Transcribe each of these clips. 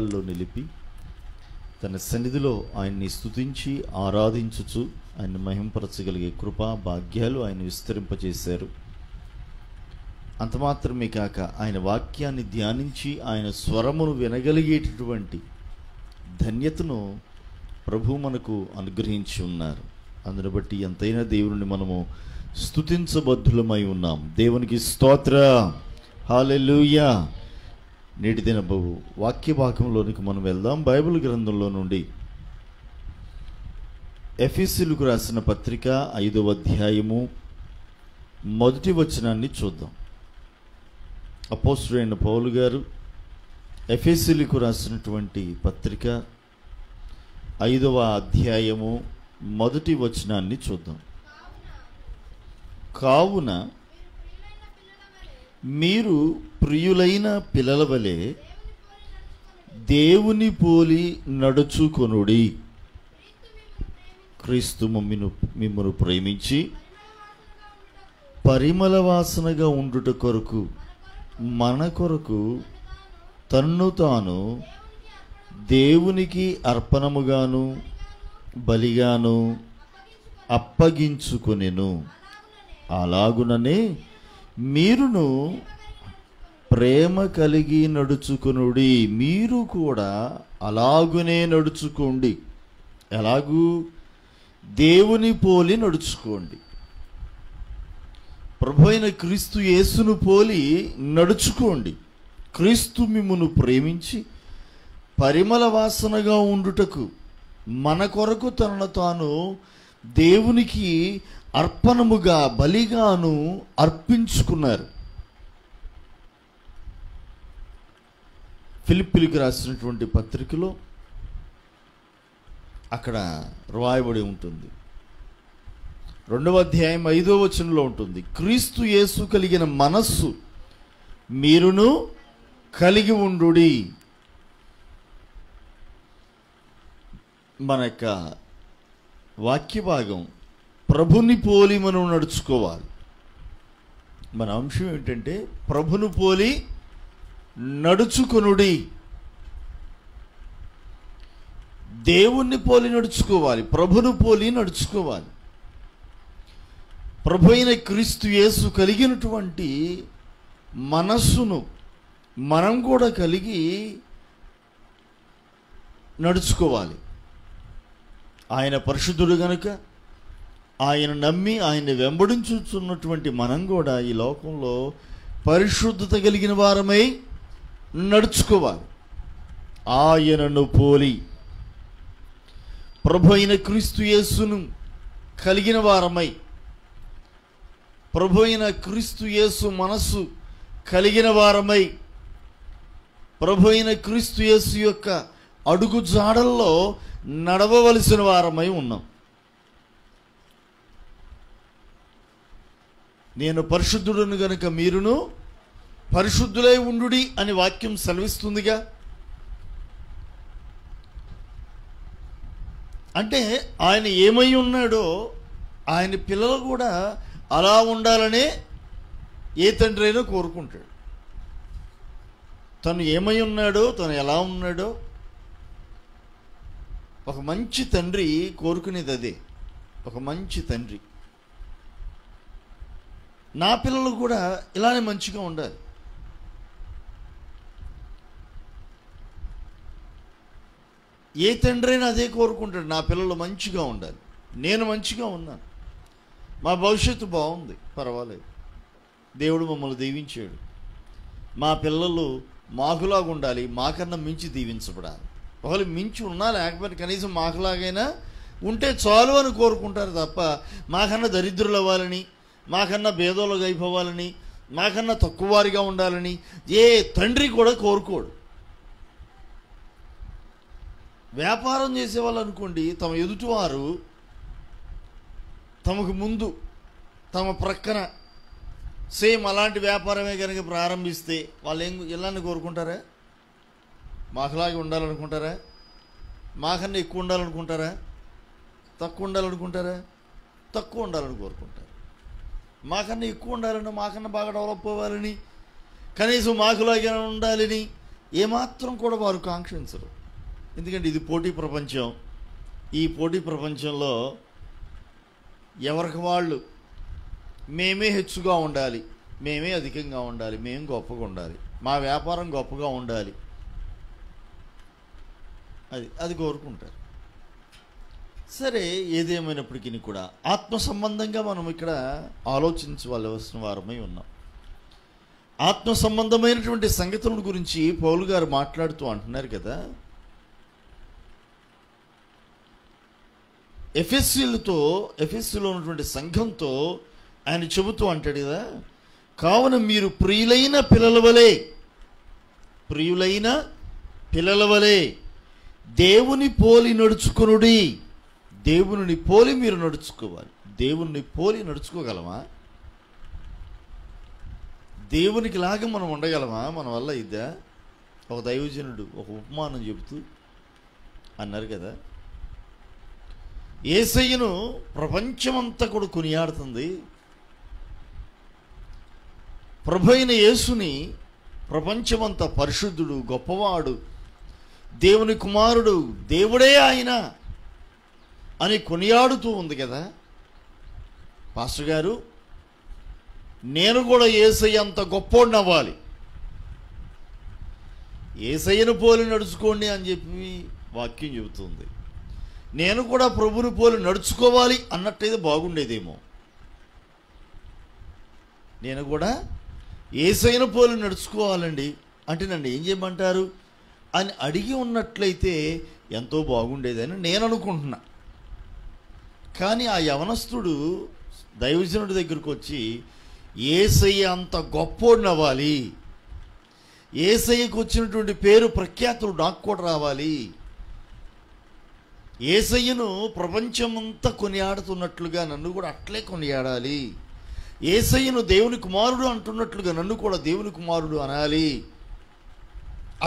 లో నిలిపి తన సన్నిధిలో ఆయన్ని స్తుతించి ఆరాధించుచు ఆయన మహింపరచగలిగే కృపా భాగ్యాలు ఆయన విస్తరింపజేశారు. అంత మాత్రమే కాక ఆయన వాక్యాన్ని ధ్యానించి ఆయన స్వరమును వినగలిగేటటువంటి ధన్యతను ప్రభు మనకు అనుగ్రహించి ఉన్నారు. అందును బట్టి ఎంతైనా దేవుని మనము స్తుతించబద్ధులమై ఉన్నాం. దేవునికి స్తోత్ర, హల్లెలూయా. నేటి దిన వాక్య భాగంలోనికి మనం వెళ్దాం. బైబిల్ గ్రంథంలో నుండి ఎఫెసీయులకు రాసిన పత్రిక 5వ అధ్యాయము 1వ వచనాన్ని చూద్దాం. అపోస్తలుడైన పౌలు గారు ఎఫెసీయులకు రాసినటువంటి పత్రిక 5వ అధ్యాయము 1వ వచనాన్ని చూద్దాం. కావున మీరు ప్రియులైన పిల్లల వలె దేవుని పోలి నడుచుకొనుడి. క్రీస్తు మిమ్మును ప్రేమించి పరిమళ వాసనగా ఉండుట కొరకు మన కొరకు తన్ను తాను దేవునికి అర్పణముగాను బలిగాను అప్పగించుకొనెను. అలాగుననే మీరును ప్రేమ కలిగి నడుచుకొనుడి. మీరు కూడా అలాగునే నడుచుకోండి. ఎలాగూ దేవుని పోలి నడుచుకోండి. ప్రభు అయిన క్రీస్తు యేసును పోలి నడుచుకోండి. క్రీస్తు మిమ్మును ప్రేమించి పరిమళ వాసనగా ఉండుటకు మన కొరకు తనను తాను దేవునికి అర్పణముగా బలిగాను అర్పించుకున్నారు. ఫిలిప్పీలకు రాసినటువంటి పత్రికలో అక్కడ రాయబడి ఉంటుంది. 2వ అధ్యాయం 5వ వచనంలో ఉంటుంది, క్రీస్తు యేసు కలిగిన మనస్సు మీరును కలిగి ఉండుడి. మన యొక్క వాక్య భాగం ప్రభుని పోలి మనం నడుచుకోవాలి. మన అంశం ఏంటంటే ప్రభుని పోలి నడుచుకొనుడి. దేవుణ్ణి పోలి నడుచుకోవాలి, ప్రభుని పోలి నడుచుకోవాలి. ప్రభు అయిన క్రీస్తు యేసు కలిగినటువంటి మనస్సును మనం కూడా కలిగి నడుచుకోవాలి. ఆయన పరిశుద్ధుడు గనుక ఆయన నమ్మి ఆయన వెంబడించుతున్నటువంటి మనం కూడా ఈ లోకంలో పరిశుద్ధత కలిగిన వారమై నడుచుకోవాలి. ఆయనను పోలి ప్రభు అయిన క్రీస్తు యేసును కలిగిన వారమై, ప్రభు అయిన క్రీస్తు యేసు మనస్సు కలిగిన వారమై, ప్రభు అయిన క్రీస్తు యేసు యొక్క అడుగు జాడల్లో నడవవలసిన వారమై ఉన్నాం. నేను పరిశుద్ధుడును గనుక మీరును పరిశుద్ధులై ఉండుడి అని వాక్యం సెలవిస్తుందిగా. అంటే ఆయన ఏమై ఉన్నాడో ఆయన పిల్లలు కూడా అలా ఉండాలనే ఏ తండ్రి అయినా కోరుకుంటాడు. తను ఏమై ఉన్నాడో, తను ఎలా ఉన్నాడో ఒక మంచి తండ్రి కోరుకునేది అదే. ఒక మంచి తండ్రి నా పిల్లలు కూడా ఇలానే మంచిగా ఉండాలి. ఏ తండ్రి అయినా అదే కోరుకుంటాడు, నా పిల్లలు మంచిగా ఉండాలి. నేను మంచిగా ఉన్నాను, మా భవిష్యత్తు బాగుంది, పర్వాలేదు, దేవుడు మమ్మల్ని దీవించాడు, మా పిల్లలు మాకులాగా ఉండాలి, మాకన్నా మించి దీవించబడాలి. ఒకవేళ మించి ఉన్నా లేకపోతే కనీసం మాకులాగైనా ఉంటే చాలు అని కోరుకుంటారు తప్ప మాకన్నా దరిద్రులు అవ్వాలని, మాకన్నా భేదోలుగా అయిపోవాలని, మాకన్నా తక్కువ వారిగా ఉండాలని ఏ తండ్రి కూడా కోరుకోడు. వ్యాపారం చేసేవాళ్ళు అనుకోండి, తమ ఎదుటివారు తమకు ముందు తమ ప్రక్కన సేమ్ అలాంటి వ్యాపారమే కనుక ప్రారంభిస్తే వాళ్ళు ఎలాని కోరుకుంటారా? మాకులాగే ఉండాలనుకుంటారా? మాకన్నా ఎక్కువ ఉండాలనుకుంటారా? తక్కువ ఉండాలనుకుంటారా? తక్కువ ఉండాలని కోరుకుంటారు. మాకన్నా ఎక్కువ ఉండాలని, మాకన్నా బాగా డెవలప్ అవ్వాలని, కనీసం మాకులాగా ఉండాలని ఏమాత్రం కూడా వారు కాంక్షించరు. ఎందుకంటే ఇది పోటీ ప్రపంచం. ఈ పోటీ ప్రపంచంలో ఎవరికి వాళ్ళు మేమే హెచ్చుగా ఉండాలి, మేమే అధికంగా ఉండాలి, మేము గొప్పగా ఉండాలి, మా వ్యాపారం గొప్పగా ఉండాలి, అది కోరుకుంటారు. సరే, ఏదేమైనప్పటికీ కూడా ఆత్మ సంబంధంగా మనం ఇక్కడ ఆలోచించవలసిన వారమై ఉన్నాం. ఆత్మ సంబంధమైనటువంటి సంగతుల గురించి పౌలు గారు మాట్లాడుతూ అంటున్నారు కదా, ఎఫెస్సులో ఉన్నటువంటి సంఘంతో ఆయన చెబుతూ అంటాడు కదా, కావున మీరు ప్రియులైన పిల్లల వలె దేవుని పోలి నడుచుకొనుడి. దేవుని పోలి మీరు నడుచుకోవాలి. దేవుని పోలి నడుచుకోగలమా? దేవునికి లాగా మనం ఉండగలమా? మన వల్ల ఇద్దా? ఒక దైవజనుడు ఒక ఉపమానం చెబుతూ అన్నారు కదా, యేసయ్యను ప్రపంచమంతా కూడా కొనియాడుతుంది. ప్రభు అయిన యేసుని ప్రపంచమంతా పరిశుద్ధుడు, గొప్పవాడు, దేవుని కుమారుడు, దేవుడే ఆయన అని కొనియాడుతూ ఉంది కదా. పాస్టర్ గారు, నేను కూడా యేసయ్య అంత గొప్పోడిని అవ్వాలి, యేసయ్యను పోలి నడుచుకోండి అని చెప్పి వాక్యం చెబుతుంది. నేను కూడా ప్రభుని పోలి నడుచుకోవాలి అన్నట్టయితే బాగుండేదేమో. నేను కూడా యేసయ్యను పోలి నడుచుకోవాలండి అంటే నన్ను ఏం చేయమంటారు అని అడిగి ఉన్నట్లయితే ఎంతో బాగుండేదని నేను అనుకుంటున్నా. కానీ ఆ యవనస్తుడు దైవజనుడి దగ్గరకు వచ్చి యేసయ్య అంత గొప్పోడిని అవ్వాలి, యేసయ్యకు వచ్చినటువంటి పేరు ప్రఖ్యాతులు నాకు కూడా రావాలి, యేసయ్యను ప్రపంచమంతా కొనియాడుతున్నట్లుగా నన్ను కూడా అట్లే కొనియాడాలి, యేసయ్యను దేవుని కుమారుడు అంటున్నట్లుగా నన్ను కూడా దేవుని కుమారుడు అనాలి.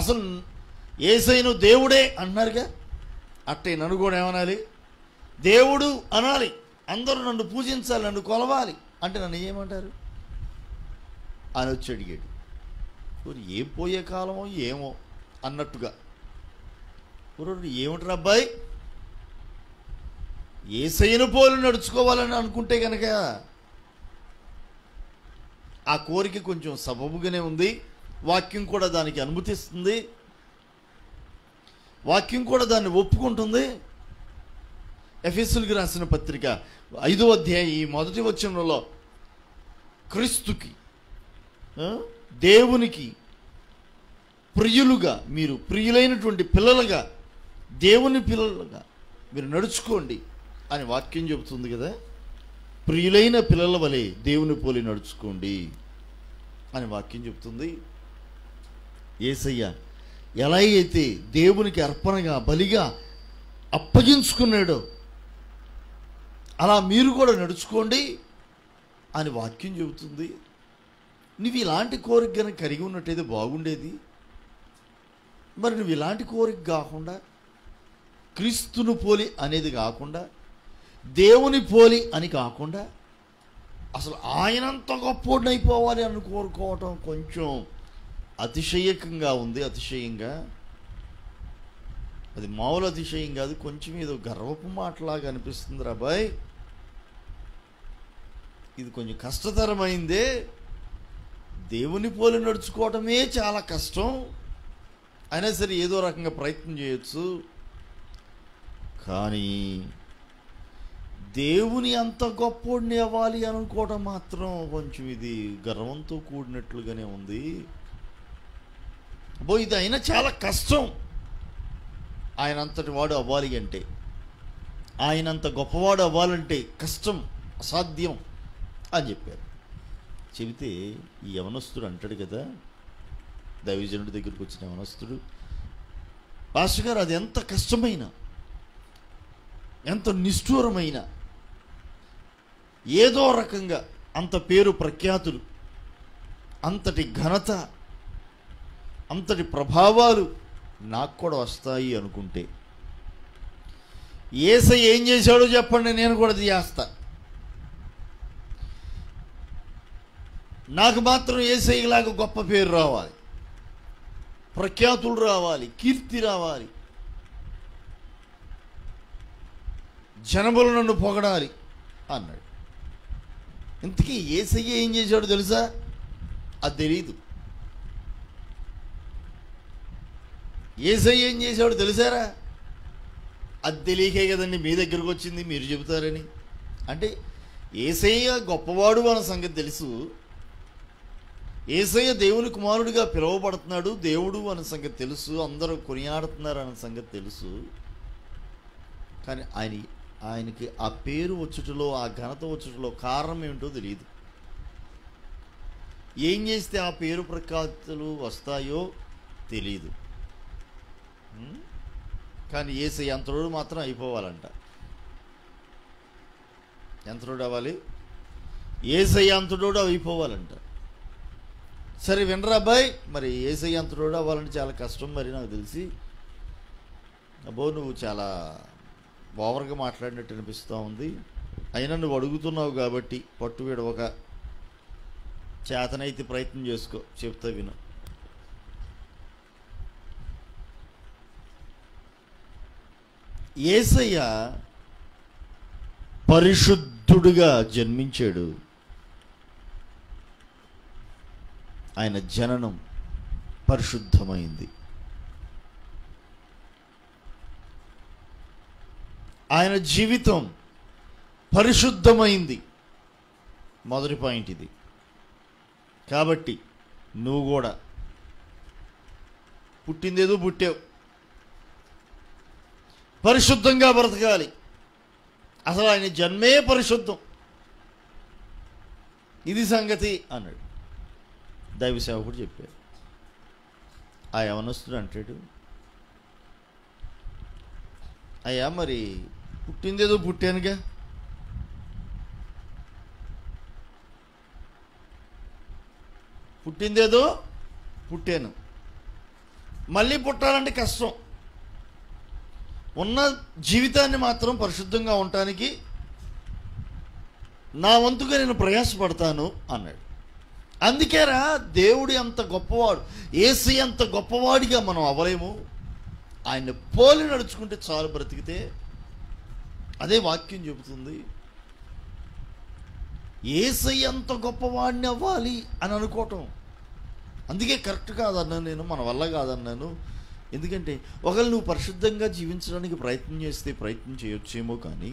అసలు యేసయ్యను దేవుడే అన్నారుగా, అట్టే నన్ను కూడా ఏమనాలి? దేవుడు అనాలి. అందరూ నన్ను పూజించాలి, నన్ను కొలవాలి అంటే నన్ను ఏమంటారు అని వచ్చి అడిగాడు. ఏం పోయే కాలమో ఏమో అన్నట్టుగా, ఏమిట్రా అబ్బాయి, యేసయ్యను పోలి నడుచుకోవాలని అనుకుంటే కనుక ఆ కోరిక కొంచెం సబబుగానే ఉంది. వాక్యం కూడా దానికి అనుమతిస్తుంది, వాక్యం కూడా దాన్ని ఒప్పుకుంటుంది. ఎఫెసీయులకు రాసిన పత్రిక 5వ అధ్యాయం ఈ మొదటి వచనంలో క్రీస్తుకి, దేవునికి ప్రియులుగా, మీరు ప్రియులైనటువంటి పిల్లలుగా, దేవుని పిల్లలుగా మీరు నడుచుకోండి అని వాక్యం చెబుతుంది కదా. ప్రియులైన పిల్లల వలె దేవుని పోలి నడుచుకోండి అని వాక్యం చెబుతుంది. యేసయ్య ఎలా అయితే దేవునికి అర్పణగా, బలిగా అప్పగించుకున్నాడో అలా మీరు కూడా నడుచుకోండి అని వాక్యం చెబుతుంది. నువ్వు ఇలాంటి కోరిక కనుక కలిగి ఉన్నట్టయితే బాగుండేది. మరి నువ్వు ఇలాంటి కోరిక కాకుండా, క్రీస్తును పోలి అనేది కాకుండా, దేవుని పోలి అని కాకుండా, అసలు ఆయనంత గొప్పోడిని అయిపోవాలి అని కోరుకోవటం కొంచెం అతిశయకంగా ఉంది. అతిశయంగా, అది మామూలు అతిశయం కాదు, కొంచెం ఏదో గర్వపు మాటలాగా అనిపిస్తుంది రా బాయ్. ఇది కొంచెం కష్టతరమైందే. దేవుని పోలి నడుచుకోవటమే చాలా కష్టం. అయినా సరే ఏదో రకంగా ప్రయత్నం చేయొచ్చు. కానీ దేవుని అంత గొప్పోడిని అవ్వాలి అనుకోవటం మాత్రం కొంచెం ఇది గర్వంతో కూడినట్లుగానే ఉంది. ఇది అయినా చాలా కష్టం. ఆయన అంతటి వాడు అవ్వాలి అంటే, ఆయనంత గొప్పవాడు అవ్వాలంటే కష్టం, అసాధ్యం అని చెప్పారు. చెబితే ఈ యవనస్తుడు అంటాడు కదా, దైవజనుడి దగ్గరికి వచ్చిన యవనస్తుడు, పాస్టర్ గారు అది ఎంత కష్టమైన, ఎంత నిష్ఠూరమైన, ఏదో రకంగా అంత పేరు ప్రఖ్యాతులు, అంతటి ఘనత, అంతటి ప్రభావాలు నాకు కూడా వస్తాయి అనుకుంటే, యేసయ్య ఏం చేశాడో చెప్పండి, నేను కూడా చేస్తా. నాకు మాత్రం యేసయ్యలాగా గొప్ప పేరు రావాలి, ప్రఖ్యాతులు రావాలి, కీర్తి రావాలి, జనములు నన్ను పొగడాలి అన్నాడు. ఇంతకీ యేసయ్య ఏం చేశాడు తెలుసా? అది తెలియదు. యేసయ్య ఏం చేశాడు తెలుసారా? అది తెలియకే కదండి మీ దగ్గరకు వచ్చింది, మీరు చెబుతారని. అంటే యేసయ్య గొప్పవాడు అన్న సంగతి తెలుసు, యేసయ్య దేవుని కుమారుడిగా పిలువబడుతున్నాడు, దేవుడు అన్న సంగతి తెలుసు, అందరూ కొనియాడుతున్నారు అన్న సంగతి తెలుసు. కానీ ఆయనకి ఆ పేరు వచ్చుటలో, ఆ ఘనత వచ్చుటలో కారణం ఏమిటో తెలియదు. ఏం చేస్తే ఆ పేరు ప్రఖ్యాతులు వస్తాయో తెలియదు. కానీ యేసయ్య యంత్రుడు మాత్రం అయిపోవాలంట. యంత్రుడు అవ్వాలి, యేసయ్య యంత్రుడు అయిపోవాలంట. సరే వినరా అబ్బాయి, మరి యేసయ్య యంత్రుడు అవ్వాలంటే చాలా కష్టం. మరి నాకు తెలిసి అబ్బో నువ్వు చాలా ఓవర్గా మాట్లాడినట్టు అనిపిస్తూ ఉంది. అయినా నువ్వు అడుగుతున్నావు కాబట్టి పట్టు విడవక చేతనైతే ప్రయత్నం చేసుకో, చెప్తా విను. యేసయ్య పరిశుద్ధుడిగా జన్మించాడు. ఆయన జననం పరిశుద్ధమైంది. ఆయన జీవితం పరిశుద్ధమైంది. మొదటి పాయింట్ ఇది. కాబట్టి నువ్వు కూడా పుట్టిందేదో పుట్టావు, పరిశుద్ధంగా బ్రతకాలి. అసలు ఆయన జన్మే పరిశుద్ధం, ఇది సంగతి అన్నాడు. దైవ సేవకుడు చెప్పాడు. ఆ యవనస్తుడు అంటాడు, అయ్యా మరి పుట్టిందేదో పుట్టానుగా, పుట్టిందేదో పుట్టాను, మళ్ళీ పుట్టాలంటే కష్టం. ఉన్న జీవితాన్ని మాత్రం పరిశుద్ధంగా ఉండటానికి నా వంతుగా నేను ప్రయాసపడతాను అన్నాడు. అందుకేరా దేవుడు ఎంత గొప్పవాడు, యేసయ్య ఎంత గొప్పవాడిగా మనం అవ్వలేము. ఆయన పోలి నడుచుకుంటే చాలు బ్రతికితే. అదే వాక్యం చెబుతుంది. యేసయ్య ఎంత గొప్పవాడిని అవ్వాలి అని అనుకోవటం, అందుకే కరెక్ట్ కాదన్నాను నేను, మన వల్ల కాదన్నాను. ఎందుకంటే ఒకవేళ నువ్వు పరిశుద్ధంగా జీవించడానికి ప్రయత్నం చేస్తే ప్రయత్నం చేయొచ్చేమో, కానీ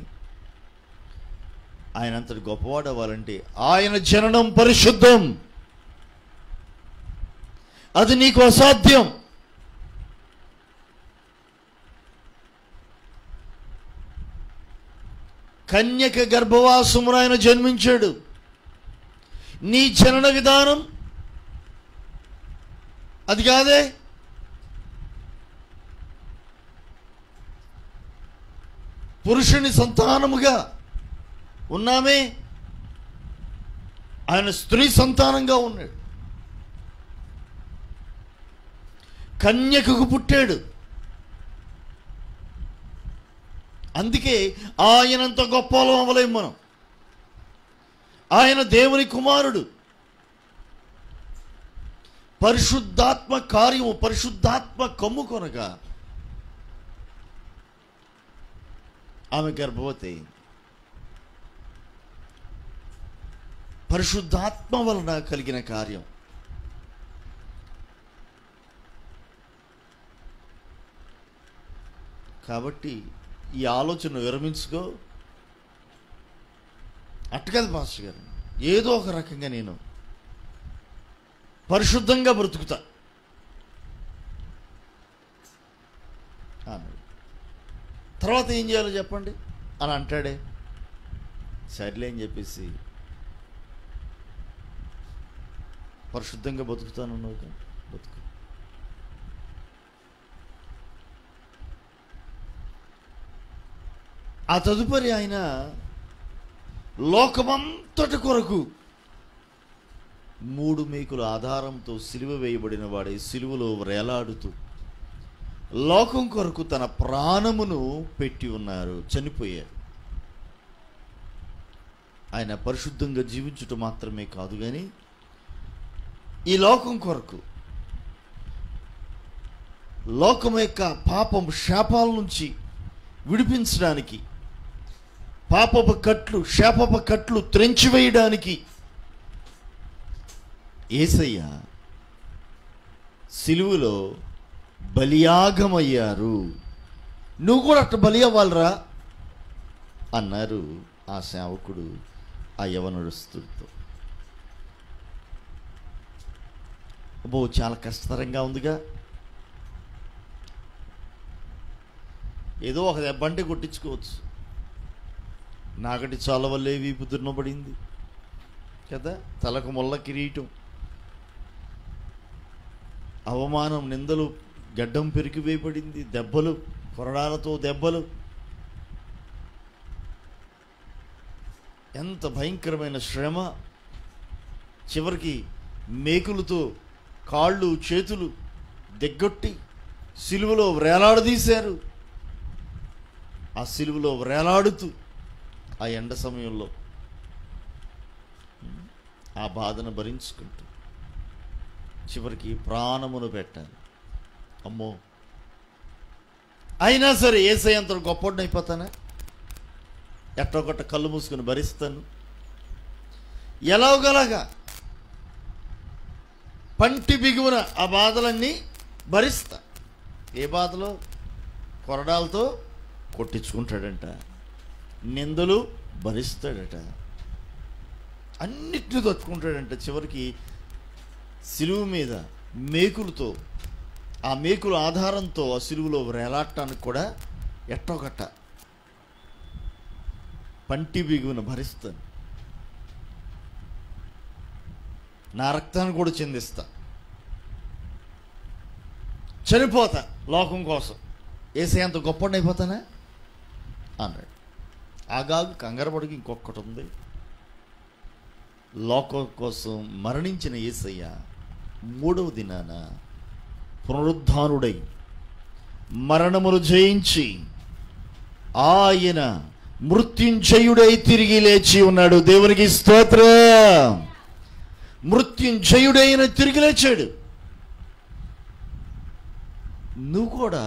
ఆయన అంతటి గొప్పవాడు అవ్వాలంటే ఆయన జననం పరిశుద్ధం, అది నీకు అసాధ్యం. కన్యక గర్భవాసమున ఆయన జన్మించాడు. నీ జనన విధానం అది కాదే. పురుషుని సంతానముగా ఉన్నామే, ఆయన స్త్రీ సంతానంగా ఉన్నాడు. కన్యకకు పుట్టాడు. అందుకే ఆయనంత గొప్పలో అవ్వలేం మనం. ఆయన దేవుని కుమారుడు. పరిశుద్ధాత్మ కార్యము, పరిశుద్ధాత్మ కమ్ము కొనక ఆమె గర్భవతి. పరిశుద్ధాత్మ వలన కలిగిన కార్యం. కాబట్టి ఈ ఆలోచన విరమించుకో. అట్టకాదు పాస్టర్ గారు, ఏదో ఒక రకంగా నేను పరిశుద్ధంగా బ్రతుకుతా అన్నాడు. తర్వాత ఏం చేయాలో చెప్పండి అని అంటాడే. సర్లే అని చెప్పేసి పరిశుద్ధంగా బతుకుతాను బతుకు. ఆ తదుపరి ఆయన లోకమంతటి కొరకు 3 మేకుల ఆధారంతో సిలువ వేయబడిన వాడే సిలువలో వేలాడుతూ లోకం కొరకు తన ప్రాణమును పెట్టి ఉన్నారు, చనిపోయారు. ఆయన పరిశుద్ధంగా జీవించుట మాత్రమే కాదు, కానీ ఈ లోకం కొరకు లోకం యొక్క పాపం శాపాల నుంచి విడిపించడానికి, పాపపు కట్లు శాపపు కట్లు త్రెంచివేయడానికి యేసయ్య సిలువలో బలియాగమయ్యారు. నువ్వు కూడా అట్లా బలి అవ్వాలరా అన్నారు ఆ సేవకుడు ఆ యవనస్తుడితో. అబ్బో, చాలా కష్టతరంగా ఉందిగా. ఏదో ఒక దెబ్బంటే కొట్టించుకోవచ్చు, నాగటి చాల వల్లే వీపు దున్నబడింది కదా, తలకు ముళ్ళ కిరీటం, అవమానం, నిందలు, గడ్డం పెరికి వేయబడింది, దెబ్బలు, కొరడాలతో దెబ్బలు, ఎంత భయంకరమైన శ్రమ. చివరికి మేకులతో కాళ్ళు చేతులు దిగ్గొట్టి సిలువలో వేలాడదీశారు. ఆ సిలువలో వేలాడుతూ ఆ ఎండ సమయంలో ఆ బాధను భరించుకుంటూ చివరికి ప్రాణమును పెట్టాలి. అమ్మో, అయినా సరే యేసయ్య అంత గొప్పవాడిని అయిపోతానా? ఎట్టొకట కళ్ళు మూసుకొని భరిస్తాను. ఎలాగలాగా పంటి బిగువున ఆ బాధలన్నీ భరిస్తా. ఏ బాధలో? కొరడాలతో కొట్టించుకుంటాడంట, నిందలు భరిస్తాడట, అన్నిటిని తట్టుకుంటాడంట. చివరికి సిలువ మీద మేకులతో, ఆ మేకుల ఆధారంతో ఆ సిలువలో వేలాడటానికి కూడా ఎట్టొకట పంటి బిగువున భరిస్తాను. నా రక్తాన్ని కూడా చెందిస్తా, చనిపోతా లోకం కోసం. యేసయ్య అంత గొప్పవాడిని అయిపోతానా అన్నాడు. ఆగాగు, కంగారు పడికి ఇంకొకటి ఉంది. లోకం కోసం మరణించిన యేసయ్య మూడవ దినాన పునరుద్ధానుడై మరణమును జయించి ఆయన మృత్యుంజయుడై తిరిగి లేచి ఉన్నాడు. దేవునికి స్తోత్రం. మృత్యుంజయుడైన తిరిగి లేచాడు. నువ్వు కూడా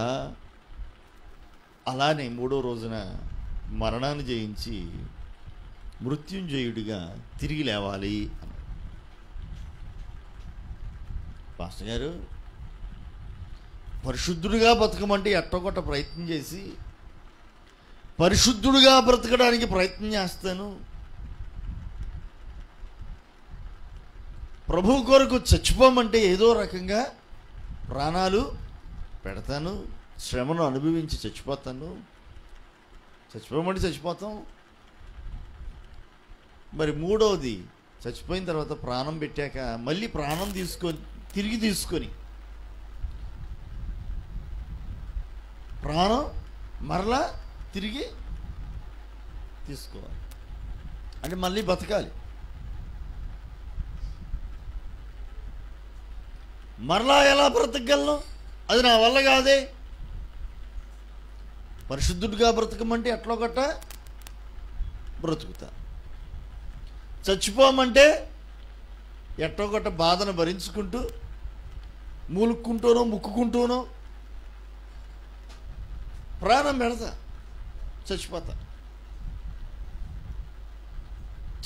అలానే మూడో రోజున మరణాన్ని జయించి మృత్యుంజయుడిగా తిరిగి లేవాలి అన్నాడు. పాస్టర్ గారు, పరిశుద్ధుడిగా బతకమంటే ఎట్టొకట ప్రయత్నం చేసి పరిశుద్ధుడిగా బ్రతకడానికి ప్రయత్నం చేస్తాను, ప్రభు కొరకు చచ్చిపోమంటే ఏదో రకంగా ప్రాణాలు పెడతాను, శ్రమను అనుభవించి చచ్చిపోతాను. చచ్చిపోమంటే చచ్చిపోతాం. మరి మూడవది, చచ్చిపోయిన తర్వాత ప్రాణం పెట్టాక మళ్ళీ ప్రాణం తిరిగి తీసుకొని ప్రాణం మరలా తిరిగి తీసుకోవాలి అంటే మళ్ళీ బతకాలి. మరలా ఎలా బ్రతకగలను? అది నా వల్ల కాదే. పరిశుద్ధుడిగా బ్రతకమంటే ఎట్లో గట్ట బ్రతుకుతా, చచ్చిపోమంటే ఎట్టో గట్ట బాధను భరించుకుంటూ మూలుక్కుంటూనో ముక్కుకుంటూనో ప్రాణం పెడతా, చచ్చిపోతా.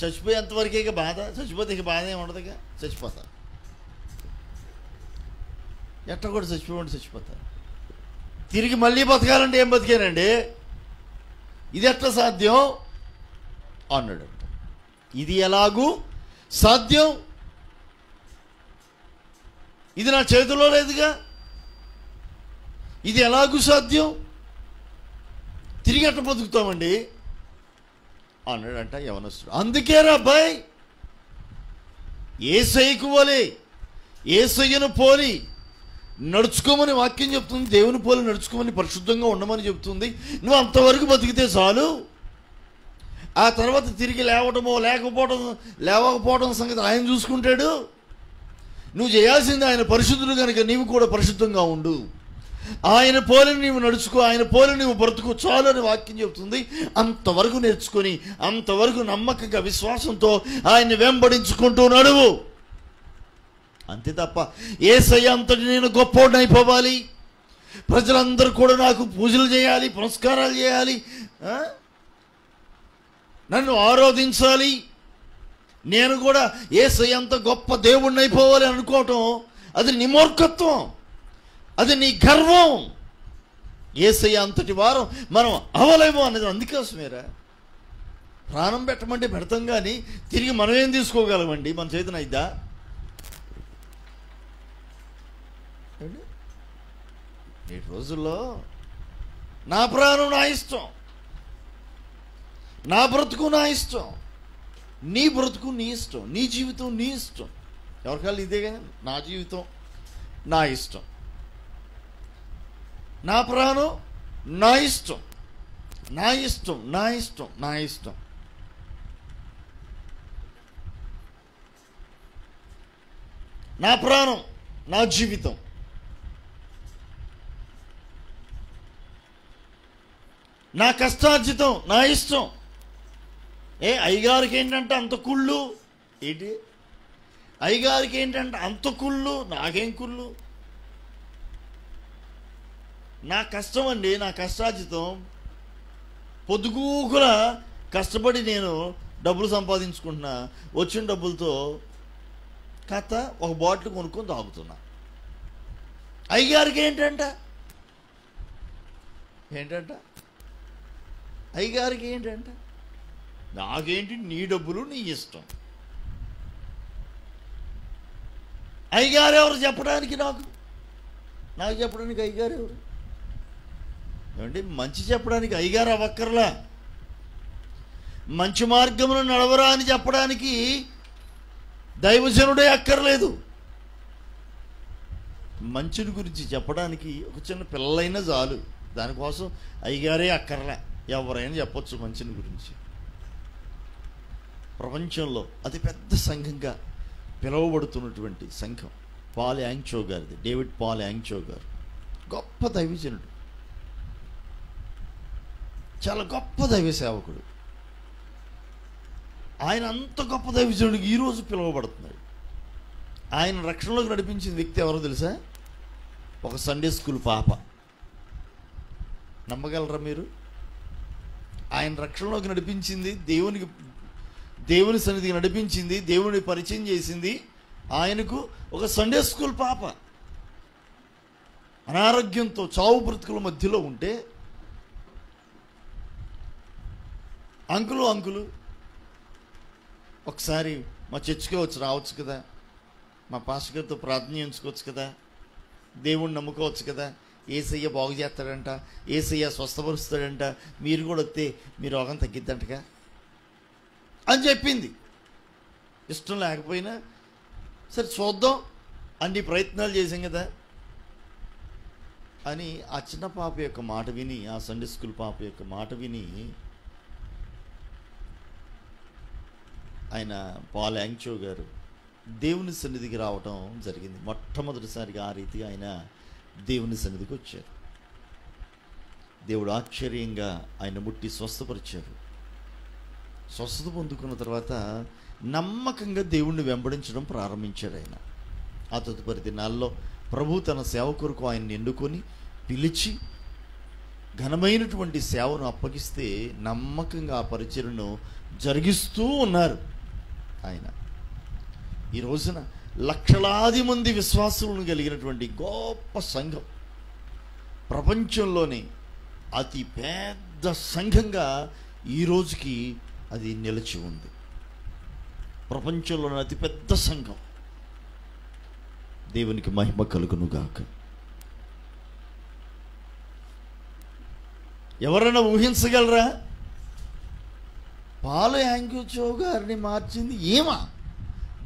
చచ్చిపోయేంతవరకే ఇక బాధ, చచ్చిపోతే ఇక బాధ ఏమి ఉండదుగా, చచ్చిపోతా. ఎట్ట కూడా చచ్చిపోమంటే చచ్చిపోతా. తిరిగి మళ్ళీ బతకాలంటే ఏం బతికానండి, ఇది ఎట్లా సాధ్యం అన్నాడు. ఇది ఎలాగూ సాధ్యం, ఇది నా చేతిలో లేదుగా, ఇది ఎలాగూ సాధ్యం, తిరిగి అట్ట బతుకుతామండి అన్నాడంట యవనస్తుడు. అందుకేరా అబ్బాయి, యేసయ్యకు వలె యేసయ్యను పోలి నడుచుకోమని వాక్యం చెప్తుంది, దేవుని పోలి నడుచుకోమని, పరిశుద్ధంగా ఉండమని చెప్తుంది. నువ్వు అంతవరకు బతికితే చాలు, ఆ తర్వాత తిరిగి లేవటమో లేవకపోవడం సంగతి ఆయన చూసుకుంటాడు. నువ్వు చేయాల్సింది ఆయన పరిశుద్ధుడు కనుక నీవు కూడా పరిశుద్ధంగా ఉండు, ఆయన పోలి నీవు నడుచుకో, ఆయన పోలి నీవు బ్రతుకు చాలు అని వాక్యం చెప్తుంది. అంతవరకు నేర్చుకొని అంతవరకు నమ్మకంగా విశ్వాసంతో ఆయన్ని వెంబడించుకుంటూ నడువు. అంతే తప్ప యేసయ్య అంతటి నేను గొప్పోడిని అయిపోవాలి, ప్రజలందరూ కూడా నాకు పూజలు చేయాలి, పునస్కారాలు చేయాలి, నన్ను ఆరాధించాలి, నేను కూడా యేసయ్య అంత గొప్ప దేవుణ్ణి అయిపోవాలి అనుకోవటం అది నీ మూర్ఖత్వం, అది నీ గర్వం. యేసయ్య అంతటి వారం మనం అవలేమో అన్నది అందుకోసమేరా. ప్రాణం పెట్టమంటే పెడతాం, కానీ తిరిగి మనం ఏం తీసుకోగలమండి? మన చేతన అయిద్దా? నేటి రోజుల్లో నా ప్రాణం నా ఇష్టం, నా బ్రతుకు నా ఇష్టం, నీ బ్రతుకు నీ ఇష్టం, నీ జీవితం నీ ఇష్టం. ఎవరికాళ్ళు ఇదే కదా, నా జీవితం నా ఇష్టం, నా ప్రాణం నా ఇష్టం, నా ఇష్టం, నా ఇష్టం, నా ఇష్టం. నా ప్రాణం నా జీవితం. నా కష్టార్జితం నా ఇష్టం. అయ్యగారికి ఏంటంటే అంత కుళ్ళు ఏంటి? అయ్యగారికి ఏంటంటే అంత కుళ్ళు, నాకేం కుళ్ళు? నా కష్టం అండి, నా కష్టార్జితం. పొద్దుగూకుల కష్టపడి నేను డబ్బులు సంపాదించుకుంటున్నా, వచ్చిన డబ్బులతో కథ ఒక బాటిల్ కొనుక్కొని తాగుతున్నా. అయ్యగారికి ఏంటంట అయ్యగారికి ఏంటంట నాకేంటి, నీ డబ్బులు నీ ఇష్టం. అయ్యగారు ఎవరు చెప్పడానికి? నాకు చెప్పడానికి అయ్యగారు ఎవరు? ఏమంటే మంచి చెప్పడానికి అయ్యగారు అవ్వక్కర్లా, మంచి మార్గమును నడవరా అని చెప్పడానికి దైవజనుడే అక్కర్లేదు. మంచిని గురించి చెప్పడానికి ఒక చిన్న పిల్లలైనా చాలు, దానికోసం అయ్యగారే అక్కర్లే, ఎవరైనా చెప్పొచ్చు మంచిని గురించి. ప్రపంచంలో అతిపెద్ద సంఘంగా పిలువబడుతున్నటువంటి సంఘం పాల్ యాంగ్చో గారిది. డేవిడ్ పాల్ యాంగ్చో గారు గొప్ప దైవజనుడు, చాలా గొప్ప దైవ సేవకుడు. ఆయన అంత గొప్ప దైవజనుడికి ఈరోజు పిలువబడుతున్నాడు. ఆయన రక్షణలోకి నడిపించిన వ్యక్తి ఎవరో తెలుసా? ఒక సండే స్కూల్ పాప. నమ్మగలరా మీరు? ఆయన రక్షణలోకి నడిపించింది, దేవుని సన్నిధికి నడిపించింది, దేవుని పరిచయం చేసింది ఆయనకు ఒక సండే స్కూల్ పాప. అనారోగ్యంతో చావు బ్రతుకుల మధ్యలో ఉంటే అంకులు ఒకసారి మా చర్చికి రావచ్చు కదా, మా పాస్టర్ గారితో ప్రార్థన చేయించుకోవచ్చు కదా, దేవుణ్ణి నమ్ముకోవచ్చు కదా, యేసయ్య బాగు చేస్తాడంట, యేసయ్య స్వస్థపరుస్తాడంట, మీరు కూడా వస్తే మీ రోగం తగ్గిద్దంటగా అని చెప్పింది. ఇష్టం లేకపోయినా సరే చూద్దాం, అన్ని ప్రయత్నాలు చేసాం కదా అని ఆ చిన్న పాప యొక్క మాట విని, ఆ సండే స్కూల్ పాప యొక్క మాట విని ఆయన పాల్ యాంగ్చో గారు దేవుని సన్నిధికి రావటం జరిగింది. మొట్టమొదటిసారిగా ఆ రీతిగా ఆయన దేవుని సన్నిధికి వచ్చారు. దేవుడు ఆశ్చర్యంగా ఆయన ముట్టి స్వస్థపరిచారు. స్వస్థత పొందుకున్న తర్వాత నమ్మకంగా దేవుణ్ణి వెంబడించడం ప్రారంభించాడు ఆయన. ఆ తదుపరి దినాల్లో ప్రభు తన సేవ కొరకు ఆయన్ని ఎన్నుకొని పిలిచి ఘనమైనటువంటి సేవను అప్పగిస్తే నమ్మకంగా ఆ పరిచర్యను జరిగిస్తూ ఉన్నారు ఆయన. ఈ రోజున లక్షలాది మంది విశ్వాసులను కలిగినటువంటి గొప్ప సంఘం, ప్రపంచంలోనే అతి పెద్ద సంఘంగా ఈ రోజుకి అది నిలిచి ఉంది. ప్రపంచంలోని అతిపెద్ద సంఘం. దేవునికి మహిమ కలుగునుగాక. ఎవరైనా ఊహించగలరా? పాల్ యాంగ్చో గారిని మార్చింది ఈమె,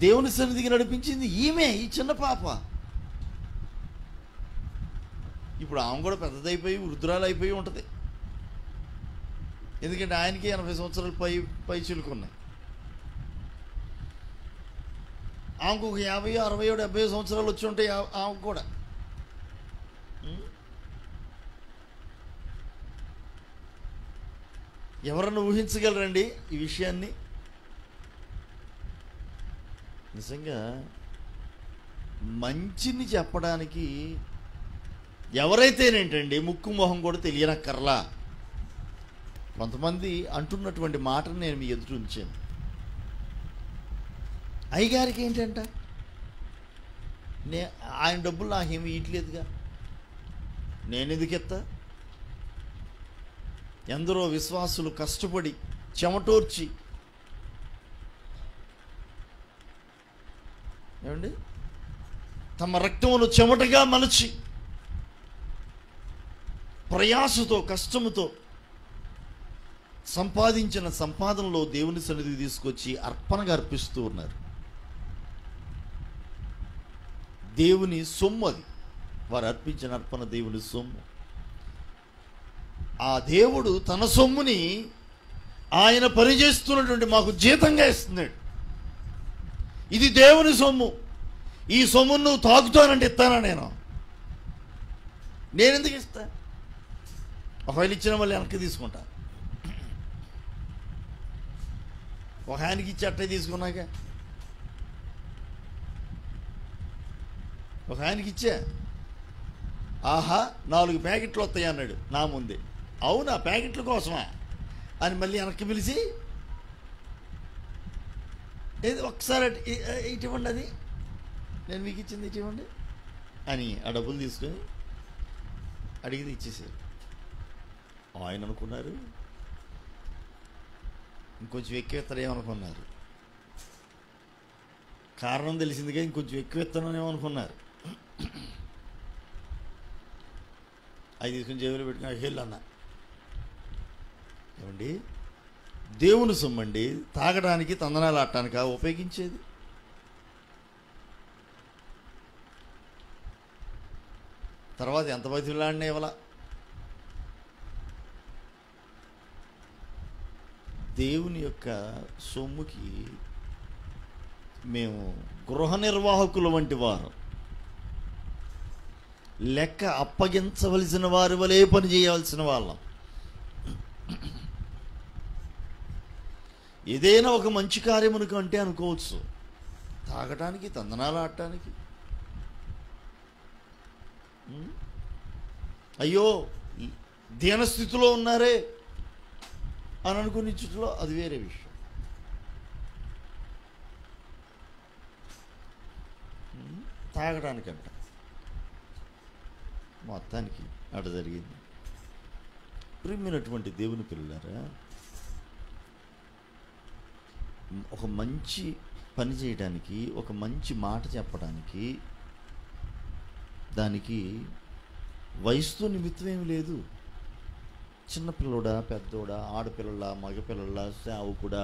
దేవుని సన్నిధికి నడిపించింది ఈమె, ఈ చిన్న పాప. ఇప్పుడు ఆమె కూడా పెద్దదైపోయి వృద్ధురాలు అయిపోయి ఉంటుంది. ఎందుకంటే ఆయనకి 80 సంవత్సరాలు పై చిలుకున్నాయి. ఆమెకు ఒక 50, 60, 70 సంవత్సరాలు వచ్చి ఉంటాయి ఆమెకు కూడా. ఎవరన్నా ఊహించగలరండి ఈ విషయాన్ని? నిజంగా మంచిని చెప్పడానికి ఎవరైతేనేంటండి ముక్కు మొహం కూడా తెలియనక్కర్లా. కొంతమంది అంటున్నటువంటి మాటను నేను మీ ఎదురు ఉంచాను. అయ్యగారికి ఏంటంట, ఆయన డబ్బులు నాకేమి ఇయట్లేదుగా, నేను ఎందుకు ఎత్తా? ఎందరో విశ్వాసులు కష్టపడి చెమటోర్చి ఏమండి తమ రక్తమును చెమటగా మలచి ప్రయాసతో కష్టముతో సంపాదించిన సంపాదనలో దేవుని సన్నిధికి తీసుకొచ్చి అర్పణగా అర్పిస్తూ ఉన్నారు. దేవుని సొమ్ము అది, వారు అర్పించిన అర్పణ దేవుని సొమ్ము. ఆ దేవుడు తన సొమ్ముని ఆయన పనిచేస్తున్నటువంటి మాకు జీతంగా ఇస్తున్నాడు. ఇది దేవుని సొమ్ము. ఈ సొమ్మును నువ్వు తాగుతానంటే ఇస్తానా? నేను ఎందుకు ఇస్తా? ఒకవేళ ఇచ్చిన మళ్ళీ వెనక్కి తీసుకుంటా. ఒక ఆయనకి ఇచ్చి అట్టే తీసుకున్నాక ఒక ఆయనకి ఇచ్చా, ఆహా 4 ప్యాకెట్లు వస్తాయి అన్నాడు నా ముందే. అవునా, ప్యాకెట్ల కోసమా అని మళ్ళీ వెనక్కి పిలిచి, ఏది ఒకసారి ఇటువంటి అది నేను మీకు ఇచ్చింది ఇటువంటి అని ఆ డబ్బులు తీసుకొని అడిగితే ఇచ్చేసారు. ఆయన అనుకున్నారు ఇంకొంచెం ఎక్కువ ఎత్తారేమనుకున్నారు. కారణం తెలిసిందిగా ఇంకొంచెం ఎక్కువ ఎత్తానేమనుకున్నారు. అది తీసుకుని జేబులో పెట్టుకుని హెల్ అన్న. ఏమండి, దేవుని సొమ్మండి, తాగడానికి తందనాలు ఆడటానికి ఉపయోగించేది. తర్వాత ఎంత బతిలాడినా ఇవ్వాల. దేవుని యొక్క సొమ్ముకి మేము గృహ నిర్వాహకుల వంటి వారు, లెక్క అప్పగించవలసిన వారి వలె పని చేయవలసిన వాళ్ళం. ఏదైనా ఒక మంచి కార్యమునకు అంటే అనుకోవచ్చు, తాగటానికి తందనాలు ఆడటానికి. అయ్యో దీనస్థితిలో ఉన్నారే అని అనుకుని చుట్టూ అది వేరే విషయం. తాగడానికంట మొత్తానికి అట జరిగింది. ప్రియమైనటువంటి దేవుని పిల్లలారా, ఒక మంచి పని చేయడానికి, ఒక మంచి మాట చెప్పడానికి దానికి వయసుతో నిమిత్తం ఏమి లేదు. చిన్నపిల్లడా, పెద్దోడా, ఆడపిల్లల, మగపిల్లల, సేవకుడా,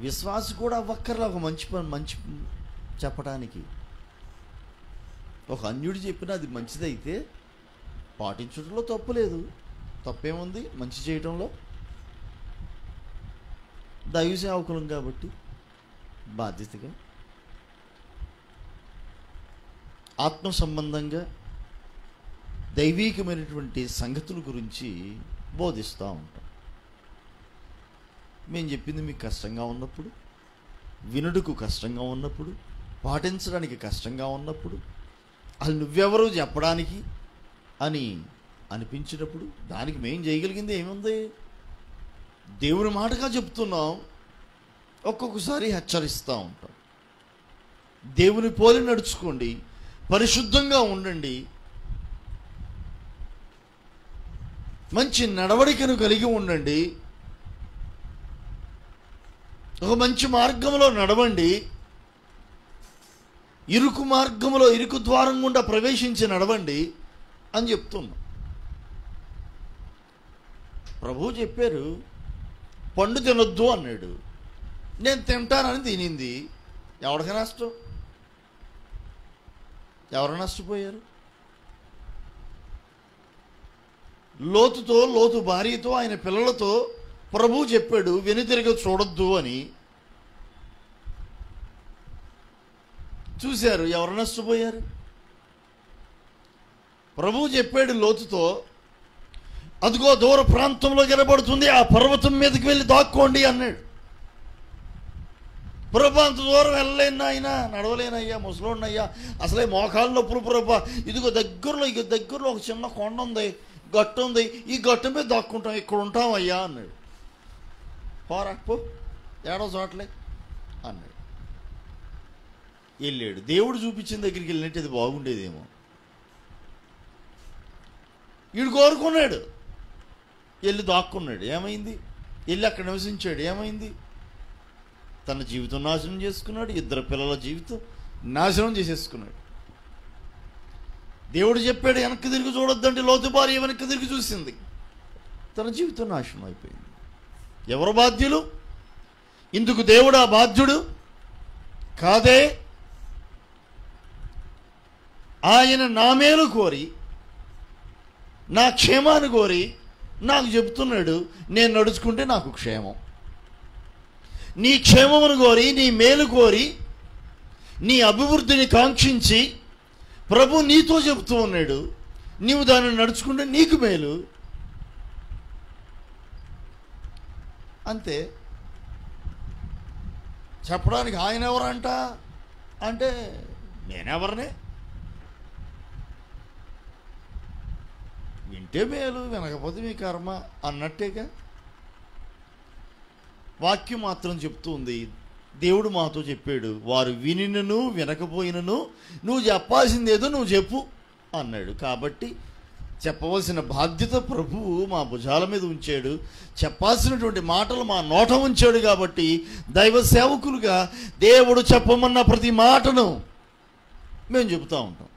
విశ్వాస కూడా అవ్వక్కర్లా ఒక మంచి పని మంచి చెప్పడానికి. ఒక అన్యుడు చెప్పినా అది మంచిదైతే పాటించడంలో తప్పు లేదు. తప్పేముంది మంచి చేయటంలో? దైవ సేవకులం కాబట్టి బాధ్యతగా ఆత్మ సంబంధంగా దైవీకమైనటువంటి సంగతుల గురించి బోధిస్తూ ఉంటాం. మేము చెప్పింది మీకు కష్టంగా ఉన్నప్పుడు, వినుడుకు కష్టంగా ఉన్నప్పుడు, పాటించడానికి కష్టంగా ఉన్నప్పుడు, అది నువ్వెవరో చెప్పడానికి అని అనిపించినప్పుడు దానికి మేము చేయగలిగింది ఏముంది? దేవుని మాటగా చెప్తున్నాం. ఒక్కొక్కసారి హెచ్చరిస్తూ ఉంటాం. దేవుని పోలి నడుచుకోండి, పరిశుద్ధంగా ఉండండి, మంచి నడవడికను కలిగి ఉండండి, ఒక మంచి మార్గంలో నడవండి, ఇరుకు మార్గంలో ఇరుకు ద్వారం గుండా ప్రవేశించి నడవండి అని చెప్తున్నాం. ప్రభువు చెప్పారు, పండు తినొద్దు అన్నాడు. నేను తింటానని తినింది. ఎవరికి నష్టం? ఎవరు నష్టపోయారు? లోతు భార్యతో, ఆయన పిల్లలతో ప్రభువు చెప్పాడు వెనుతిరిగి చూడొద్దు అని. చూశారు, ఎవరు నష్టపోయారు? ప్రభువు చెప్పాడు లోతుతో, అదిగో దూర ప్రాంతంలో కనబడుతుంది, ఆ పర్వతం మీదకి వెళ్ళి దాక్కోండి అన్నాడు. ప్రభా అంత దూరం వెళ్ళలేను ఆయన, నడవలేనయ్యా, ముసలోడినయ్యా, అసలే మోకాలు నొప్పులు ప్రభా, ఇదిగో దగ్గరలో ఒక చిన్న కొండ ఉంది, గట్టు ఉంది, ఈ గట్టు మీద దాక్కుంటాం, ఇక్కడ ఉంటాం అయ్యా అన్నాడు. పోరా పో, ఏడో చోట్లే అన్నాడు. వెళ్ళాడు. దేవుడు చూపించిన దగ్గరికి వెళ్ళినట్టు అది బాగుండేదేమో. వీడు కోరుకున్నాడు, వెళ్ళి దాక్కున్నాడు. ఏమైంది? వెళ్ళి అక్కడ నివసించాడు. ఏమైంది? తన జీవితం నాశనం చేసుకున్నాడు, 2 పిల్లల జీవితం నాశనం చేసేసుకున్నాడు. దేవుడు చెప్పాడు వెనక్కి తిరిగి చూడొద్దంటే లోతు భార్య వెనక్కి తిరిగి చూసింది, తన జీవితం నాశనం అయిపోయింది. ఎవరు బాధ్యులు? ఇందుకు దేవుడా బాధ్యుడు? కాదే. ఆయన నా మేలు కోరి, నా క్షేమాన్ని కోరి నాకు చెప్తున్నాడు, నేను నడుచుకుంటే నాకు క్షేమం. నీ క్షేమమును కోరి, నీ మేలు కోరి, నీ అభివృద్ధిని కాంక్షించి ప్రభు నీతో చెబుతూ ఉన్నాడు, నీవు దాన్ని నడుచుకుంటే నీకు మేలు. అంతే. చెప్పడానికి ఆయన ఎవరంట అంటే నేనెవరిని? వింటే మేలు, వినకపోతే మీ కర్మ అన్నట్టేగా. వాక్యం మాత్రం చెప్తుంది, దేవుడు మాతో చెప్పాడు, వారు వినినను వినకపోయినను నువ్వు చెప్పాల్సింది ఏదో నువ్వు చెప్పు అన్నాడు. కాబట్టి చెప్పవలసిన బాధ్యత ప్రభువు మా భుజాల మీద ఉంచాడు, చెప్పాల్సినటువంటి మాటలు మా నోట ఉంచాడు. కాబట్టి దైవ సేవకులుగా దేవుడు చెప్పమన్న ప్రతి మాటను మేము చెబుతూ ఉంటాం.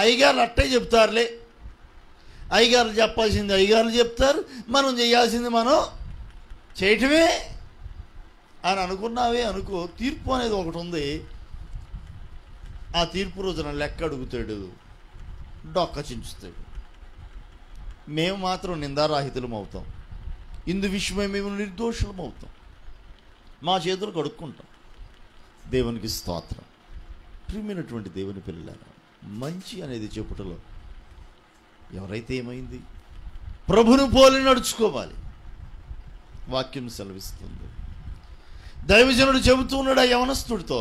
అయ్యగారులు అట్టే చెప్తారులే, అయ్యగారులు చెప్పాల్సింది అయ్యగారులు చెప్తారు, మనం చేయాల్సింది మనం చేయటమే అని అనుకున్నావే అనుకో. తీర్పు అనేది ఒకటి ఉంది. ఆ తీర్పు రోజున లెక్క అడుగుతాడు, డొక్క చించుతాడు. మేము మాత్రం నిందారాహితులం అవుతాం, ఇందు విషయమై మేము నిర్దోషులం అవుతాం, మా చేతులు కడుక్కుంటాం. దేవునికి స్తోత్రం. ప్రియమైనటువంటి దేవుని పిల్లలారా, మంచి అనేది చెప్పుటలో ఎవరైతే ఏమైంది, ప్రభును పోలి నడుచుకోవాలి. వాక్యం సెలవిస్తుంది. దైవజనుడు చెబుతూ ఉన్నాడు ఆ యవనస్తుడితో,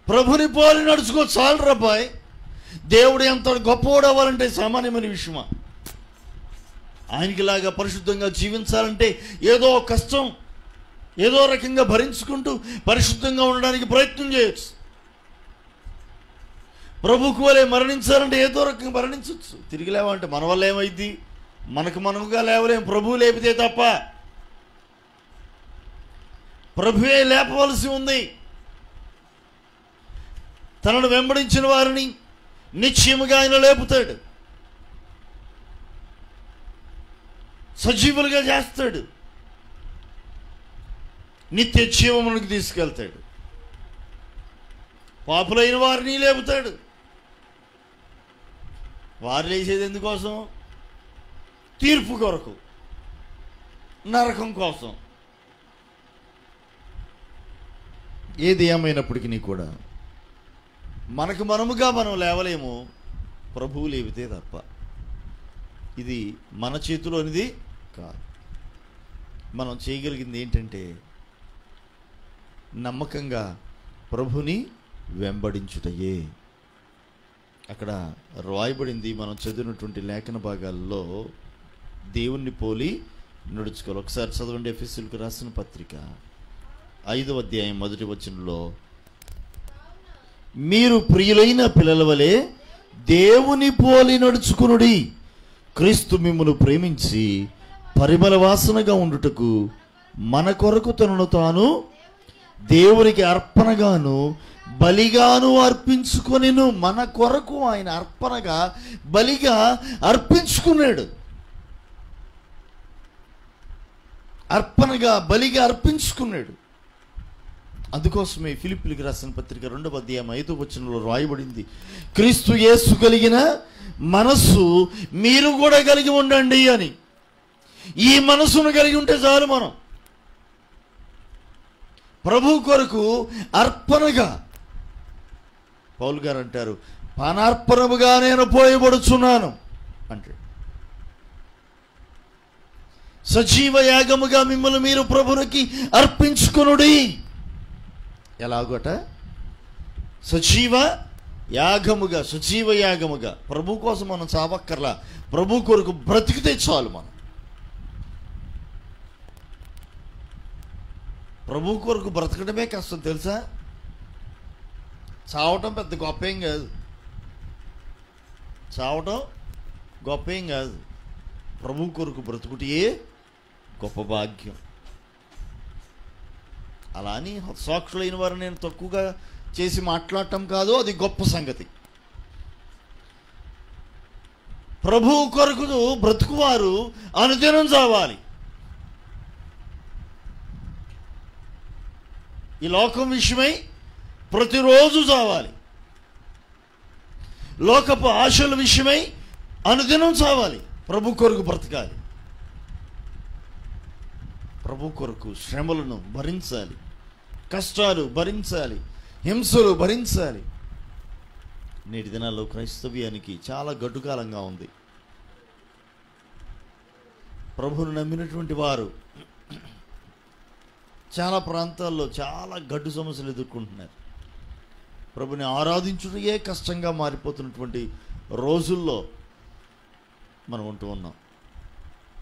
ప్రభుని పోలి నడుచుకో, చాలు రబ్బాయ్. దేవుడు ఎంత గొప్పవాడు అవ్వాలంటే సామాన్యమైన విషయమా? ఆయనకిలాగా పరిశుద్ధంగా జీవించాలంటే ఏదో కష్టం, ఏదో రకంగా భరించుకుంటూ పరిశుద్ధంగా ఉండడానికి ప్రయత్నం చేయొచ్చు. ప్రభుకు వలె మరణించాలంటే ఏదో రకంగా మరణించవచ్చు. తిరిగి లేవంటే మన వల్ల ఏమైంది? మనకుగా లేవలేం, ప్రభువు లేపితే తప్ప. ప్రభువే లేపవలసి ఉంది. తనను వెంబడించిన వారిని నిశ్చయముగా ఆయన లేపుతాడు, సజీవులుగా చేస్తాడు, నిత్య జీవమునికి తీసుకెళ్తాడు. పాపులైన వారిని లేపుతాడు. వారు లేచేది ఎందుకోసం? తీర్పు కొరకు, నరకం కోసం. ఏది ఏమైనప్పటికీ కూడా మనముగా మనం లేవలేము, ప్రభువు లేపితే తప్ప. ఇది మన చేతిలోనిది కాదు. మనం చేయగలిగింది ఏంటంటే నమ్మకంగా ప్రభుని వెంబడించుటయే. అక్కడ రాయబడింది, మనం చదివినటువంటి లేఖన భాగాల్లో దేవుణ్ణి పోలి నడుచుకోవాలి. ఒకసారి చదవండి. ఎఫెసీయులకు రాసిన పత్రిక 5వ అధ్యాయం 1వ వచనంలో, మీరు ప్రియులైన పిల్లల వలె దేవుని పోలి నడుచుకునుడి, క్రీస్తు మిమ్మును ప్రేమించి పరిమళ వాసనగా ఉండుటకు మన కొరకు తనను తాను దేవునికి అర్పణగాను బలిగాను అర్పించుకొనెను. మన కొరకు ఆయన అర్పణగా బలిగా అర్పించుకున్నాడు. అర్పణగా బలిగా అర్పించుకున్నాడు. అందుకోసమే ఫిలిప్పీయులకు రాసిన పత్రిక 2వ అధ్యాయం 5వ వచనంలో రాయబడింది, క్రీస్తు యేసు కలిగిన మనస్సు మీరు కూడా కలిగి ఉండండి అని. ఈ మనసును కలిగి ఉంటే చాలు. మనం ప్రభు కొరకు అర్పణగా, పౌలు గారు అంటారు, పానార్పణముగా నేను పోయబడుచున్నాను అంటాడు. సజీవ యాగముగా మిమ్మల్ని మీరు ప్రభునికి అర్పించుకొనుడి. ఎలాగోట? సజీవ యాగముగా. ప్రభు కోసం మనం చావక్కర్లా, ప్రభు కొరకు బ్రతికితే చాలు. మనం ప్రభు కొరకు బ్రతకడమే కష్టం తెలుసా? చావటం పెద్ద గొప్ప ఏం కాదు, ప్రభు కొరకు బ్రతుకుటే గొప్ప భాగ్యం. అలా అని హతసాక్షులైన వారు నేను తక్కువగా చేసి మాట్లాడటం కాదు, అది గొప్ప సంగతి. ప్రభు కొరకు బ్రతుకువారు అనుదినం చావాలి. ఈ లోకం విషయమై ప్రతిరోజు చావాలి. లోకపు ఆశల విషయమై అనుదినం చావాలి. ప్రభు కొరకు బ్రతకాలి. ప్రభు కొరకు శ్రమలను భరించాలి, కష్టాలు భరించాలి, హింసలు భరించాలి. నేటి దినాల్లో క్రైస్తవ్యానికి చాలా గడ్డుకాలంగా ఉంది. ప్రభువును నమ్మినటువంటి వారు చాలా ప్రాంతాల్లో చాలా గడ్డు సమస్యలు ఎదుర్కొంటున్నారు. ప్రభుని ఆరాధించుటయే కష్టంగా మారిపోతున్నటువంటి రోజుల్లో మనం ఉంటూ ఉన్నాం.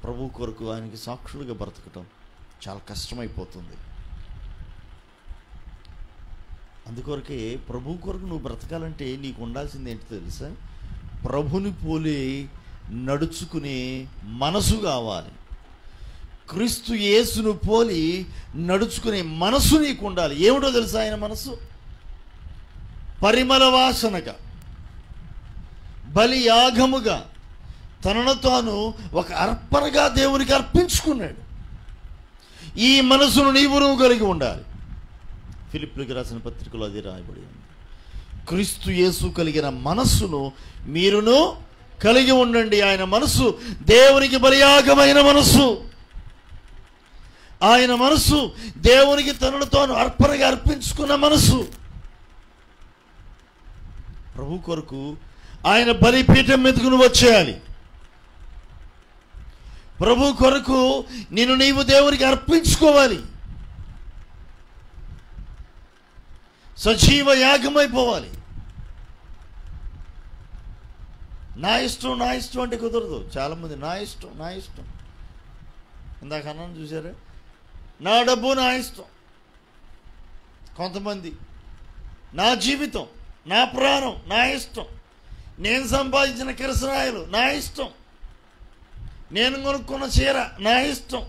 ప్రభు కొరకు ఆయనకి సాక్షులుగా బ్రతకటం చాలా కష్టమైపోతుంది. అందుకొరకే ప్రభు కొరకు నువ్వు బ్రతకాలంటే నీకు ఉండాల్సింది ఏంటో తెలుసా? ప్రభుని పోలి నడుచుకునే మనసు కావాలి. క్రీస్తు యేసును పోలి నడుచుకునే మనసు నీకు ఉండాలి. ఏమిటో తెలుసా ఆయన మనసు? పరిమళ వాసనగా, బలి యాగముగా, తనను తాను ఒక అర్పణగా దేవునికి అర్పించుకున్నాడు. ఈ మనసును నువ్వు కలిగి ఉండాలి. ఫిలిప్పీయులకు రాసిన పత్రికలో అది రాయబడి ఉంది. క్రీస్తు యేసు కలిగిన మనస్సును మీరును కలిగి ఉండండి. ఆయన మనసు దేవునికి బలియాగమైన మనసు. ఆయన మనసు దేవునికి తనను తాను అర్పణగా అర్పించుకున్న మనసు. ప్రభు కొరకు ఆయన బలిపీఠం మీదకు నువ్వు వచ్చేయాలి. ప్రభు కొరకు నీవు దేవునికి అర్పించుకోవాలి. సజీవ యాగమైపోవాలి. నా ఇష్టం అంటే కుదరదు. చాలామంది నా ఇష్టం ఇందాక అన్నాను చూసారా? నా డబ్బు నా ఇష్టం. కొంతమంది నా జీవితం, నా ప్రాణం నా ఇష్టం, నేను సంపాదించిన కిరసనాయలు నా ఇష్టం, నేను కొనుక్కున్న చీర నా ఇష్టం,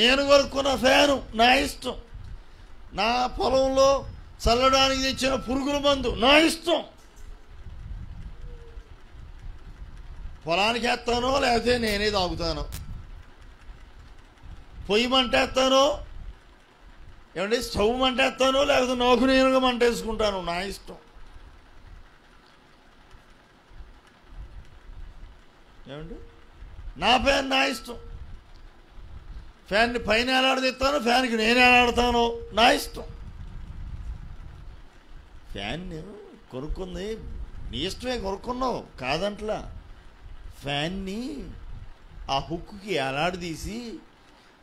నేను కొనుక్కున్న ఫ్యాను నా ఇష్టం, నా పొలంలో చల్లడానికి తెచ్చిన పురుగుల మందు నా ఇష్టం. పొలానికి వేస్తానో లేకపోతే నేనే తాగుతాను. పొయ్యి మంటేస్తానో ఏమంటే స్టవ్ మంటేస్తానో లేకపోతే నాకు నేనుగా మంటేసుకుంటాను. నా ఇష్టం. ఏమండి? నా ఫ్యాన్ నా ఇష్టం. ఫ్యాన్ని పైన ఎలాడదీస్తాను, ఫ్యాన్కి నేను ఎలాడతాను. నా ఇష్టం. ఫ్యాన్ కొనుక్కుంది నీ ఇష్టమే, కొనుక్కున్నావు కాదంట్లా. ఫ్యాన్ని ఆ హుక్కి ఎలాడదీసి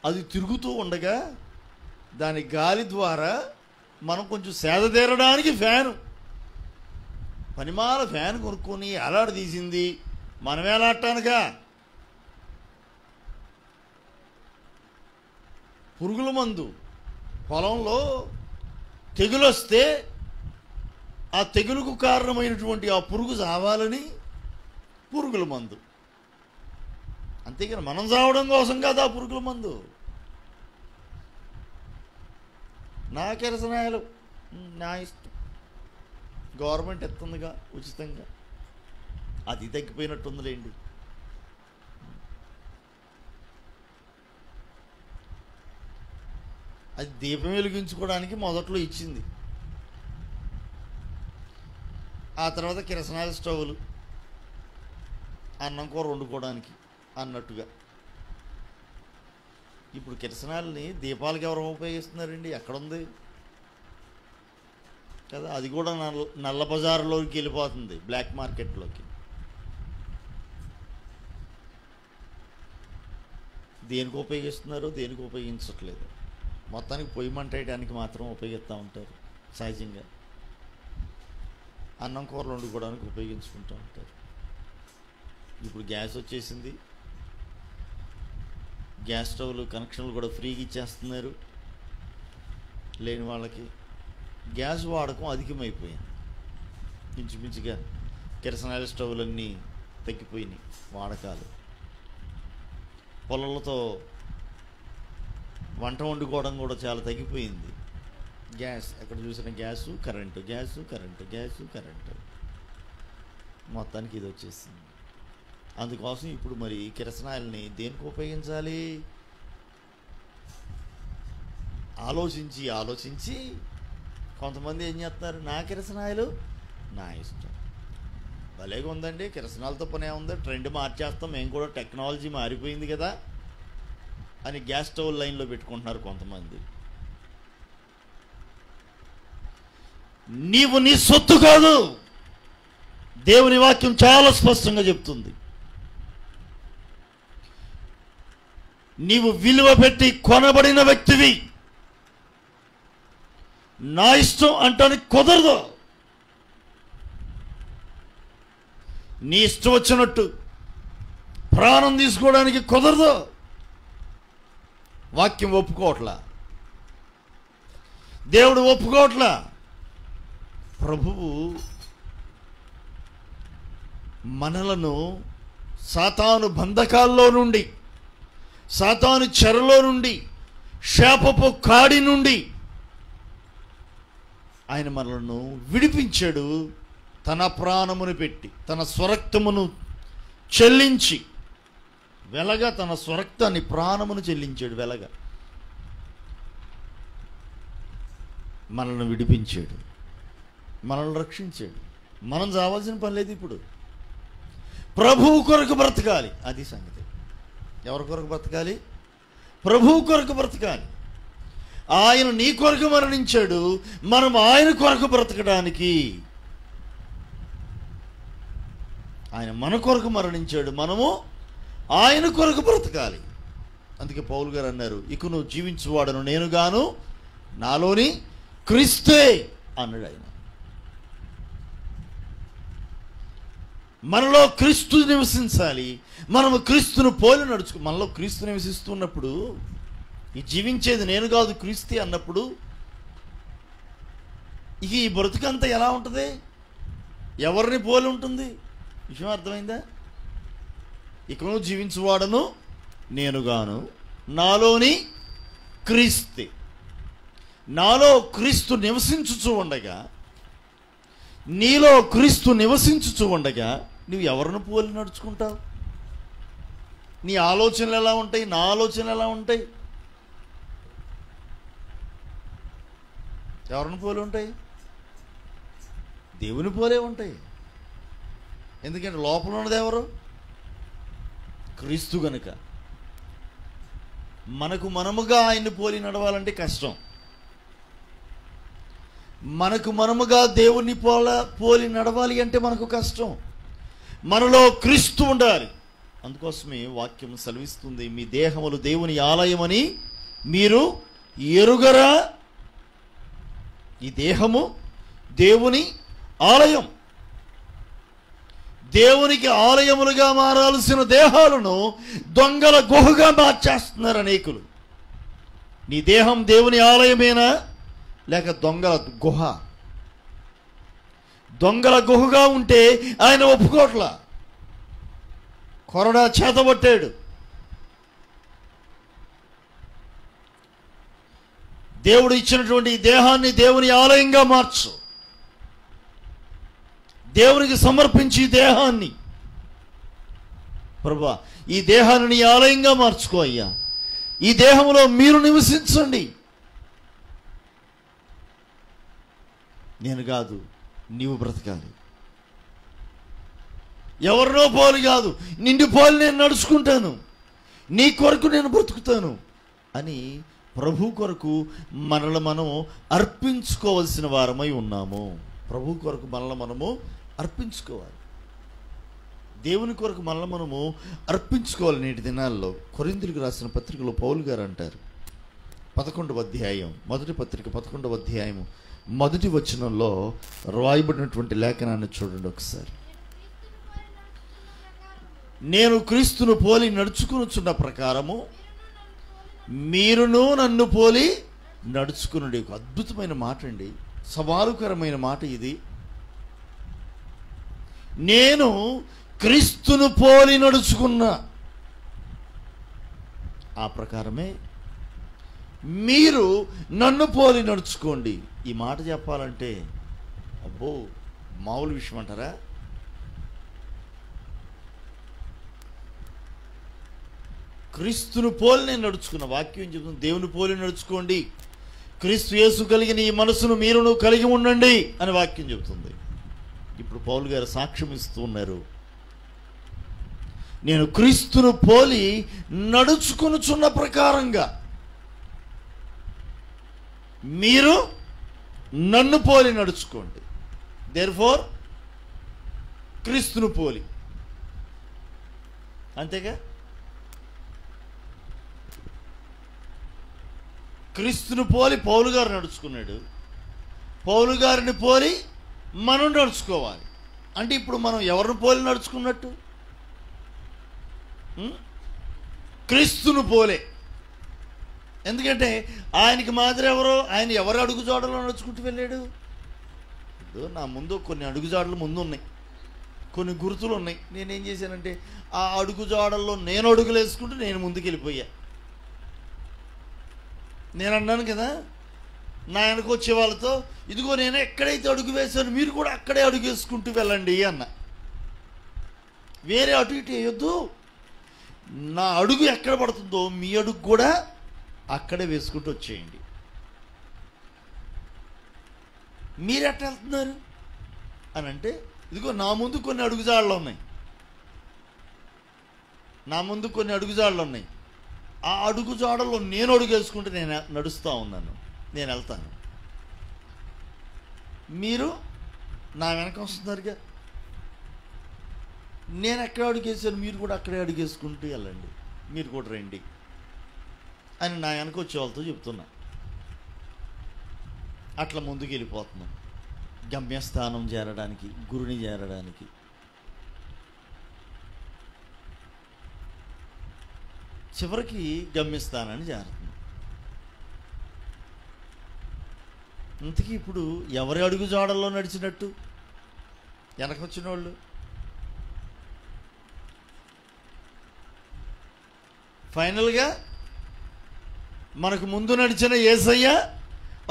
అది తిరుగుతూ ఉండగా దాని గాలి ద్వారా మనం కొంచెం సేద తీరడానికి ఫ్యాను, పనిమాల ఫ్యాన్ కొనుక్కొని ఎలాడదీసింది మనం ఎలాడటానుగా. పురుగుల మందు పొలంలో తెగులు వస్తే ఆ తెగులుకు కారణమైనటువంటి ఆ పురుగు చావాలని పురుగుల మందు. అంతేకాని మనం చావడం కోసం కాదు ఆ పురుగుల మందు. నా కిరసనాయలు నా ఇష్టం, గవర్నమెంట్ ఎత్తుందిగా ఉచితంగా, అది తగ్గిపోయినట్టుందిలేండి. అది దీపం వెలిగించుకోవడానికి మొదట్లో ఇచ్చింది. ఆ తర్వాత కిరసనాయిల స్టవ్లు అన్నం కూర వండుకోవడానికి అన్నట్టుగా. ఇప్పుడు కిరసనాయిలని దీపాలకి ఎవరు ఉపయోగిస్తున్నారండి? ఎక్కడుంది కదా? అది కూడా నల్ల బజారులోకి వెళ్ళిపోతుంది, బ్లాక్ మార్కెట్లోకి. దేనికి ఉపయోగిస్తున్నారో దేనికి ఉపయోగించట్లేదు. మొత్తానికి పొయ్యి మంటేయడానికి మాత్రం ఉపయోగిస్తూ ఉంటారు. సహజంగా అన్నం కూరలు వండుకోవడానికి ఉపయోగించుకుంటూ ఉంటారు. ఇప్పుడు గ్యాస్ వచ్చేసింది, గ్యాస్ స్టవ్లు కనెక్షన్లు కూడా ఫ్రీగా ఇచ్చేస్తున్నారు లేని వాళ్ళకి. గ్యాస్ వాడకం అధికమైపోయింది. ఇంచుమించుగా కిరసనాయిల్ స్టవ్లన్నీ తగ్గిపోయినాయి వాడకాలు. పొలాలతో వంట వండుకోవడం కూడా చాలా తగ్గిపోయింది. గ్యాస్ ఎక్కడ చూసినా gas current, gas current, gas current. మొత్తానికి ఇది వచ్చేసింది. అందుకోసం ఇప్పుడు మరి కిరసనాయిల్ని దేనికి ఉపయోగించాలి ఆలోచించి కొంతమంది ఏం చేస్తారు, నా కిరసనాయిలు నా ఇష్టం. భలేగా ఉందండి, కిరసనాలతో పనే ఉంది, ట్రెండ్ మార్చేస్తాం, మేము కూడా టెక్నాలజీ మారిపోయింది కదా అని గ్యాస్ స్టవ్ లైన్లో పెట్టుకుంటున్నారు కొంతమంది. నీవు నీ సొత్తు కాదు, దేవుని వాక్యం చాలా స్పష్టంగా చెప్తుంది. నీవు విలువ పెట్టి కొనబడిన వ్యక్తివి. నా ఇష్టం అంటానికి కుదరదు. నీ ఇష్టం వచ్చినట్టు ప్రాణం తీసుకోవడానికి కుదరదు. వాక్యం ఒప్పుకోవట్లా, దేవుడు ఒప్పుకోవట్లా. ప్రభువు మనలను సాతాను బంధకాల్లో నుండి, సాతాను చెరలో నుండి, శాపపు కాడి నుండి ఆయన మనలను విడిపించాడు. తన ప్రాణమును పెట్టి, తన స్వరక్తమును చెల్లించి, వెలగా తన స్వరక్తాన్ని ప్రాణమును చెల్లించాడు. వెలగా మనల్ని విడిపించాడు, మనల్ని రక్షించాడు. మనం చావాల్సిన పని లేదు. ఇప్పుడు ప్రభువు కొరకు బ్రతకాలి, అది సంగతి. ఎవరి కొరకు బ్రతకాలి? ప్రభువు కొరకు బ్రతకాలి. ఆయన నీ కొరకు మరణించాడు, మనం ఆయన కొరకు బ్రతకడానికి. ఆయన మన కొరకు మరణించాడు, మనము ఆయన కొరకు బ్రతకాలి. అందుకే పౌలు గారు అన్నారు, ఇక నువ్వు జీవించువాడను నేను గాను, నాలోని క్రీస్తే అన్నాడు ఆయన. మనలో క్రీస్తు నివసించాలి, మనము క్రీస్తును పోలి నడుచుకో. మనలో క్రీస్తు నివసిస్తున్నప్పుడు, ఈ జీవించేది నేను కాదు క్రీస్తే అన్నప్పుడు, ఇక ఈ బ్రతుకంతా ఎలా ఉంటుంది? ఎవరిని పోలి ఉంటుంది? విషయం అర్థమైందా? ఇక నువ్వు జీవించువాడను నేనుగాను, నాలోని క్రీస్తే. నాలో క్రీస్తు నివసించుచూ ఉండగా, నీలో క్రీస్తు నివసించుచూ ఉండగా నువ్వు ఎవరిని పోలి నడుచుకుంటావు? నీ ఆలోచనలు ఎలా ఉంటాయి? నా ఆలోచనలు ఎలా ఉంటాయి? ఎవరిని పోలి ఉంటాయి? దేవుని పోలే ఉంటాయి. ఎందుకంటే లోపల ఉన్నది ఎవరు? క్రీస్తు గనుక. మనకు మనముగా ఆయన్ని పోలి నడవాలంటే కష్టం. మనకు మనముగా దేవుని పోలి నడవాలి అంటే మనకు కష్టం. మనలో క్రీస్తు ఉండాలి. అందుకోసమే వాక్యం సెలవిస్తుంది, మీ దేహములు దేవుని ఆలయమని మీరు ఎరుగరా? ఈ దేహము దేవుని ఆలయం. దేవునికి ఆలయములుగా మారాల్సిన దేహాలను దొంగల గుహగా మార్చేస్తున్నారు అనేకులు. నీ దేహం దేవుని ఆలయమేనా, లేక దొంగల గుహ? దొంగల గుహగా ఉంటే ఆయన ఒప్పుకోట్లా, కొరడా చేతబట్టాడు. దేవుడు ఇచ్చినటువంటి దేహాన్ని దేవుని ఆలయంగా మార్చు. దేవునికి సమర్పించి దేహాన్ని, ప్రభువా ఈ దేహాన్ని నీ ఆలయంగా మార్చుకో అయ్యా, ఈ దేహంలో మీరు నివసించండి. నేను కాదు, నీవు బ్రతకాలి. ఎవరినో పోలి కాదు, నిండి పోలి నేను నడుచుకుంటాను, నీ కొరకు నేను బ్రతుకుతాను అని ప్రభు కొరకు మనల్ని మనం అర్పించుకోవలసిన వారమై ఉన్నాము. ప్రభు కొరకు మనల్ని మనము అర్పించుకోవాలి. దేవుని కొరకు మనల్ని మనము అర్పించుకోవాలి. నేటి దినాల్లో కొరింథీయులకు రాసిన పత్రికలో పౌలు గారు అంటారు, 11వ అధ్యాయం, మొదటి పత్రిక 11వ అధ్యాయం మొదటి వచనంలో రాయబడినటువంటి లేఖనాన్ని చూడండి ఒకసారి. నేను క్రీస్తును పోలి నడుచుకునుచున్న ప్రకారము మీరును నన్ను పోలి నడుచుకునుడి. ఒక అద్భుతమైన మాట అండి, సవాలుకరమైన మాట ఇది. నేను క్రీస్తును పోలి నడుచుకున్నా, ఆ ప్రకారమే మీరు నన్ను పోలి నడుచుకోండి. ఈ మాట చెప్పాలంటే అబ్బో మామూలు విషయం అంటారా? క్రీస్తును పోలి నేను నడుచుకున్న వాక్యం చెబుతుంది, దేవుని పోలి నడుచుకోండి, క్రీస్తు యేసు కలిగిన ఈ మనసును మీరును కలిగి ఉండండి అని వాక్యం చెబుతుంది. ఇప్పుడు పౌలు గారు సాక్ష్యం ఇస్తూ ఉన్నారు, నేను క్రీస్తును పోలి నడుచుకొనుచున్న ప్రకారంగా మీరు నన్ను పోలి నడుచుకోండి. దేర్ఫోర్ క్రీస్తును పోలి, అంతేగా? క్రీస్తును పోలి పౌలు గారు నడుచుకున్నాడు, పౌలు గారిని పోలి మనం నడుచుకోవాలి. అంటే ఇప్పుడు మనం ఎవరిని పోలి నడుచుకున్నట్టు? క్రీస్తును పోలే. ఎందుకంటే ఆయనకి మాదిరి ఎవరో, ఆయన ఎవరు అడుగుజాడలో నడుచుకుంటూ వెళ్ళాడు? నా ముందు కొన్ని అడుగుజాడలు ముందు ఉన్నాయి, కొన్ని గుర్తులు ఉన్నాయి. నేనేం చేశానంటే ఆ అడుగుజాడల్లో నేను అడుగులు వేసుకుంటూ నేను ముందుకు వెళ్ళిపోయా. నేను అన్నాను కదా నా వెనక వచ్చే వాళ్ళతో, ఇదిగో నేను ఎక్కడైతే అడుగు వేశాను మీరు కూడా అక్కడే అడుగు వేసుకుంటూ వెళ్ళండి అన్న. వేరే అటు ఇటు వేయొద్దు, నా అడుగు ఎక్కడ పడుతుందో మీ అడుగు కూడా అక్కడే వేసుకుంటూ వచ్చేయండి. మీరు ఎట్లా వెళ్తున్నారు అని అంటే, ఇదిగో నా ముందు కొన్ని అడుగుజాడలు ఉన్నాయి, నా ముందు కొన్ని అడుగుజాడలు ఉన్నాయి, ఆ అడుగుజాడల్లో నేను అడుగు వేసుకుంటే నేను నడుస్తూ ఉన్నాను, నేను వెళ్తాను. మీరు నా వెనక వస్తున్నారుగా, నేను ఎక్కడ అడుగేసాను మీరు కూడా అక్కడే అడుగేసుకుంటూ వెళ్ళండి, మీరు కూడా రండి అని నా వెనక వచ్చే వాళ్ళతో చెప్తున్నా. అట్లా ముందుకు వెళ్ళిపోతున్నాం గమ్యస్థానం చేరడానికి, గురుని చేరడానికి. చివరికి గమ్యస్థానాన్ని చేరుతుంది. ఇంతకీ ఇప్పుడు ఎవరి అడుగు జాడల్లో నడిచినట్టు? వెనకొచ్చిన వాళ్ళు. ఫైనల్గా మనకు ముందు నడిచిన యేసయ్య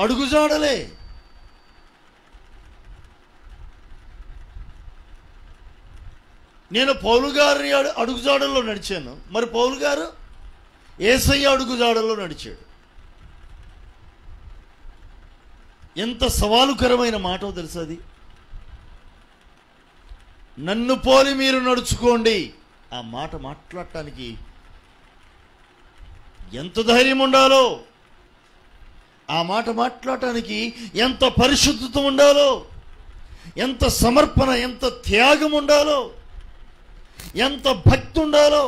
అడుగుజాడలే. నేను పౌలు గారి అడుగుజాడల్లో నడిచాను, మరి పౌలు గారు యేసయ్య అడుగుజాడల్లో నడిచాడు. ఎంత సవాలుకరమైన మాటో తెలుసు అది. నన్ను పోలి మీరు నడుచుకోండి, ఆ మాట మాట్లాడటానికి ఎంత ధైర్యం ఉండాలో, ఆ మాట మాట్లాడటానికి ఎంత పరిశుద్ధత ఉండాలో, ఎంత సమర్పణ, ఎంత త్యాగం ఉండాలో, ఎంత భక్తి ఉండాలో,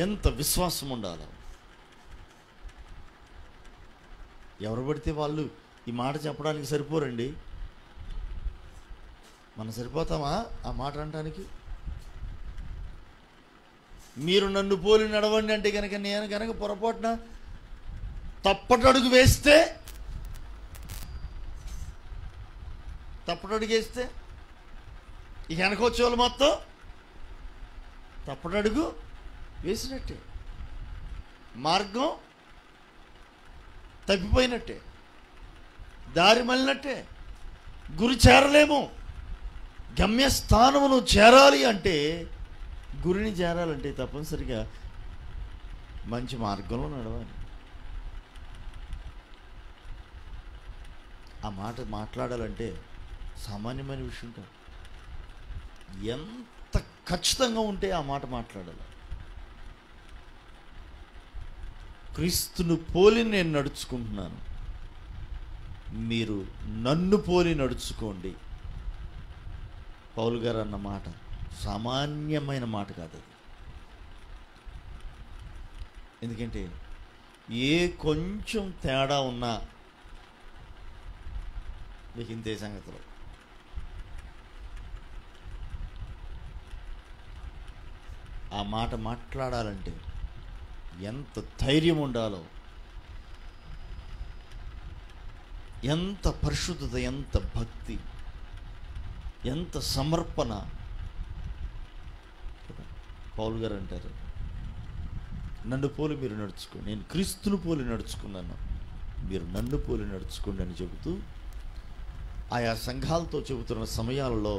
ఎంత విశ్వాసం ఉండాలో. ఎవరు పడితే వాళ్ళు ఈ మాట చెప్పడానికి సరిపోరండి. మనం సరిపోతామా ఆ మాట అనడానికి? మీరు నన్ను పోలి నడవండి అంటే కనుక నేను కనుక పొరపాటున తప్పటడుగు వేస్తే, తప్పటడుగు వేస్తే ఇక వెనకొచ్చే వాళ్ళు మొత్తం తప్పటడుగు వేసినట్టే, మార్గం తప్పిపోయినట్టే, దారి మళ్ళినట్టే, గురి చేరలేము. గమ్యస్థానమును చేరాలి అంటే, గురిని చేరాలంటే తప్పనిసరిగా మంచి మార్గంలో నడవాలి. ఆ మాట మాట్లాడాలంటే సామాన్యమైన విషయం కాదు. ఎంత ఖచ్చితంగా ఉంటే ఆ మాట మాట్లాడాలి. క్రీస్తును పోలి నేను నడుచుకుంటున్నాను, మీరు నన్ను పోలి నడుచుకోండి. పౌలు గారు అన్న మాట సామాన్యమైన మాట కాదు అది. ఎందుకంటే ఏ కొంచెం తేడా ఉన్నా మీకు ఇంతే సంగతులు. ఆ మాట మాట్లాడాలంటే ఎంత ధైర్యం ఉండాలో, ఎంత పరిశుద్ధత, ఎంత భక్తి, ఎంత సమర్పణ. పౌలు గారు అంటారు, నన్ను పోలి మీరు నడుచుకోండి, నేను క్రీస్తును పోలి నడుచుకున్నాను, మీరు నన్ను పోలి నడుచుకోండి అని చెబుతూ ఆయా సంఘాలతో చెబుతున్న సమయాలలో,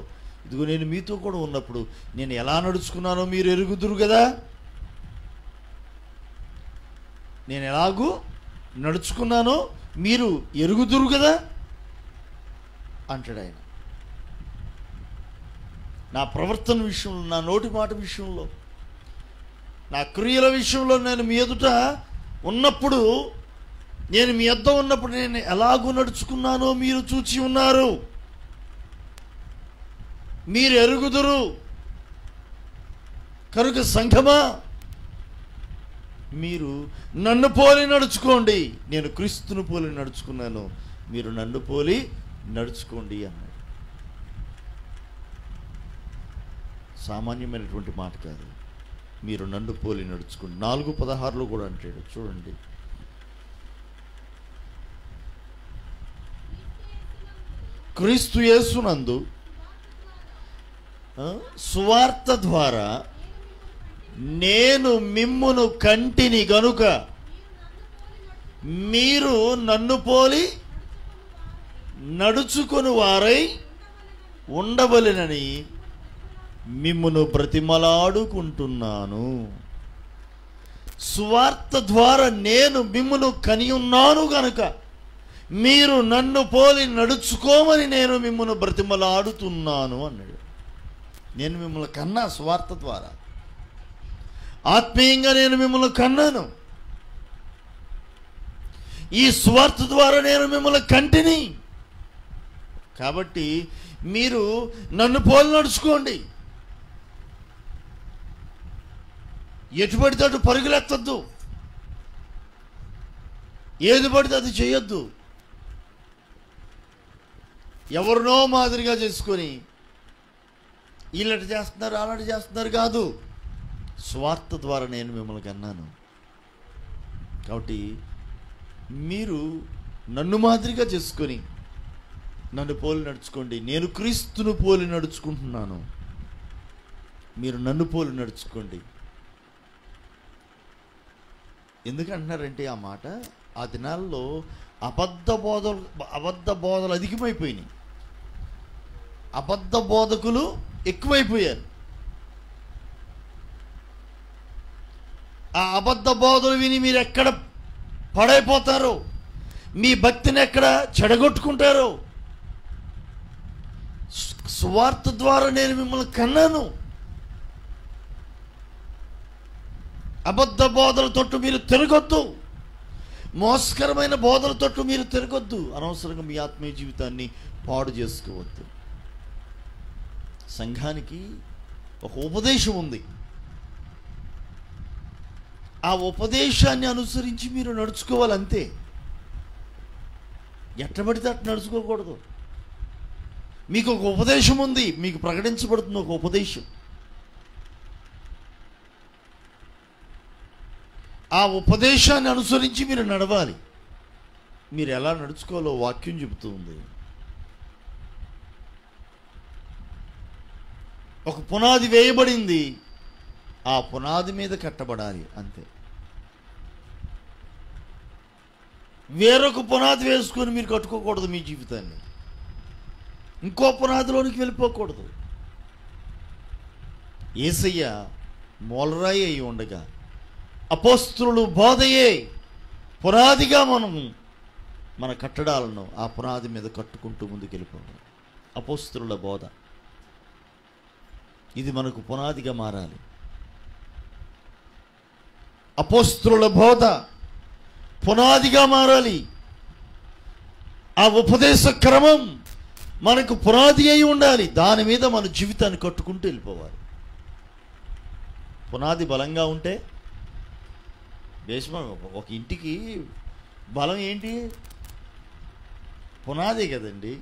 ఇదిగో నేను మీతో కూడా ఉన్నప్పుడు నేను ఎలా నడుచుకున్నానో మీరు ఎరుగుదురు కదా, నేను ఎలాగూ నడుచుకున్నానో మీరు ఎరుగుదురు కదా అంటాడు ఆయన. నా ప్రవర్తన విషయంలో, నా నోటి మాట విషయంలో, నా క్రియల విషయంలో నేను మీ ఎదుట ఉన్నప్పుడు, నేను మీ యొద్ద ఉన్నప్పుడు నేను ఎలాగూ నడుచుకున్నానో మీరు చూచి ఉన్నారు, మీరు ఎరుగుదురు. కనుక సంఘమా, మీరు నన్ను పోలి నడుచుకోండి, నేను క్రీస్తును పోలి నడుచుకున్నాను, మీరు నన్ను పోలి నడుచుకోండి అన్నాడు. సామాన్యమైనటువంటి మాట కాదు, మీరు నన్ను పోలి నడుచుకోండి. 4:16 కూడా అంటాడు చూడండి. క్రీస్తు యేసునందు సువార్త ద్వారా నేను మిమ్మును కంటిని గనుక మీరు నన్ను పోలి నడుచుకొని వారై ఉండవలెనని మిమ్మును బ్రతిమలాడుకుంటున్నాను. సువార్త ద్వారా నేను మిమ్మును కని ఉన్నాను గనుక మీరు నన్ను పోలి నడుచుకోమని నేను మిమ్మును బ్రతిమలాడుతున్నాను అన్నాడు. నేను మిమ్మల్ని కన్నా సువార్త ద్వారా, ఆత్మీయంగా నేను మిమ్మల్ని కన్నాను. ఈ సువార్త ద్వారా నేను మిమ్మల్ని కంటిని. కాబట్టి మీరు నన్ను పోలి నడుచుకోండి. ఎటు పడితే అటు పరుగులెత్తద్దు, ఏది పడితే అది చేయొద్దు. ఎవరినో మాదిరిగా చేసుకొని వీళ్ళటి చేస్తున్నారు అలాంటి చేస్తున్నారు కాదు. స్వార్థ ద్వారా నేను మిమ్మల్ని కన్నాను కాబట్టి మీరు నన్ను మాదిరిగా చేసుకొని నన్ను పోలి నడుచుకోండి. నేను క్రీస్తును పోలి నడుచుకుంటున్నాను, మీరు నన్ను పోలి నడుచుకోండి. ఎందుకంటున్నారంటే ఆ మాట, ఆ దినాల్లో అబద్ధ బోధలు అధికమైపోయినాయి, అబద్ధ బోధకులు ఎక్కువైపోయారు. ఆ అబద్ధ బోధలు విని మీరు ఎక్కడ పడైపోతారో, మీ భక్తిని ఎక్కడ చెడగొట్టుకుంటారో. సువార్త ద్వారా నేను మిమ్మల్ని కన్నాను. అబద్ధ బోధల తొట్టు మీరు తిరగొద్దు, మోసకరమైన బోధల తొట్టు మీరు తిరగొద్దు. అనవసరంగా మీ ఆత్మీయ జీవితాన్ని పాడు చేసుకోవద్దు. సంఘానికి ఒక ఉపదేశం ఉంది, ఆ ఉపదేశాన్ని అనుసరించి మీరు నడుచుకోవాలంతే. ఎట్టబడితే అట్లా నడుచుకోకూడదు. మీకు ఒక ఉపదేశం ఉంది, మీకు ప్రకటించబడుతుంది ఒక ఉపదేశం. ఆ ఉపదేశాన్ని అనుసరించి మీరు నడవాలి. మీరు ఎలా నడుచుకోవాలో వాక్యం చెబుతూ ఉంది. ఒక పునాది వేయబడింది, ఆ పునాది మీద కట్టబడాలి అంతే. వేరొక పునాది వేసుకొని మీరు కట్టుకోకూడదు మీ జీవితాన్ని, ఇంకో పునాదిలోనికి వెళ్ళిపోకూడదు. యేసయ్య మూలరాయి అయి ఉండగా అపోస్తలులు బోధయే పునాదిగా మన కట్టడాలను ఆ పునాది మీద కట్టుకుంటూ ముందుకు వెళ్ళిపోవాలి. అపోస్తలుల బోధ ఇది మనకు పునాదిగా మారాలి. అపోస్తలుల బోధ పునాదిగా మారాలి. ఆ ఉపదేశ క్రమం మనకు పునాది అయి ఉండాలి. దాని మీద మన జీవితాన్ని కట్టుకుంటూ వెళ్ళిపోవాలి. పునాది బలంగా ఉంటే బేస్మెంట్, ఒక ఇంటికి బలం ఏంటి? పునాది కదండి.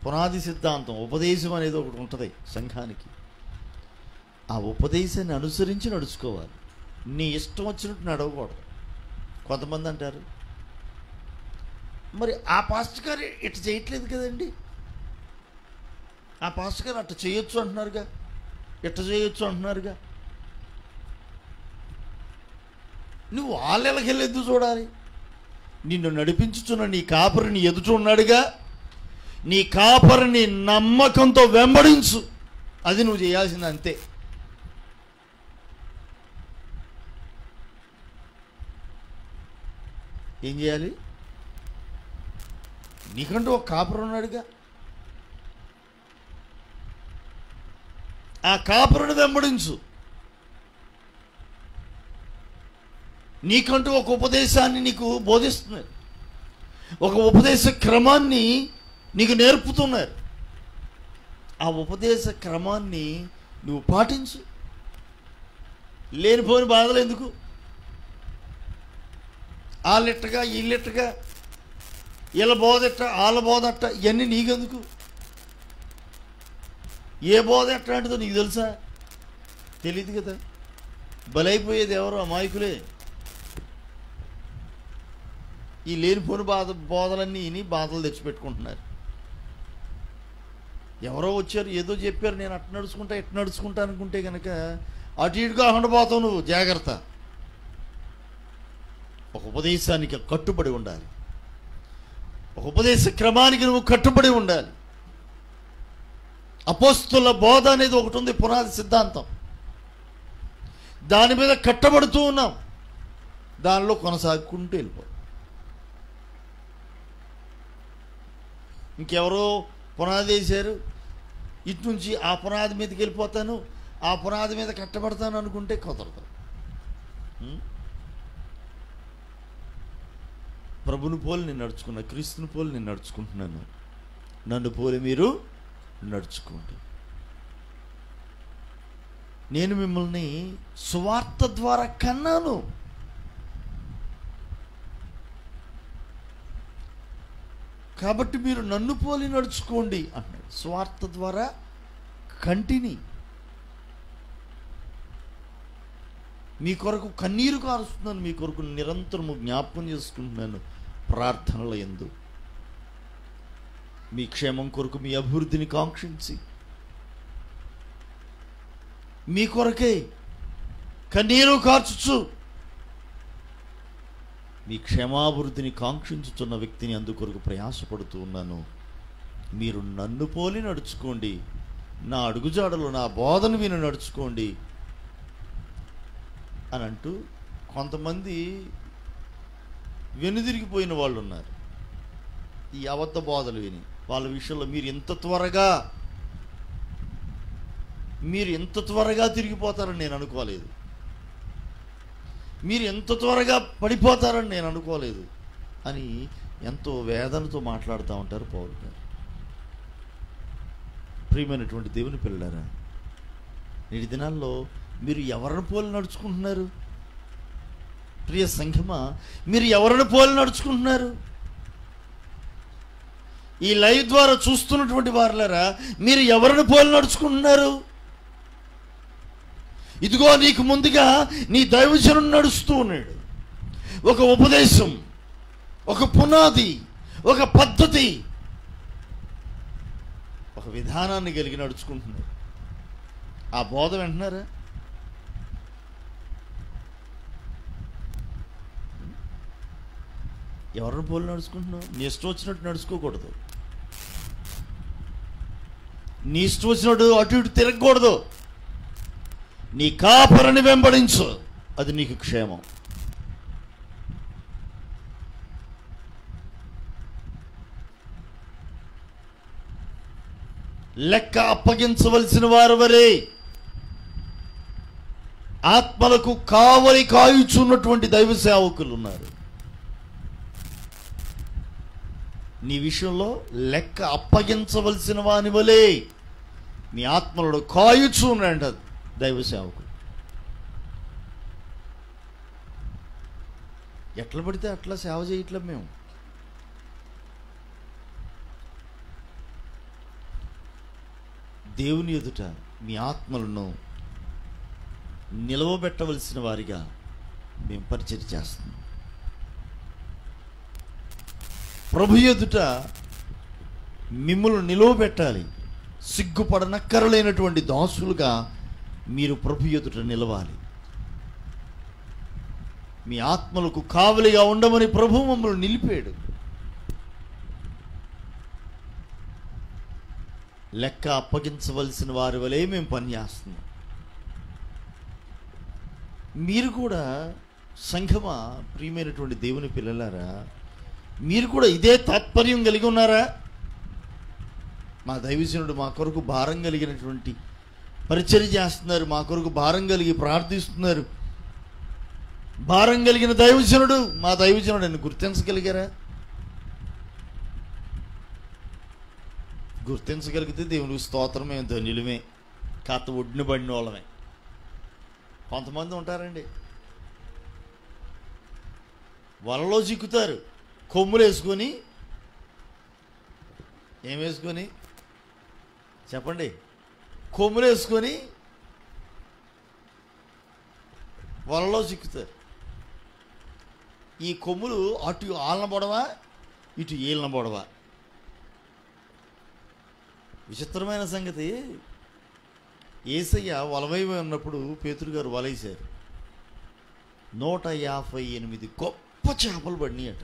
పునాది సిద్ధాంతం, ఉపదేశం అనేది ఒకటి ఉంటుంది సంఘానికి. ఆ ఉపదేశాన్ని అనుసరించి నడుచుకోవాలి. నీ ఇష్టం వచ్చినట్టు నడవకూడదు. కొంతమంది అంటారు, మరి ఆ పాస్టర్ గారు ఇట్లా చేయట్లేదు కదండి, ఆ పాస్టర్ గారు అట్లా చేయొచ్చు అంటున్నారుగా, ఇట్లా చేయొచ్చు అంటున్నారుగా. నువ్వు వాళ్ళెళ్ళకెళ్ళి చూడాలి. నిన్ను నడిపించుచున్న నీ కాపరిని ఎదుట ఉన్నాడుగా, నీ కాపరిని నమ్మకంతో వెంబడించు. అది నువ్వు చేయాల్సింది, అంతే. ఏం చేయాలి? నీకంటూ ఒక కాపరి ఉన్నాడుగా, ఆ కాపరిని వెంబడించు. నీకంటూ ఒక ఉపదేశాన్ని నీకు బోధిస్తున్నారు, ఒక ఉపదేశ క్రమాన్ని నీకు నేర్పుతున్నారు. ఆ ఉపదేశ క్రమాన్ని నువ్వు పాటించు. లేనిపోని బాధలు ఎందుకు? వాళ్ళెట్టగా వీళ్ళెట్టగా, వీళ్ళ బోధెట్ట వాళ్ళ బోధట్ట, ఇవన్నీ నీకెందుకు? ఏ బోధ ఎట్లాంటిదో నీకు తెలుసా? తెలియదు కదా. బలైపోయేది ఎవరు? అమాయకులే. ఈ లేనిపోని బోధలన్నీ విని బాధలు తెచ్చిపెట్టుకుంటున్నారు. ఎవరో వచ్చారు, ఏదో చెప్పారు, నేను అట్ట నడుచుకుంటా ఎట్ట నడుచుకుంటా అనుకుంటే కనుక అటు ఇటుగా ఉండబోతావు నువ్వు. జాగ్రత్త. ఒక ఉపదేశానికి కట్టుబడి ఉండాలి. ఒక ఉపదేశ క్రమానికి నువ్వు కట్టుబడి ఉండాలి. అపోస్తుల బోధ అనేది ఒకటి ఉంది, పునాది సిద్ధాంతం. దాని మీద కట్టబడుతూ ఉన్నాం. దానిలో కొనసాగుకుంటూ వెళ్ళిపో. ఇంకెవరో పునాది వేశారు, ఇటు నుంచి ఆ పునాది మీదకి వెళ్ళిపోతాను, ఆ పునాది మీద కట్టబడతాను అనుకుంటే కుదరదు. ప్రభుని పోలి నేను నడుచుకున్నా, క్రీస్తుని పోలి నేను నడుచుకుంటున్నాను. నన్ను పోలి మీరు నడుచుకోండి. నేను మిమ్మల్ని సువార్త ద్వారా కన్నాను. కాబట్టి మీరు నన్ను పోలి నడుచుకోండి అన్నాడు. సువార్త ద్వారా కంటిని. మీ కొరకు కన్నీరు కారుస్తున్నాను, మీ కొరకు నిరంతరము జ్ఞాపకం చేసుకుంటున్నాను ప్రార్థనల యందు. మీ క్షేమం కొరకు, మీ అభివృద్ధిని కాంక్షించి మీ కొరకే కన్నీరు కార్చుచు మీ క్షేమాభివృద్ధిని కాంక్షించుతున్న వ్యక్తిని అందుకొరకు ప్రయాసపడుతూ ఉన్నాను. మీరు నన్ను పోలి నడుచుకోండి, నా అడుగుజాడలు, నా బోధను విని నడుచుకోండి అని అంటూ కొంతమంది వెనుదిరిగిపోయిన వాళ్ళు ఉన్నారు. ఈ అబద్ధ బోధలు విని వాళ్ళ విషయంలో మీరు ఎంత త్వరగా తిరిగిపోతారని నేను అనుకోలేదు. మీరు ఎంత త్వరగా పడిపోతారని నేను అనుకోలేదు అని ఎంతో వేదనతో మాట్లాడుతూ ఉంటారు పౌలు గారు. ప్రియమైనటువంటి దేవుని పిల్లలారా, నేటి దినాల్లో మీరు ఎవరిని పోలి నడుచుకుంటున్నారు? ప్రియ సంఘమా, మీరు ఎవరిని పోలి నడుచుకుంటున్నారు? ఈ లైవ్ ద్వారా చూస్తున్నటువంటి వారులారా, మీరు ఎవరిని పోలి నడుచుకుంటున్నారు? ఇదిగో నీకు ముందుగా నీ దైవజనుడు నడుస్తూ ఉన్నాడు. ఒక ఉపదేశం, ఒక పునాది, ఒక పద్ధతి, ఒక విధానాన్ని కలిగి నడుచుకుంటున్నాడు. ఆ బోధ వింటున్నారా? ఎవరిని పోలి నడుచుకుంటున్నావు? నీ ఇష్టం వచ్చినట్టు నడుచుకోకూడదు. నీ ఇష్టం వచ్చినట్టు అటు ఇటు తిరగకూడదు. నీ కాపరిని వెంబడించు, అది నీకు క్షేమం. లెక్క అప్పగించవలసిన వారు వరే ఆత్మలకు కావలి కాయుచున్నటువంటి దైవ సేవకులు ఉన్నారు. నీ విషయంలో లెక్క అప్పగించవలసిన వాని వలే మీ ఆత్మలను కాయుచు ఉన్నాడు దైవ సేవకుడు. ఎట్లా పడితే అట్లా సేవ చేయట్లే మేము. దేవుని ఎదుట మీ ఆత్మలను నిలవబెట్టవలసిన వారిగా మేము పరిచర్య చేస్తున్నాం. ప్రభు ఎదుట మిమ్మల్ని నిలవబెట్టాలి. సిగ్గుపడనక్కరలేనటువంటి దాసులుగా మీరు ప్రభు ఎదుట నిలవాలి. మీ ఆత్మలకు కావలిగా ఉండమని ప్రభు మమ్మల్ని నిలిపాడు. లెక్క అప్పగించవలసిన వారి వలె మేము పనిచేస్తున్నాం. మీరు కూడా సంఘమా, ప్రియమైనటువంటి దేవుని పిల్లలారా, మీరు కూడా ఇదే తాత్పర్యం కలిగి ఉన్నారా? మా దైవజనుడు మా కొరకు భారం కలిగినటువంటి పరిచర్య చేస్తున్నారు, మా కొరకు భారం కలిగి ప్రార్థిస్తున్నారు. భారం కలిగిన దైవజనుడు మా దైవజనుడు అని గుర్తించగలిగారా? గుర్తించగలిగితే దేవునికి స్తోత్రం, మేము ధన్యులమే, కాస్త ఒడ్డున పడిన వాళ్ళమే. కొంతమంది ఉంటారండి, వలలో చిక్కుతారు, కొమ్ములు వేసుకొని. ఏం వేసుకొని చెప్పండి? కొమ్ములు వేసుకొని వలలో చిక్కుతారు. ఈ కొమ్ములు అటు ఆలన పొడవా, ఇటు ఈలన పొడవా. విచిత్రమైన సంగతి, యేసయ్య వలవైపు ఉన్నప్పుడు పేతురు గారు వలేశారు. 158 గొప్ప చేపలు పడినాయట.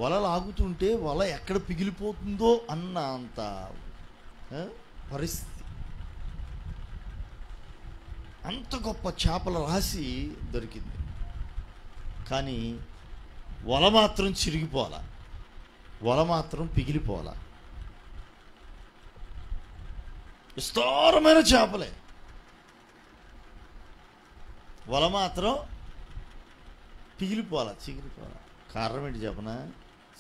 వల లాగుతుంటే వల ఎక్కడ పిగిలిపోతుందో అన్న అంత పరిస్థితి. అంత గొప్ప చేపల రాశి దొరికింది. కానీ వల మాత్రం చిరిగిపోలా, వల మాత్రం పిగిలిపోలా. విస్తారమైన చేపలే, వల మాత్రం పిగిలిపోలా, చిగిలిపోలా. కారణం ఏంటి చెప్పనా?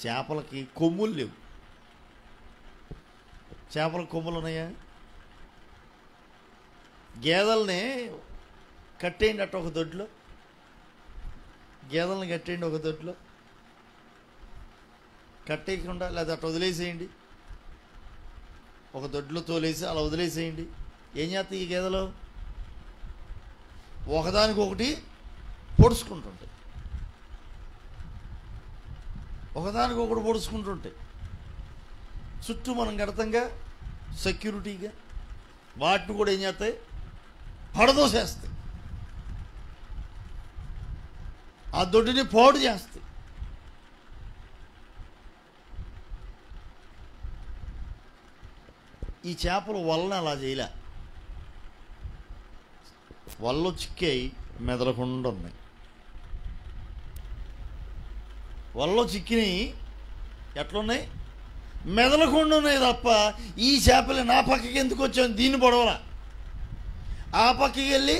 చేపలకి కొమ్ములు లేవు. చేపలకు కొమ్ములు ఉన్నాయా? గేదెల్ని కట్టేయండి అట్ట ఒక దొడ్లో, గేదెలను కట్టేయండి ఒక దొడ్లో, కట్టేయకుండా లేదా అట్ట వదిలేసేయండి, ఒక దొడ్లో తోలేసి అలా వదిలేసేయండి. ఏం చేస్తాయి ఈ గేదెలు? ఒకదానికొకటి పొడుచుకుంటుంటాయి, ఒకదానికొకటి పొడుచుకుంటుంటాయి. చుట్టూ మనం కడతంగా సెక్యూరిటీగా వాటిని కూడా ఏం చేస్తాయి? పడదోసేస్తాయి, ఆ దొడ్డిని పాడు చేస్తాయి. ఈ చేపలు వలన అలా చేయలే, వలలో చిక్కాయి, మెదలకుండా ఉన్నాయి. వలలో చిక్కినాయి ఎట్లున్నాయి? మెదలకుండా ఉన్నాయి తప్ప ఈ చేపలు నా పక్కకి ఎందుకు వచ్చాను, దీన్ని పొడవలా, ఆ పక్కకి వెళ్ళి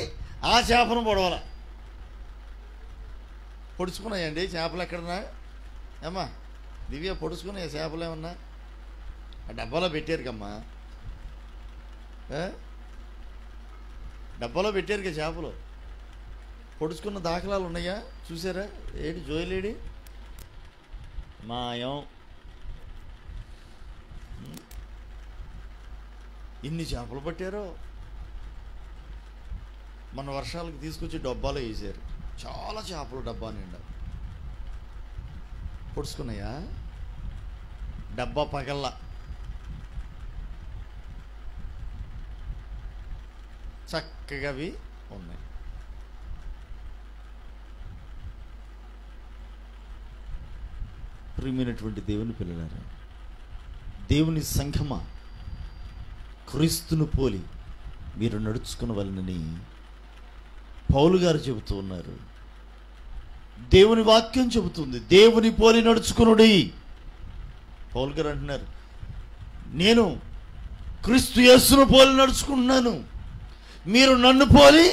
ఆ చేపను పొడవలా. పొడుచుకున్నాయండి చేపలు. ఎక్కడన్నా ఏమ్మా దివ్య పొడుచుకున్నాయి చేపలు ఏమన్నా? ఆ డబ్బాలో పెట్టారు కమ్మా, డబ్బాలో పెట్టారు కదా చేపలు. పొడుచుకున్న దాఖలాలు ఉన్నాయా? చూసారా? ఏడి జోయలేడి మాయం. ఇన్ని చేపలు పట్టారో. మన వర్షాలకు తీసుకొచ్చి డబ్బాలో వేసారు, చాలా చేపలు డబ్బా నిండా. పొడుచుకున్నాయా? డబ్బా పగల్లా, చక్కగా అవి ఉన్నాయి. ప్రియమైనటువంటి దేవుని పిల్లలారా, దేవుని సంఘమా, క్రీస్తును పోలి మీరు నడుచుకునవలనని పౌలు గారు చెబుతూ ఉన్నారు. దేవుని వాక్యం చెబుతుంది, దేవుని పోలి నడుచుకునుడి. పౌలు గారు అంటున్నారు, నేను క్రీస్తు యేసును పోలి నడుచుకుంటున్నాను, మీరు నన్ను పోలి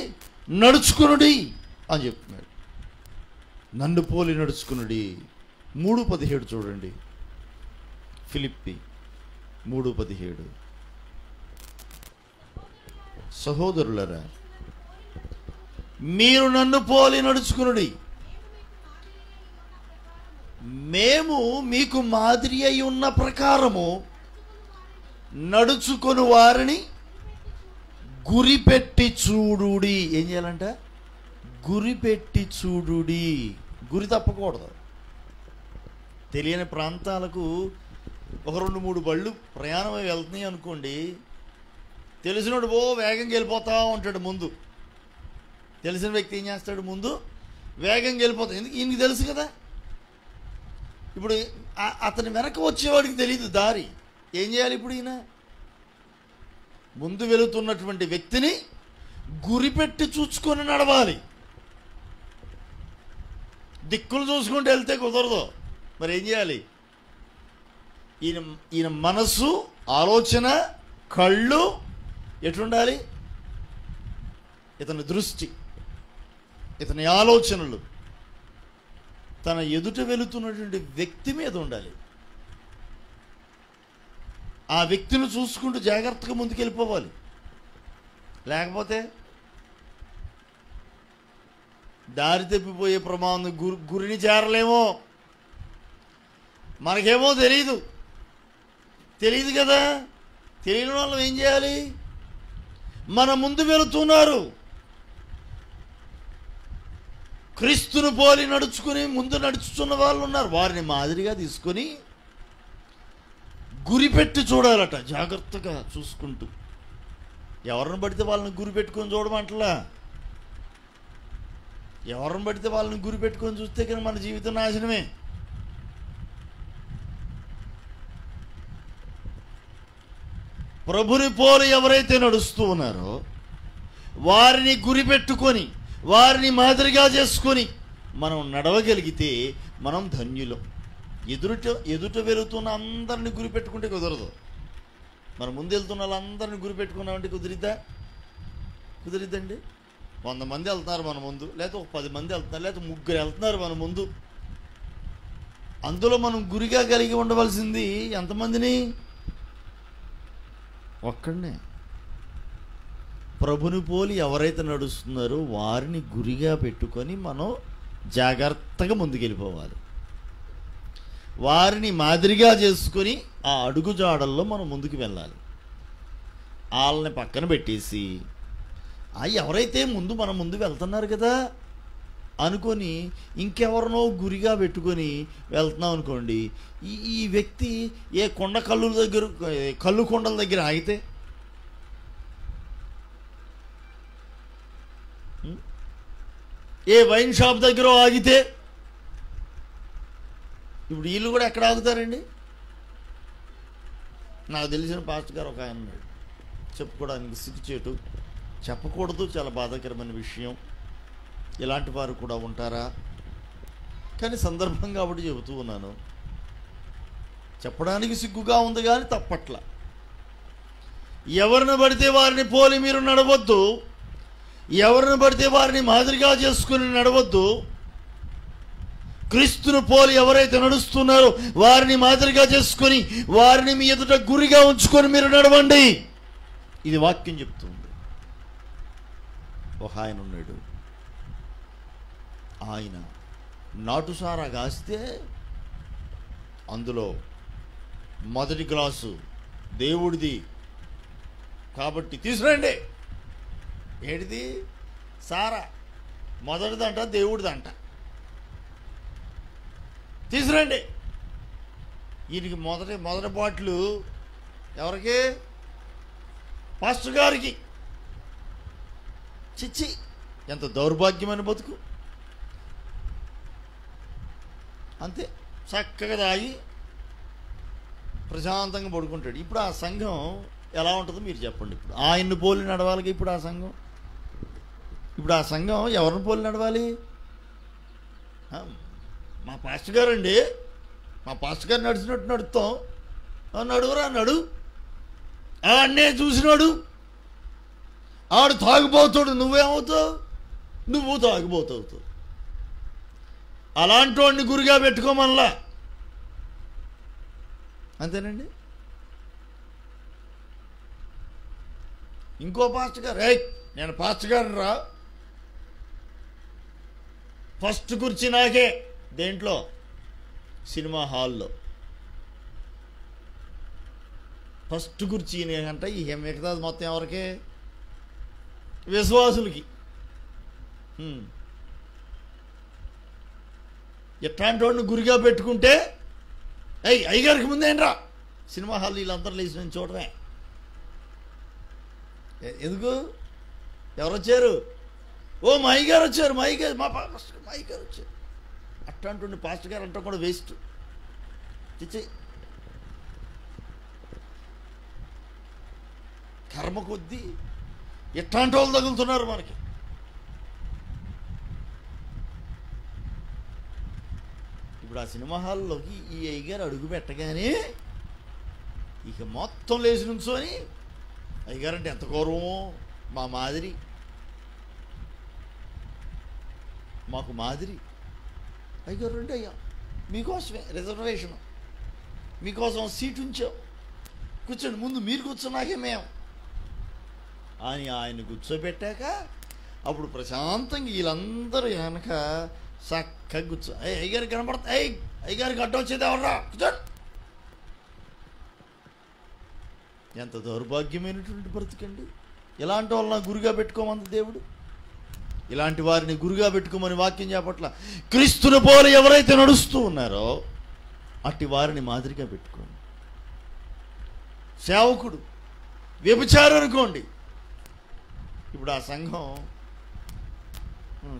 నడుచుకునుడి అని చెప్తున్నాడు. నన్ను పోలి నడుచుకునుడి. 3:17 చూడండి. ఫిలిప్పి 3:17. సహోదరులరా, మీరు నన్ను పోలి నడుచుకునుడి, మేము మీకు మాదిరి అయి ఉన్న ప్రకారము నడుచుకొని వారిని గురిపెట్టి చూడుడి. ఏం చేయాలంట? గురిపెట్టి చూడుడి. గురి తప్పకూడదు. తెలియని ప్రాంతాలకు ఒక 2-3 బళ్ళు ప్రయాణమై వెళ్తున్నాయి అనుకోండి, తెలిసినోడు వేగంగా వెళ్ళిపోతా ఉంటాడు ముందు. తెలిసిన వ్యక్తి ఏం చేస్తాడు? ముందు వేగంగా వెళ్ళిపోతాడు. ఎందుకు? ఈయనకి తెలుసు కదా. ఇప్పుడు అతని వెనక వచ్చేవాడికి తెలియదు దారి. ఏం చేయాలి ఇప్పుడు? ఈయన ముందు వెళుతున్నటువంటి వ్యక్తిని గురిపెట్టి చూసుకొని నడవాలి. దిక్కులు చూసుకుంటూ వెళ్తే కుదరదు. మరి ఏం చేయాలి? ఈయన మనస్సు, ఆలోచన, కళ్ళు ఎట్లుండాలి? ఇతని దృష్టి, ఇతని ఆలోచనలు తన ఎదుట వెళుతున్నటువంటి వ్యక్తి మీద ఉండాలి. ఆ వ్యక్తిని చూసుకుంటూ జాగ్రత్తగా ముందుకెళ్ళిపోవాలి. లేకపోతే దారి తప్పిపోయే ప్రమాదం. గురిని చేరలేమో. మనకేమో తెలియదు కదా. తెలియని వాళ్ళం ఏం చేయాలి? మన ముందు వెళుతున్నారు, క్రీస్తును పోలి నడుచుకుని ముందు నడుచుతున్న వాళ్ళు ఉన్నారు. వారిని మాదిరిగా తీసుకొని గురిపెట్టి చూడాలట, జాగ్రత్తగా చూసుకుంటూ. ఎవరిని పడితే వాళ్ళని గురిపెట్టుకొని చూడమంటలా. ఎవరిని పడితే వాళ్ళని గురిపెట్టుకొని చూస్తే కానీ మన జీవితం నాశనమే. ప్రభుని పోలి ఎవరైతే నడుస్తూ ఉన్నారో వారిని గురిపెట్టుకొని, వారిని మాదిరిగా చేసుకొని మనం నడవగలిగితే మనం ధన్యులం. ఎదుట వెళుతున్న అందరిని గురిపెట్టుకుంటే కుదరదు. మన ముందు వెళ్తున్న వాళ్ళందరినీ గురిపెట్టుకున్నామంటే కుదిరిద్దండి. 100 మంది వెళ్తున్నారు మన ముందు, లేకపోతే ఒక 10 మంది వెళ్తున్నారు, లేకపోతే 3 వెళ్తున్నారు మన ముందు. అందులో మనం గురిగా కలిగి ఉండవలసింది ఎంతమందిని? ఒక్కడనే. ప్రభుని పోలి ఎవరైతే నడుస్తున్నారో వారిని గురిగా పెట్టుకొని మనం జాగ్రత్తగా ముందుకెళ్ళిపోవాలి. వారిని మాదిరిగా చేసుకొని ఆ అడుగుజాడల్లో మనం ముందుకు వెళ్ళాలి. వాళ్ళని పక్కన పెట్టేసి ఎవరైతే మన ముందు వెళ్తున్నారు కదా అనుకొని ఇంకెవరినో గురిగా పెట్టుకొని వెళ్తున్నాం అనుకోండి, ఈ వ్యక్తి ఏ కళ్ళు కొండల దగ్గర ఆగితే, ఏ వైన్ షాప్ దగ్గర ఆగితే, ఇప్పుడు వీళ్ళు కూడా ఎక్కడ ఆగుతారండి? నాకు తెలిసిన పాస్టర్ గారు ఒక ఆయన ఉన్నాడు, చెప్పుకోవడానికి సిగ్గుచేటు, చెప్పకూడదు, చాలా బాధాకరమైన విషయం. ఇలాంటి వారు కూడా ఉంటారా? కానీ సందర్భం కాబట్టి చెబుతూ ఉన్నాను. చెప్పడానికి సిగ్గుగా ఉంది కానీ తప్పట్ల. ఎవరిని పడితే వారిని పోలి మీరు నడవద్దు. ఎవరిని పడితే వారిని మాదిరిగా చేసుకుని నడవద్దు. క్రీస్తును పోలి ఎవరైతే నడుస్తున్నారో వారిని మాదిరిగా చేసుకొని వారిని మీ ఎదుట గురిగా ఉంచుకొని మీరు నడవండి. ఇది వాక్యం చెప్తుంది. ఒక ఆయన ఉన్నాడు, ఆయన నాటుసారా కాస్తే అందులో మొదటి గ్లాసు దేవుడిది కాబట్టి తీసుకురండి. ఏంటిది? సారా మొదటిదంట, దేవుడిదంట. తీసుకురండి. ఈయనకి మొదటి బాటిల్ ఎవరికి? పాస్టర్ గారికి. చిచ్చి, ఎంత దౌర్భాగ్యమైన బతుకు. అంతే, చక్కగా తాగి ప్రశాంతంగా పడుకుంటాడు. ఇప్పుడు ఆ సంఘం ఎలా ఉంటుందో మీరు చెప్పండి. ఇప్పుడు ఆయన్ని పోలి నడవాలి. ఇప్పుడు ఆ సంఘం ఎవరిని పోలి నడవాలి? మా పాస్టర్ గారు అండి, మా పాస్టర్ గారు నడిచినట్టు నడుస్తాం. నడువురా నడు. ఆడనే చూసినాడు, ఆడు తాగిపోతాడు, నువ్వేమవుతావు? నువ్వు తాగిపోతావు. అలాంటి వాడిని గురిగా పెట్టుకోమల్లా. అంతేనండి. ఇంకో పాస్టర్ గారు, నేను పాస్టర్ గారిని రా, ఫస్ట్ కుర్చీ నాకే. దేంట్లో? సినిమా హాల్లో ఫస్ట్ కుర్చీ అంట. ఇక మిగతా మొత్తం ఎవరికి? విశ్వాసులకి. ఎట్లాంటి వాడిని గురిగా పెట్టుకుంటే అయ్యగారికి ముందేంట్రా సినిమా హాల్ వీళ్ళందరూ లేచి నేను చూడమే. ఎందుకు? ఎవరు వచ్చారు? ఓ మా అయ్యగారు వచ్చారు, మా అయ్యగారు, మా అయ్యగారు వచ్చారు. అట్లాంటి పాస్టర్ గారు అంటాం కూడా వేస్ట్. చిచ్చి, కర్మ కొద్దీ ఎట్లాంటి వాళ్ళు తగులుతున్నారు మనకి. ఇప్పుడు ఆ సినిమా హాల్లోకి ఈ అయ్యగారు అడుగు పెట్టగానే ఇక మొత్తం లేచి నుంచోని, అయ్యగారు అంటే ఎంత గౌరవమో, మా మాదిరి, మాకు మాదిరి. అయ్యగారు రండి అయ్యా, మీకోసమే రిజర్వేషను, మీకోసం సీట్ ఉంచాం, కూర్చోండి, ముందు మీరు కూర్చున్నాకే మేము అని ఆయన కూర్చోబెట్టాక అప్పుడు ప్రశాంతంగా వీళ్ళందరూ వెనక చక్కగా కూర్చో. అయ్యగారికి కనపడతా, అయ్యగారికి అడ్డం వచ్చేది ఎవర్రా, కూర్చోండి. ఎంత దౌర్భాగ్యమైనటువంటి బ్రతుకండి. ఇలాంటి వాళ్ళని గురుగా పెట్టుకోమంది దేవుడు. ఇలాంటి వారిని గురుగా పెట్టుకోమని వాక్యం చెప్పట్ల. క్రీస్తుని పోలి ఎవరైతే నడుస్తూ ఉన్నారో అట్టి వారిని మాదిరిగా పెట్టుకోండి. సేవకుడు వ్యభిచారం అనుకోండి, ఇప్పుడు ఆ సంఘం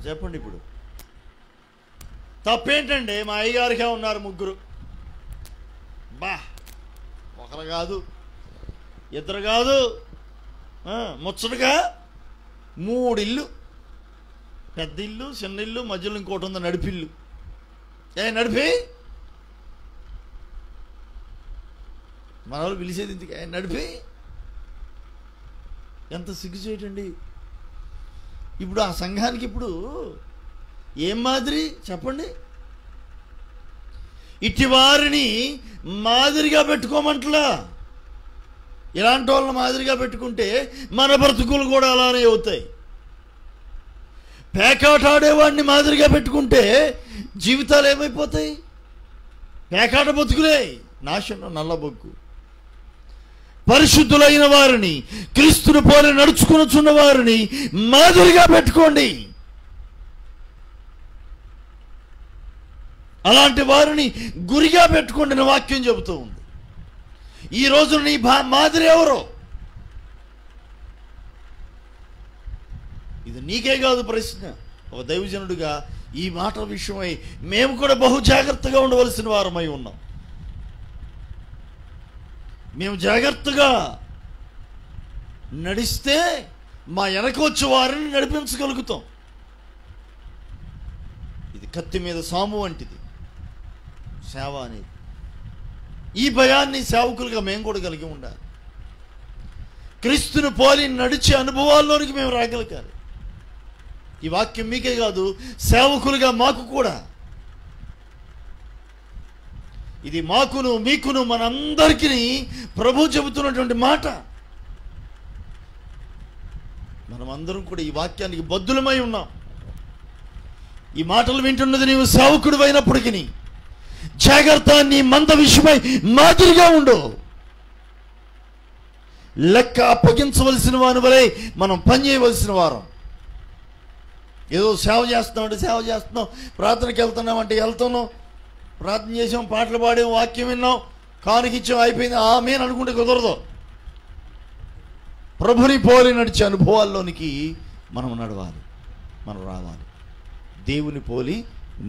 చెప్పండి, ఇప్పుడు తప్పేంటండి? మా అయ్యగారికే ఉన్నారు ముగ్గురు, ఒకరు కాదు, ఇద్దరు కాదు, ముచ్చటగా 3 ఇల్లు, పెద్ద ఇల్లు, చిన్న ఇల్లు, మధ్యలో ఇంకోటి ఉంది నడిపిల్లు. నడిపి మన వాళ్ళు పిలిచేది ఇంటికి నడిపి. ఎంత సిగ్గు చేయటండి. ఇప్పుడు ఆ సంఘానికి ఇప్పుడు ఏం మాదిరి చెప్పండి? ఇట్టి వారిని మాదిరిగా పెట్టుకోమంటలా. ఇలాంటి వాళ్ళని మాదిరిగా పెట్టుకుంటే మన బ్రతుకులు కూడా అలానే అవుతాయి. పేకాట ఆడేవాడిని మాదిరిగా పెట్టుకుంటే జీవితాలు ఏమైపోతాయి? పేకాట బతుకులే, నాశనం, నల్లబొగ్గు. పరిశుద్ధులైన వారిని, క్రీస్తుని పోలి నడుచుకునిచున్న వారిని మాదిరిగా పెట్టుకోండి. అలాంటి వారిని గురిగా పెట్టుకోండి అని వాక్యం చెబుతూ ఉంది. ఈ రోజు నీ మాదిరి ఎవరో? ఇది నీకే కాదు ప్రశ్న. ఒక దైవజనుడిగా ఈ మాటల విషయమై మేము కూడా బహు జాగ్రత్తగా ఉండవలసిన వారమై ఉన్నాం. మేము జాగ్రత్తగా నడిస్తే మా వెనక వచ్చే వారిని నడిపించగలుగుతాం. ఇది కత్తి మీద సాము వంటిది సేవ అనేది. ఈ భయాన్ని సేవకులుగా మేము కూడా కలిగి ఉండాలి. క్రీస్తుని పోలి నడిచే అనుభవాల్లోనికి మేము రాగలగాలి. ఈ వాక్యం మీకే కాదు, సేవకులుగా మాకు కూడా. ఇది మాకును మీకును మనందరికీ ప్రభు చెబుతున్నటువంటి మాట. మనమందరం కూడా ఈ వాక్యానికి బద్ధులమై ఉన్నాం. ఈ మాటలు వింటున్నది నీవు సేవకుడు అయినప్పటికీ జాగ్రత్త, నీ మంద విషయమై మాదిరిగా ఉండు. లెక్క అప్పగించవలసిన వాని వలె మనం పనిచేయవలసిన వారం. ఏదో సేవ చేస్తున్నామంటే సేవ చేస్తున్నాం, ప్రార్థనకి వెళ్తున్నామంటే వెళ్తున్నాం, ప్రార్థన చేసాం, పాటలు పాడాం, వాక్యం విన్నాం, కానుకిచ్చాం, అయిపోయింది ఆమేన్ అనుకుంటే కుదరదు. ప్రభుని పోలి నడిచే అనుభవాల్లోనికి మనం నడవాలి, మనం రావాలి. దేవుని పోలి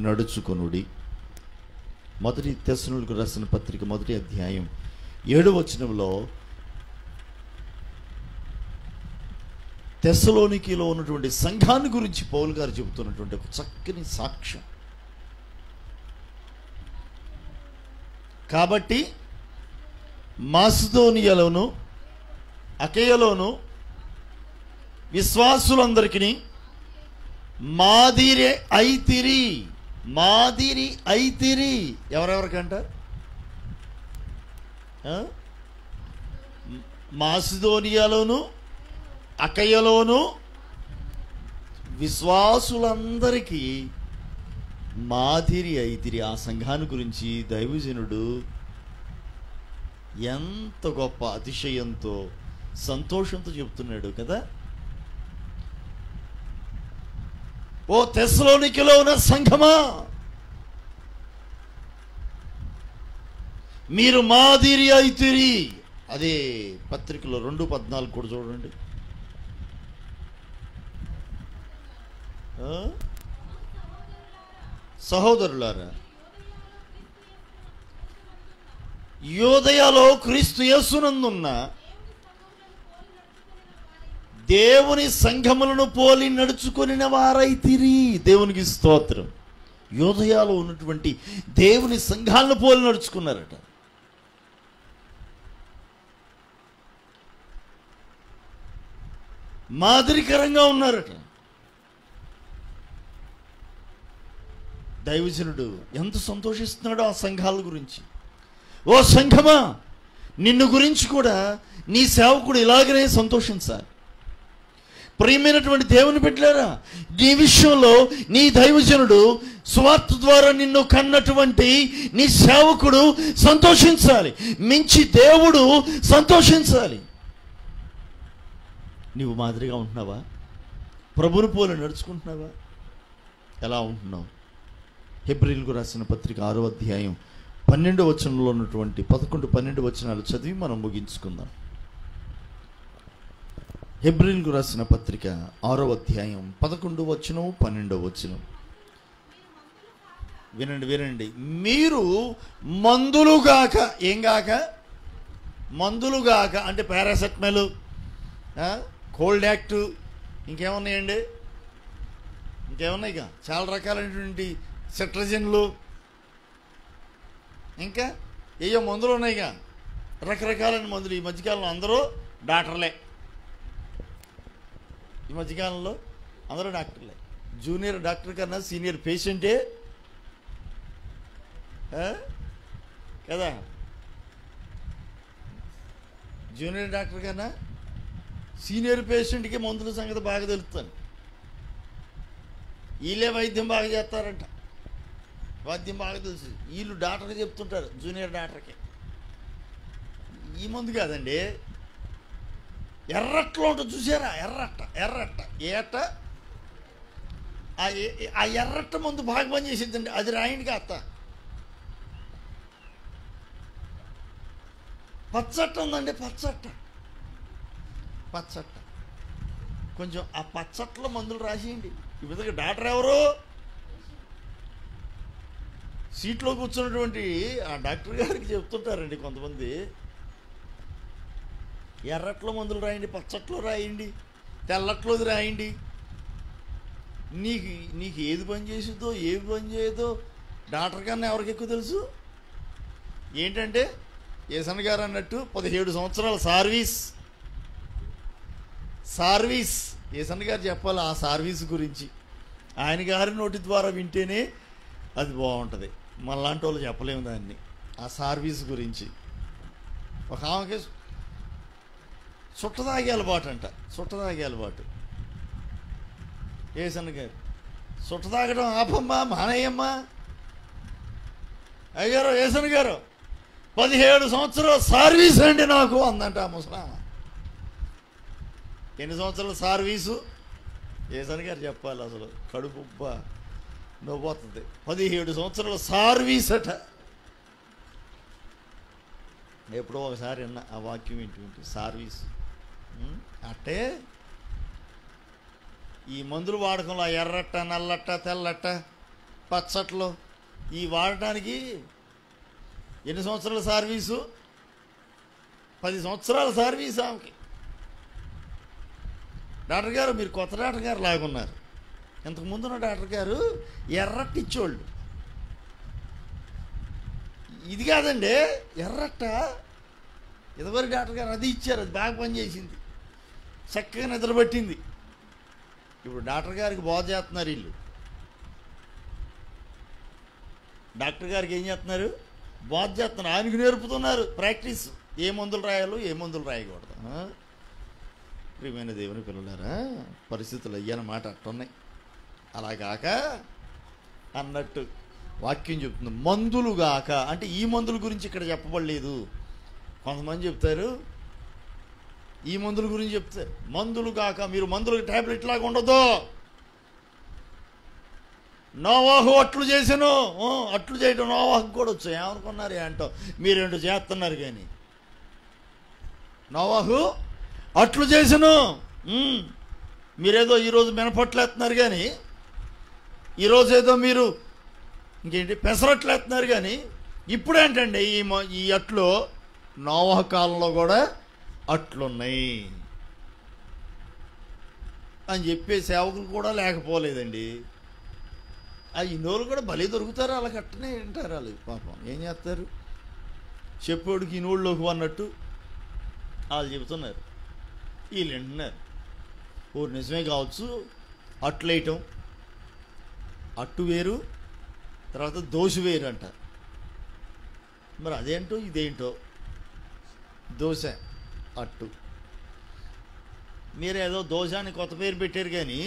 నడుచుకొనుడి. 1 తెస్సలోనికీయులకు రాసిన పత్రిక 1వ అధ్యాయం 7వ వచనంలో తెస్సలోనికీలో ఉన్నటువంటి సంఘాన్ని గురించి పౌలు గారు చెబుతున్నటువంటి ఒక చక్కని సాక్ష్యం. కాబట్టి మాసిదోనియలోను అకయలోను విశ్వాసులందరికీ మాదిరి అయితిరి. మాదిరి అయితిరి. ఎవరెవరికంట? మాసిదోనియాలోను అకయ్యలోను విశ్వాసులందరికీ మాదిరి అయితిరి. ఆ సంఘాన్ని గురించి దైవజనుడు ఎంత గొప్ప అతిశయంతో సంతోషంతో చెప్తున్నాడు కదా. ఓ తెస్సలోనికలో ఉన్న సంఘమా, మీరు మాదిరి అయితిరి. అదే పత్రికలో 2:14 కూడా చూడండి. సహోదరులారా, యోదయలో క్రీస్తు యేసునందున్న దేవుని సంఘములను పోలి నడుచుకొనిన వారైతిరి. దేవునికి స్తోత్రం. యోదయలో ఉన్నటువంటి దేవుని సంఘాలను పోలి నడుచుకున్నారట. మాదిరికరంగా ఉన్నారట. దైవజనుడు ఎంత సంతోషిస్తున్నాడో ఆ సంఘాల గురించి. ఓ సంఘమా, నిన్ను గురించి కూడా నీ సేవకుడు ఇలాగనే సంతోషించాలి. ప్రియమైనటువంటి దేవుని బిడ్డలారా, నీ విషయంలో నీ దైవజనుడు సువార్త ద్వారా నిన్ను కన్నటువంటి నీ సేవకుడు సంతోషించాలి. మించి దేవుడు సంతోషించాలి. నీవు మాదిరిగా ఉంటున్నావా? ప్రభువుని పోలి నడుచుకుంటున్నావా? ఎలా ఉంటున్నావు? హెబ్రీయులకు రాసిన పత్రిక 6వ అధ్యాయం 12వ వచనంలో ఉన్నటువంటి 11, 12 వచనాలు చదివి మనం ముగించుకుందాం. హెబ్రీయులకు రాసిన పత్రిక 6వ అధ్యాయం 11వ వచనం, 12వ వచనం. వినండి. మీరు మందులుగాక, ఏం గాక? మందులుగాక అంటే పారాసెటమాల్, కోల్డ్ యాక్ట్, ఇంకేమున్నాయండి? ఇంకేమున్నాయిగా చాలా రకాలైనటువంటి సెట్రజిన్లు, ఇంకా ఏయో మందులు ఉన్నాయిగా, రకరకాలైన మందులు. ఈ మధ్యకాలంలో అందరూ డాక్టర్లే. ఈ మధ్యకాలంలో అందరూ డాక్టర్లే. జూనియర్ డాక్టర్ కన్నా సీనియర్ పేషెంటే కదా. జూనియర్ డాక్టర్ కన్నా సీనియర్ పేషెంట్కి మందుల సంగతి బాగా తెలుస్తుంది. వీళ్ళే వైద్యం బాగా చేస్తారంట. వైద్యం బాగా తెలుసు. వీళ్ళు డాక్టర్కి చెప్తుంటారు, జూనియర్ డాక్టర్కి. ఈ మందు కాదండి, ఎర్రట్లో ఉంటుంది చూసారా? ఎర్రట్ట ఏట ఆ ఎర్రట్ట మందు బాగా పనిచేసిందండి. అది రాయండి కాస్త. పచ్చట్ట ఉందండి, పచ్చట్ట కొంచెం ఆ పచ్చట్లో మందులు రాసేయండి. ఈ విధంగా డాక్టర్ ఎవరు? సీట్లో కూర్చున్నటువంటి ఆ డాక్టర్ గారికి చెప్తుంటారండి కొంతమంది, ఎర్రట్లో మందులు రాయండి, పచ్చట్లో రాయండి, తెల్లట్లోది రాయండి. నీకు ఏది పని చేసిద్దో ఏది పని చేయదో డాక్టర్ కన్నా ఎవరికి ఎక్కువ తెలుసు. ఏంటంటే ఏసన్ గారు అన్నట్టు 17 సంవత్సరాల సర్వీస్ ఏసన్ గారు చెప్పాలి ఆ సర్వీస్ గురించి. ఆయన గారి నోటి ద్వారా వింటేనే అది బాగుంటుంది. మనలాంటి వాళ్ళు చెప్పలేము దాన్ని. ఆ సర్వీస్ గురించి ఒక ఆమెకి చుట్టదాగే అలవాటు. ఏసన్ గారు చుట్టదాగడం ఆపమ్మా, మానేయమ్మా. అయ్యారు ఏసన్ గారు 17 సంవత్సరాల సర్వీస్ అండి నాకు అందంట ఆ ముసలామ. ఎన్ని సంవత్సరాల సర్వీసు? ఏసన్ గారు చెప్పాలి. అసలు కడుపుబ్బ నవ్వుతుంది. 17 సంవత్సరాల సర్వీస్ అట. ఎప్పుడో ఒకసారి విన్నా ఆ వాక్యం ఏంటి సర్వీస్. అంటే ఈ మందులు వాడకంలో ఎర్రట్ట, నల్లట్ట, తెల్లట్ట, పచ్చట్లో ఈ వాడటానికి ఎన్ని సంవత్సరాల సర్వీసు? 10 సంవత్సరాల సర్వీసు ఆమెకి. డాక్టర్ గారు మీరు కొత్త డాక్టర్ గారు లాగున్నారు. ఇంతకుముందున్న డాక్టర్ గారు ఎర్రట్ట ఇచ్చేవాళ్ళు. ఇది కాదండి ఎర్రట్ట. ఇదివరకు డాక్టర్ గారు అది ఇచ్చారు, అది బాగా పనిచేసింది, చక్కగా నిద్రపట్టింది. ఇప్పుడు డాక్టర్ గారికి బాగు చేస్తున్నారు వీళ్ళు. డాక్టర్ గారికి ఏం చేస్తున్నారు? బాధ చేస్తున్నారు, ఆయనకు నేర్పుతున్నారు ప్రాక్టీస్, ఏ మందులు రాయాలో ఏ మందులు రాయకూడదు. ప్రియమైన దేవుని పిల్లలారా, పరిస్థితులు అయ్యానమాట అట్టున్నాయి. అలాగాక అన్నట్టు వాక్యం చెప్తుంది, మందులుగాక అంటే ఈ మందుల గురించి ఇక్కడ చెప్పబడలేదు. కొంతమంది చెప్తారు ఈ మందుల గురించి చెప్తారు, మందులుగాక మీరు మందులకు ట్యాబ్లెట్ లాగా ఉండదు. నోవాహు అట్లు చేసాను, అట్లు చేయటం నోవాహు కూడా వచ్చు. ఏమనుకున్నారు ఏంటో మీరేంటో చేస్తున్నారు. కానీ నోవాహు అట్లు చేసాను, మీరేదో ఈరోజు మినపట్లు వేస్తున్నారు, కానీ ఈరోజు ఏదో మీరు ఇంకేంటి పెసరట్లు వేస్తున్నారు. కానీ ఇప్పుడేంటండి ఈ అట్లు నోవాహు కాలంలో కూడా అట్లున్నాయి అని చెప్పే సేవకులు కూడా లేకపోలేదండి. ఇన్నోళ్ళు కూడా బలి దొరుకుతారు, అలా కట్టనే వింటారు. వాళ్ళు పాపం ఏం చేస్తారు, చెప్పేవాడికి ఇన్నోళ్ళలోకి అన్నట్టు వాళ్ళు చెబుతున్నారు, వీళ్ళు వింటున్నారు. ఓ నిజమే కావచ్చు, అట్లు వేయటం, అట్టు వేరు తర్వాత దోశ వేరు అంటారు. మరి అదేంటో ఇదేంటో, దోశ అట్టు, మీరేదో దోశ అని కొత్త పేరు పెట్టారు. కానీ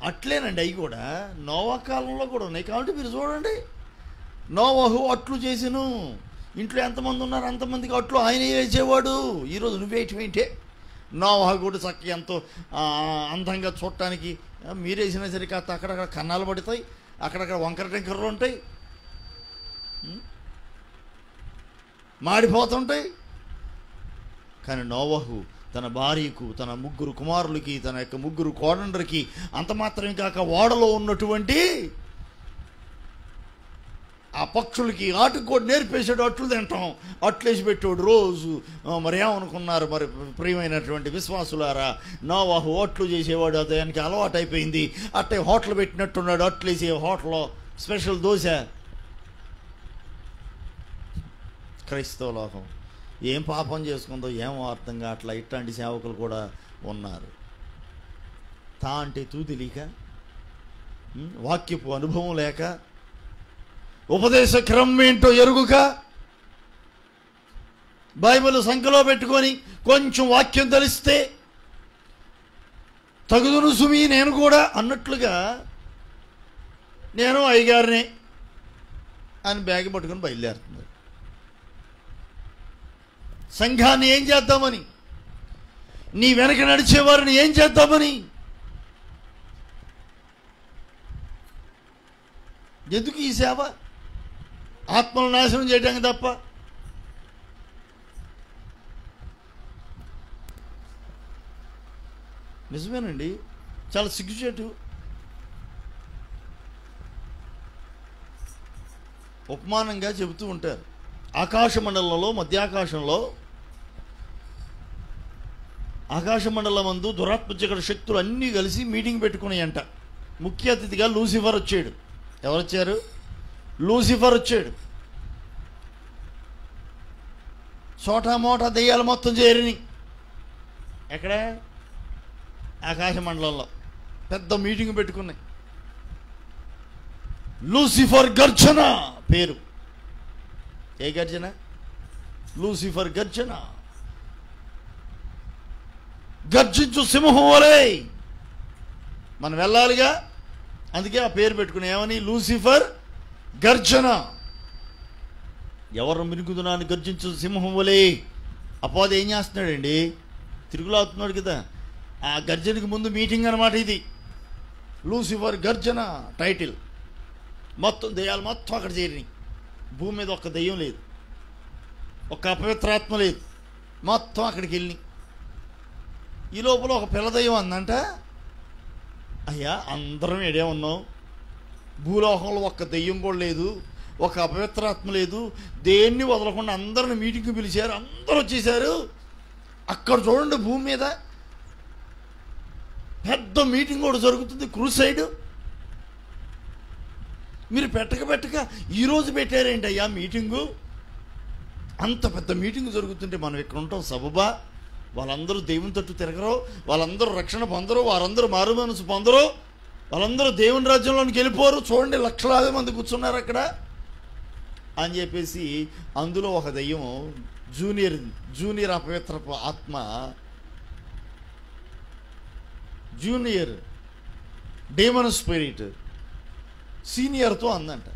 అట్లేనండి, అవి కూడా నోవా కాలంలో కూడా ఉన్నాయి. కాబట్టి మీరు చూడండి, నోవాహు అట్లు చేసిను, ఇంట్లో ఎంతమంది ఉన్నారు అంతమందికి అట్లు ఆయన వేసేవాడు. ఈరోజు నువ్వేంటే నోవాహు కూడా చక్కగా ఎంతో అందంగా చూడటానికి మీరేసినా సరే కాస్త అక్కడక్కడ కన్నాలు పడతాయి, అక్కడక్కడ వంకర టెంకర్లు ఉంటాయి, మాడిపోతుంటాయి. కానీ నోవాహు తన భార్యకు, తన ముగ్గురు కుమారులకి, తన యొక్క ముగ్గురు కోడండ్రకి, అంత మాత్రమే కాక ఓడలో ఉన్నటువంటి ఆ పక్షులకి వాటికి కూడా నేర్పేసాడు. అట్లు తింటాం, అట్లేసి పెట్టాడు రోజు. మరి ఏమనుకున్నారు మరి ప్రియమైనటువంటి విశ్వాసులారా, నోవాహు అట్లు చేసేవాడు, దానికి అలవాటు అయిపోయింది. అట్టే హోటల్ పెట్టినట్టున్నాడు, అట్లేసే హోటల్లో స్పెషల్ దోశ. క్రైస్తవ లోకం ఏం పాపం చేసుకుందో ఏమో అర్థం కావట్లా. ఇట్లాంటి సేవకులు కూడా ఉన్నారు. తా అంటే తూదిలీక, వాక్యపు అనుభవం లేక, ఉపదేశ క్రమం ఏంటో ఎరుగుక, బైబిల్ సంఖ్యలో పెట్టుకొని కొంచెం వాక్యం తెలిస్తే తగుదును సుమి నేను కూడా అన్నట్లుగా నేను అయ్యగారిని అని బ్యాగ్ పట్టుకొని బయలుదేరుతుంది. సంఘాన్ని ఏం చేద్దామని, నీ వెనక నడిచేవారిని ఏం చేద్దామని, ఎందుకు ఈ సేవ? ఆత్మను నాశనం చేయడానికి తప్ప. నిజమేనండి, చాలా సిగ్గుచేటు. ఉపమానంగా చెబుతూ ఉంటారు, ఆకాశ మండలంలో, మధ్యాకాశంలో, ఆకాశమండలం మందు దురాత్మచకర శక్తులు అన్నీ కలిసి మీటింగ్ పెట్టుకున్నాయంట. ముఖ్య అతిథిగా లూసిఫర్ వచ్చాడు. ఎవరు వచ్చారు? లూసిఫర్ వచ్చాడు. చోటా మోటా దెయ్యాలు మొత్తం చేరిని. ఎక్కడ? ఆకాశ మండలంలో పెద్ద మీటింగ్ పెట్టుకున్నాయి. లూసిఫర్ గర్జన పేరు. ఏ గర్జన? లూసిఫర్ గర్జన. గర్జించు సింహం వలే మనం వెళ్ళాలిగా, అందుకే ఆ పేరు పెట్టుకుని. ఏమని? లూసిఫర్ గర్జన. ఎవరు మిరుగుదునాన్ని గర్జించు సింహం వలే. అపవాది ఏం చేస్తున్నాడండి? తిరుగులాడుతున్నాడు కదా. ఆ గర్జనకి ముందు మీటింగ్ అన్నమాట ఇది. లూసిఫర్ గర్జన టైటిల్. మొత్తం దెయ్యాలు మొత్తం అక్కడ చేరినాయి. భూమి మీద ఒక్క దెయ్యం లేదు, ఒక్క అపవిత్రాత్మ లేదు, మొత్తం అక్కడికి వెళ్ళినాయి. ఈ లోపల ఒక పిల్ల దెయ్యం అందంట, అయ్యా అందరం ఏడే ఉన్నాం, భూలోకంలో ఒక్క దెయ్యం కూడా లేదు, ఒక అపవిత్రాత్మ లేదు, దేన్ని వదలకుండా అందరిని మీటింగ్కి పిలిచారు, అందరూ వచ్చేసారు. అక్కడ చూడండి, భూమి మీద పెద్ద మీటింగ్ కూడా జరుగుతుంది, క్రూసైడ్. మీరు పెట్టక ఈరోజు పెట్టారేంటి అయ్యా మీటింగు? అంత పెద్ద మీటింగ్ జరుగుతుంటే మనం ఇక్కడ ఉంటాం సబబా? వాళ్ళందరూ దేవుని తట్టు తిరగరు, వాళ్ళందరూ రక్షణ పొందరు, వారందరూ మారు మనసు పొందరు. వాళ్ళందరూ దేవుని రాజ్యంలోనికి వెళ్ళిపోరు, చూడండి లక్షలాది మంది కూర్చున్నారు అక్కడ అని చెప్పేసి అందులో ఒక దయ్యం జూనియర్ అపవిత్రపు ఆత్మ, జూనియర్ డేమన్ స్పిరిట్ సీనియర్తో అందంట.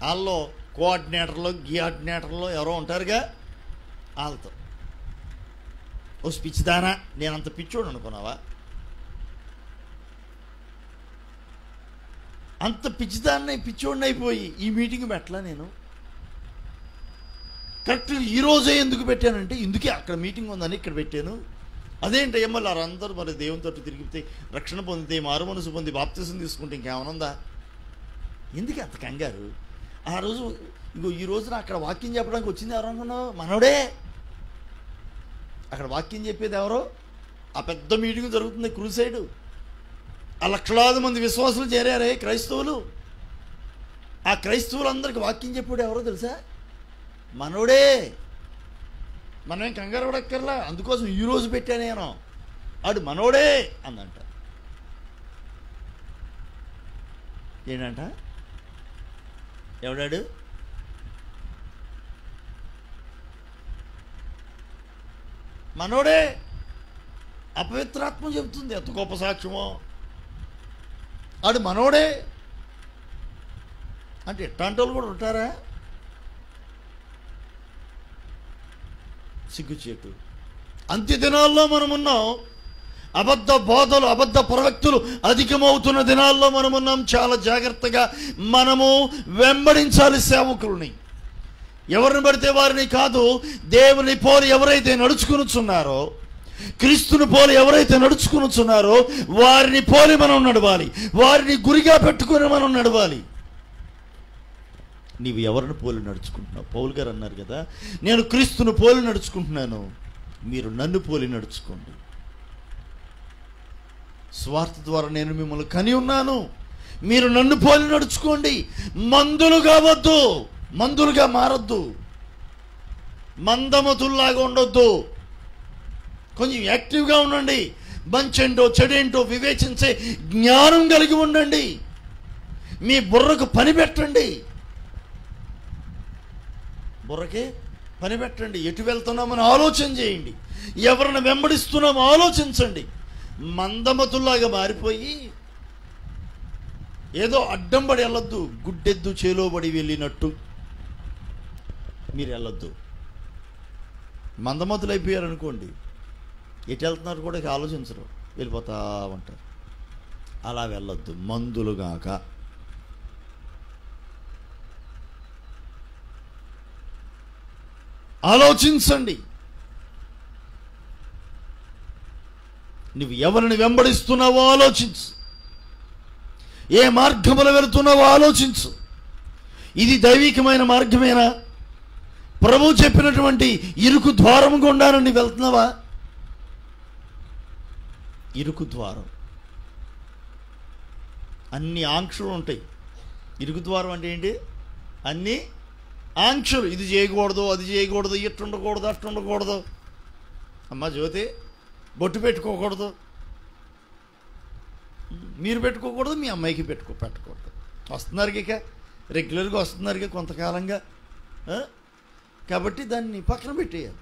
వాళ్ళలో కోఆర్డినేటర్లో ఎవరో ఉంటారుగా, వాళ్ళతో ఓ పిచ్చిదానా, నేను అంత పిచ్చోడు అనుకున్నావా? అంత పిచ్చోడిని అయిపోయి ఈ మీటింగ్ పెట్టలా నేను. కరెక్ట్ ఈరోజే ఎందుకు పెట్టానంటే ఇందుకే అక్కడ మీటింగ్ ఉందని ఇక్కడ పెట్టాను. అదేంటి మళ్ళీ అందరూ మరి దేవునితో తిరిగితే రక్షణ పొందితే మారు మనసు పొంది బాప్తిసం తీసుకుంటే ఇంకేమనుందా? ఎందుకు అంత కంగారు? ఆ రోజు ఈ రోజున అక్కడ వాక్యం చెప్పడానికి వచ్చింది ఎవరు అనుకున్నావు? మనోడే. అక్కడ వాక్యం చెప్పేది ఎవరో? ఆ పెద్ద మీటింగ్ జరుగుతుంది క్రూసైడ్. ఆ లక్షలాది మంది విశ్వాసులు చేరారే క్రైస్తవులు. ఆ క్రైస్తవులందరికీ వాక్యం చెప్పాడు ఎవరో తెలుసా? మనోడే. మనమేం కంగారు పడక్కర్లా, అందుకోసం ఈరోజు పెట్టా నేను. ఆడు మనోడే అందంట. ఏంటంట? ఎవడాడు? మనోడే. అపవిత్రాత్మ చెబుతుంది, ఎంత గొప్ప సాక్ష్యమో. ఆడు మనోడే అంటే ఎట్లాంటి వాళ్ళు కూడా ఉంటారా? సిగ్గుచేటు. అంత్య దినాల్లో మనమున్నాం. అబద్ధ బోధలు, అబద్ధ ప్రవక్తులు అధికమవుతున్న దినాల్లో మనమున్నాం. చాలా జాగ్రత్తగా మనము వెంబడించాలి సేవకుల్ని. ఎవరిని పడితే వారిని కాదు, దేవుని పోలి ఎవరైతే నడుచుకునిచున్నారో, క్రీస్తుని పోలి ఎవరైతే నడుచుకునిచున్నారో వారిని పోలి మనం నడవాలి. వారిని గురిగా పెట్టుకుని మనం నడవాలి. నీవు ఎవరిని పోలి నడుచుకుంటున్నావు? పౌలు గారు అన్నారు కదా, నేను క్రీస్తుని పోలి నడుచుకుంటున్నాను, మీరు నన్ను పోలి నడుచుకోండి. స్వార్థ ద్వారా నేను మిమ్మల్ని కని ఉన్నాను, మీరు నన్ను పోలి నడుచుకోండి. మందులు కావద్దు, మందులుగా మారద్దు, మందమతుల్లాగా ఉండొద్దు. కొంచెం యాక్టివ్గా ఉండండి. మంచేంటో చెడేంటో వివేచించే జ్ఞానం కలిగి ఉండండి. మీ బుర్రకు పని పెట్టండి. బుర్రకి పని పెట్టండి. ఎటు వెళ్తున్నామని ఆలోచన చేయండి. ఎవరిని వెంబడిస్తున్నామో ఆలోచించండి. మందమతుల్లాగా మారిపోయి ఏదో అడ్డం పడి వెళ్ళొద్దు. గుడ్డెద్దు చేలోబడి వెళ్ళినట్టు మీరు వెళ్ళొద్దు. మందమతులు అయిపోయారనుకోండి, ఎటు వెళ్తున్నారు కూడా ఆలోచించరు, వెళ్ళిపోతా ఉంటారు. అలా వెళ్ళొద్దు. మందులుగాక ఆలోచించండి. నువ్వు ఎవరిని వెంబడిస్తున్నావో ఆలోచించు. ఏ మార్గములో వెళుతున్నావో ఆలోచించు. ఇది దైవికమైన మార్గమేనా? ప్రభు చెప్పినటువంటి ఇరుకు ద్వారం గుండా నువ్వు వెళ్తున్నావా? ఇరుకు ద్వారం అన్ని ఆంక్షలు ఉంటాయి. ఇరుకు ద్వారం అంటే ఏంటి? అన్ని ఆంక్షలు. ఇది చేయకూడదు, అది చేయకూడదు, ఇట్టు ఉండకూడదు, అట్టు ఉండకూడదు. అమ్మ జ్యోతి, బొట్టు పెట్టుకోకూడదు, మీరు పెట్టుకోకూడదు, మీ అమ్మాయికి పెట్టకూడదు. వస్తున్నారు ఇక రెగ్యులర్గా వస్తున్నారు కొంతకాలంగా, కాబట్టి దాన్ని పక్కన పెట్టేయాలి.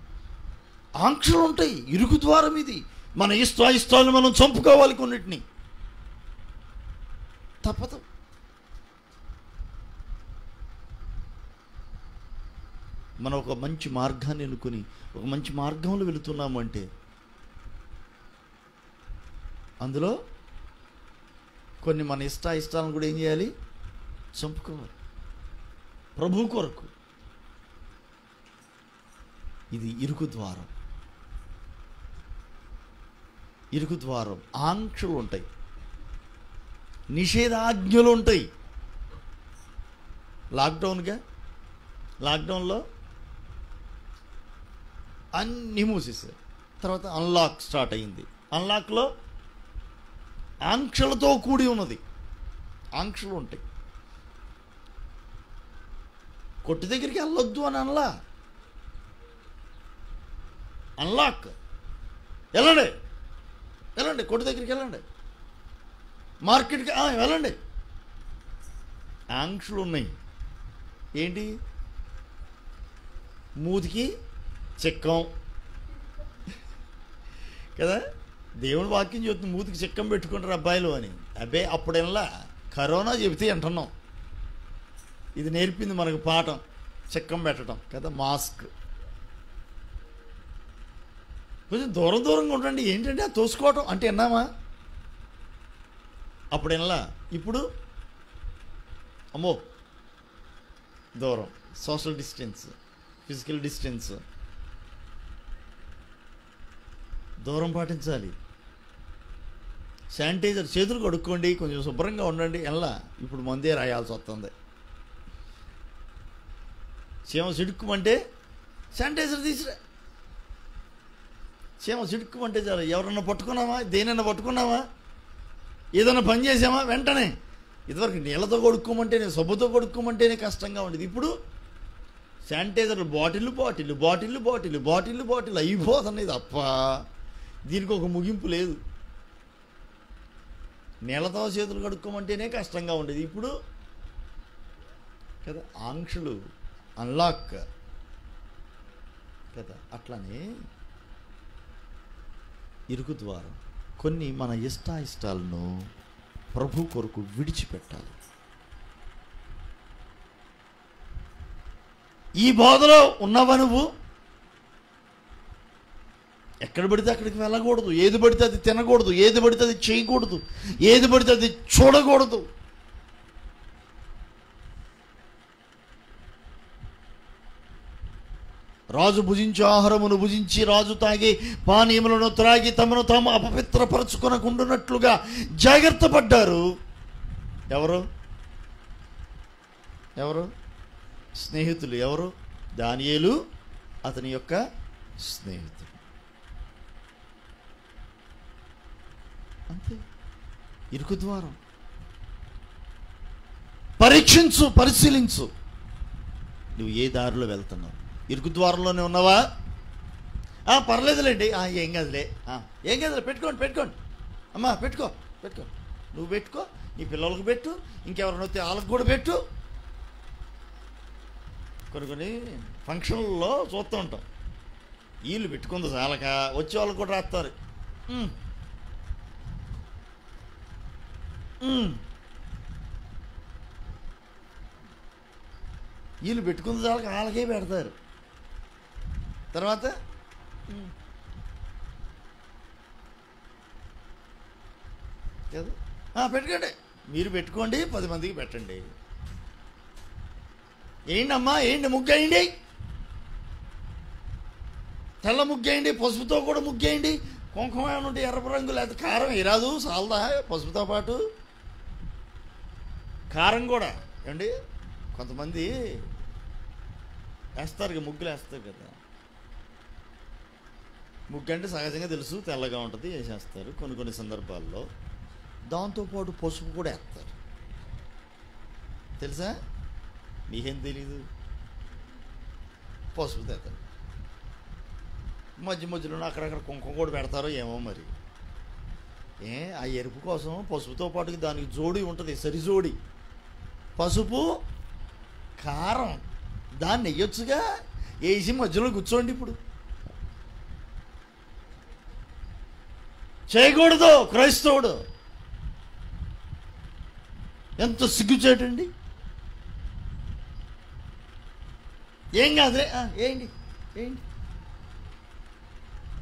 ఆంక్షలు ఉంటాయి. ఇరుకు ద్వారం ఇది. మన ఇష్టాలను మనం చంపుకోవాలి. కొన్నిటిని తప్పదు. మనం ఒక మంచి మార్గాన్ని ఎన్నుకొని ఒక మంచి మార్గంలో వెళుతున్నాము అంటే అందులో కొన్ని మన ఇష్టాలను కూడా ఏం చేయాలి? చంపుకోవాలి ప్రభు కొరకు. ఇది ఇరుకు ద్వారం. ఇరుకు ద్వారం. ఆంక్షలు ఉంటాయి, నిషేధాజ్ఞలు ఉంటాయి. లాక్డౌన్లో అన్నీ మూసేసారు. తర్వాత అన్లాక్ స్టార్ట్ అయింది. అన్లాక్లో ఆంక్షలతో కూడి ఉన్నది. ఆంక్షలు ఉంటాయి. కొట్టు దగ్గరికి వెళ్ళొద్దు అని అనలా. అన్లాక్ వెళ్ళండి, కొట్టు దగ్గరికి వెళ్ళండి. మార్కెట్కి వెళ్ళండి. ఆంక్షలు ఉన్నాయి. ఏంటి? మూతికి చిక్కం కదా. దేవుని వాక్యం చెబుతుంది మూతికి చిక్కం పెట్టుకుంటారు అబ్బాయిలు అని. అబ్బే అప్పుడెల్లా కరోనా చెబితే అంటున్నాం. ఇది నేర్పింది మనకు పాఠం, చిక్కం పెట్టడం కదా. మాస్క్ కొంచెం దూరంగా ఉండండి. ఏంటంటే అది తోసుకోవటం అంటే విన్నామా? అప్పుడెల్లా. ఇప్పుడు అమ్మో దూరం, సోషల్ డిస్టెన్స్, ఫిజికల్ డిస్టెన్స్, దూరం పాటించాలి. శానిటైజర్ చేతులు కడుక్కోండి, కొంచెం శుభ్రంగా ఉండండి. ఎలా ఇప్పుడు మందే రాయాల్సి వస్తుంది. చీమ సిడుక్కుమంటే శానిటైజర్ తీసిరా. చీమ సిడుక్కుమంటే చాలు. ఎవరన్నా పట్టుకున్నామా, దేనైనా పట్టుకున్నామా, ఏదైనా పని చేసామా వెంటనే. ఇదివరకు నీళ్ళతో కొడుక్కోమంటేనే, సబ్బుతో కొడుక్కోమంటేనే కష్టంగా ఉండేది. ఇప్పుడు శానిటైజర్లు బాటిల్ అయిపోతున్నాయి తప్ప దీనికి ఒక ముగింపు లేదు. నీళ్ళతో చేతులు కడుక్కోమంటేనే కష్టంగా ఉండేది. ఇప్పుడు కదా ఆంక్షలు, అన్లాక్ కదా. అట్లానే ఇరుకు ద్వారం. కొన్ని మన ఇష్టాయిష్టాలను ప్రభు కొరకు విడిచిపెట్టాలి. ఈ బోధలో ఉన్నవా నువ్వు? ఎక్కడ పడితే అక్కడికి వెళ్ళకూడదు, ఏది పడితే అది తినకూడదు, ఏది పడితే అది చేయకూడదు, ఏది పడితే అది చూడకూడదు. రాజు భుజించే ఆహారమును భుజించి రాజు తాగే పానీయములను త్రాగి తమను తాము అపవిత్రపరచుకొనకుండునట్లుగా జాగ్రత్త పడ్డారు. ఎవరు? స్నేహితులు. ఎవరు? దానియేలు అతని యొక్క స్నేహితుడు. అంతే. ఇరుకు ద్వారం. పరిశీలించు నువ్వు ఏ దారిలో వెళ్తున్నావు. ఇరుకు ద్వారంలోనే ఉన్నావా? పర్లేదులేండి, ఏం కదలే పెట్టుకోండి అమ్మా, పెట్టుకో నువ్వు పెట్టుకో, నీ పిల్లలకు పెట్టు, ఇంకెవరైనా వస్తే వాళ్ళకు కూడా పెట్టు. కొన్ని ఫంక్షన్లలో చూస్తూ ఉంటాం, వీళ్ళు పెట్టుకుంది చాలక వచ్చే వాళ్ళకు కూడా రాస్తారు. వీళ్ళు పెట్టుకుంది చాలక వాళ్ళకే పెడతారు. తర్వాత పెట్టుకోండి, మీరు పెట్టుకోండి, 10 మందికి పెట్టండి. ఏంటమ్మా, ఏంటి ముగ్గేయండి, తెల్ల ముగ్గేయండి, పసుపుతో కూడా ముగ్గేయండి. కుంకుమ ఏమనుంటే ఎర్రపు రంగు లేదా కారం వేయరాదు, సాల్దా పసుపుతో పాటు కారం కూడా. ఏమండి కొంతమంది వేస్తారు, ముగ్గులు వేస్తారు కదా. ముగ్గు అంటే సహజంగా తెలుసు, తెల్లగా ఉంటుంది, వేసేస్తారు. కొన్ని సందర్భాల్లో దాంతోపాటు పసుపు కూడా వేస్తారు. తెలుసా? నీకేం తెలీదు. పసుపు తెస్తారు, మధ్యలో అక్కడక్కడ కుంకుమ కూడా పెడతారో ఏమో మరి. ఆ ఎరుపు కోసం పసుపుతో పాటు దానికి జోడి ఉంటుంది, సరిజోడి. పసుపు కారం దాన్ని వేయొచ్చుగా, వేసి మధ్యలో కూర్చోండి. ఇప్పుడు చేయకూడదు క్రైస్తవుడు. ఎంత సిగ్గుచేటండి. ఏం కాదులే, ఏంటి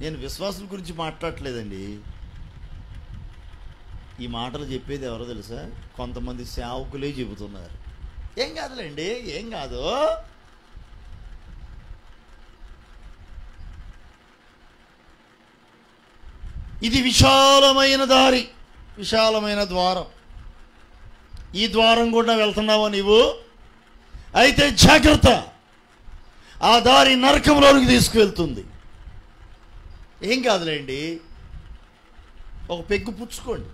నేను విశ్వాసుల గురించి మాట్లాడట్లేదండి. ఈ మాటలు చెప్పేది ఎవరో తెలుసా? కొంతమంది సేవకులే చెబుతున్నారు. ఏం కాదులేండి, ఏం కాదు. ఇది విశాలమైన దారి, విశాలమైన ద్వారం. ఈ ద్వారం కూడా వెళ్తున్నావా నీవు? అయితే జాగ్రత్త, ఆ దారి నరకంలోనికి తీసుకువెళ్తుంది. ఏం కాదులేండి, ఒక పెగ్గు పుచ్చుకోండి,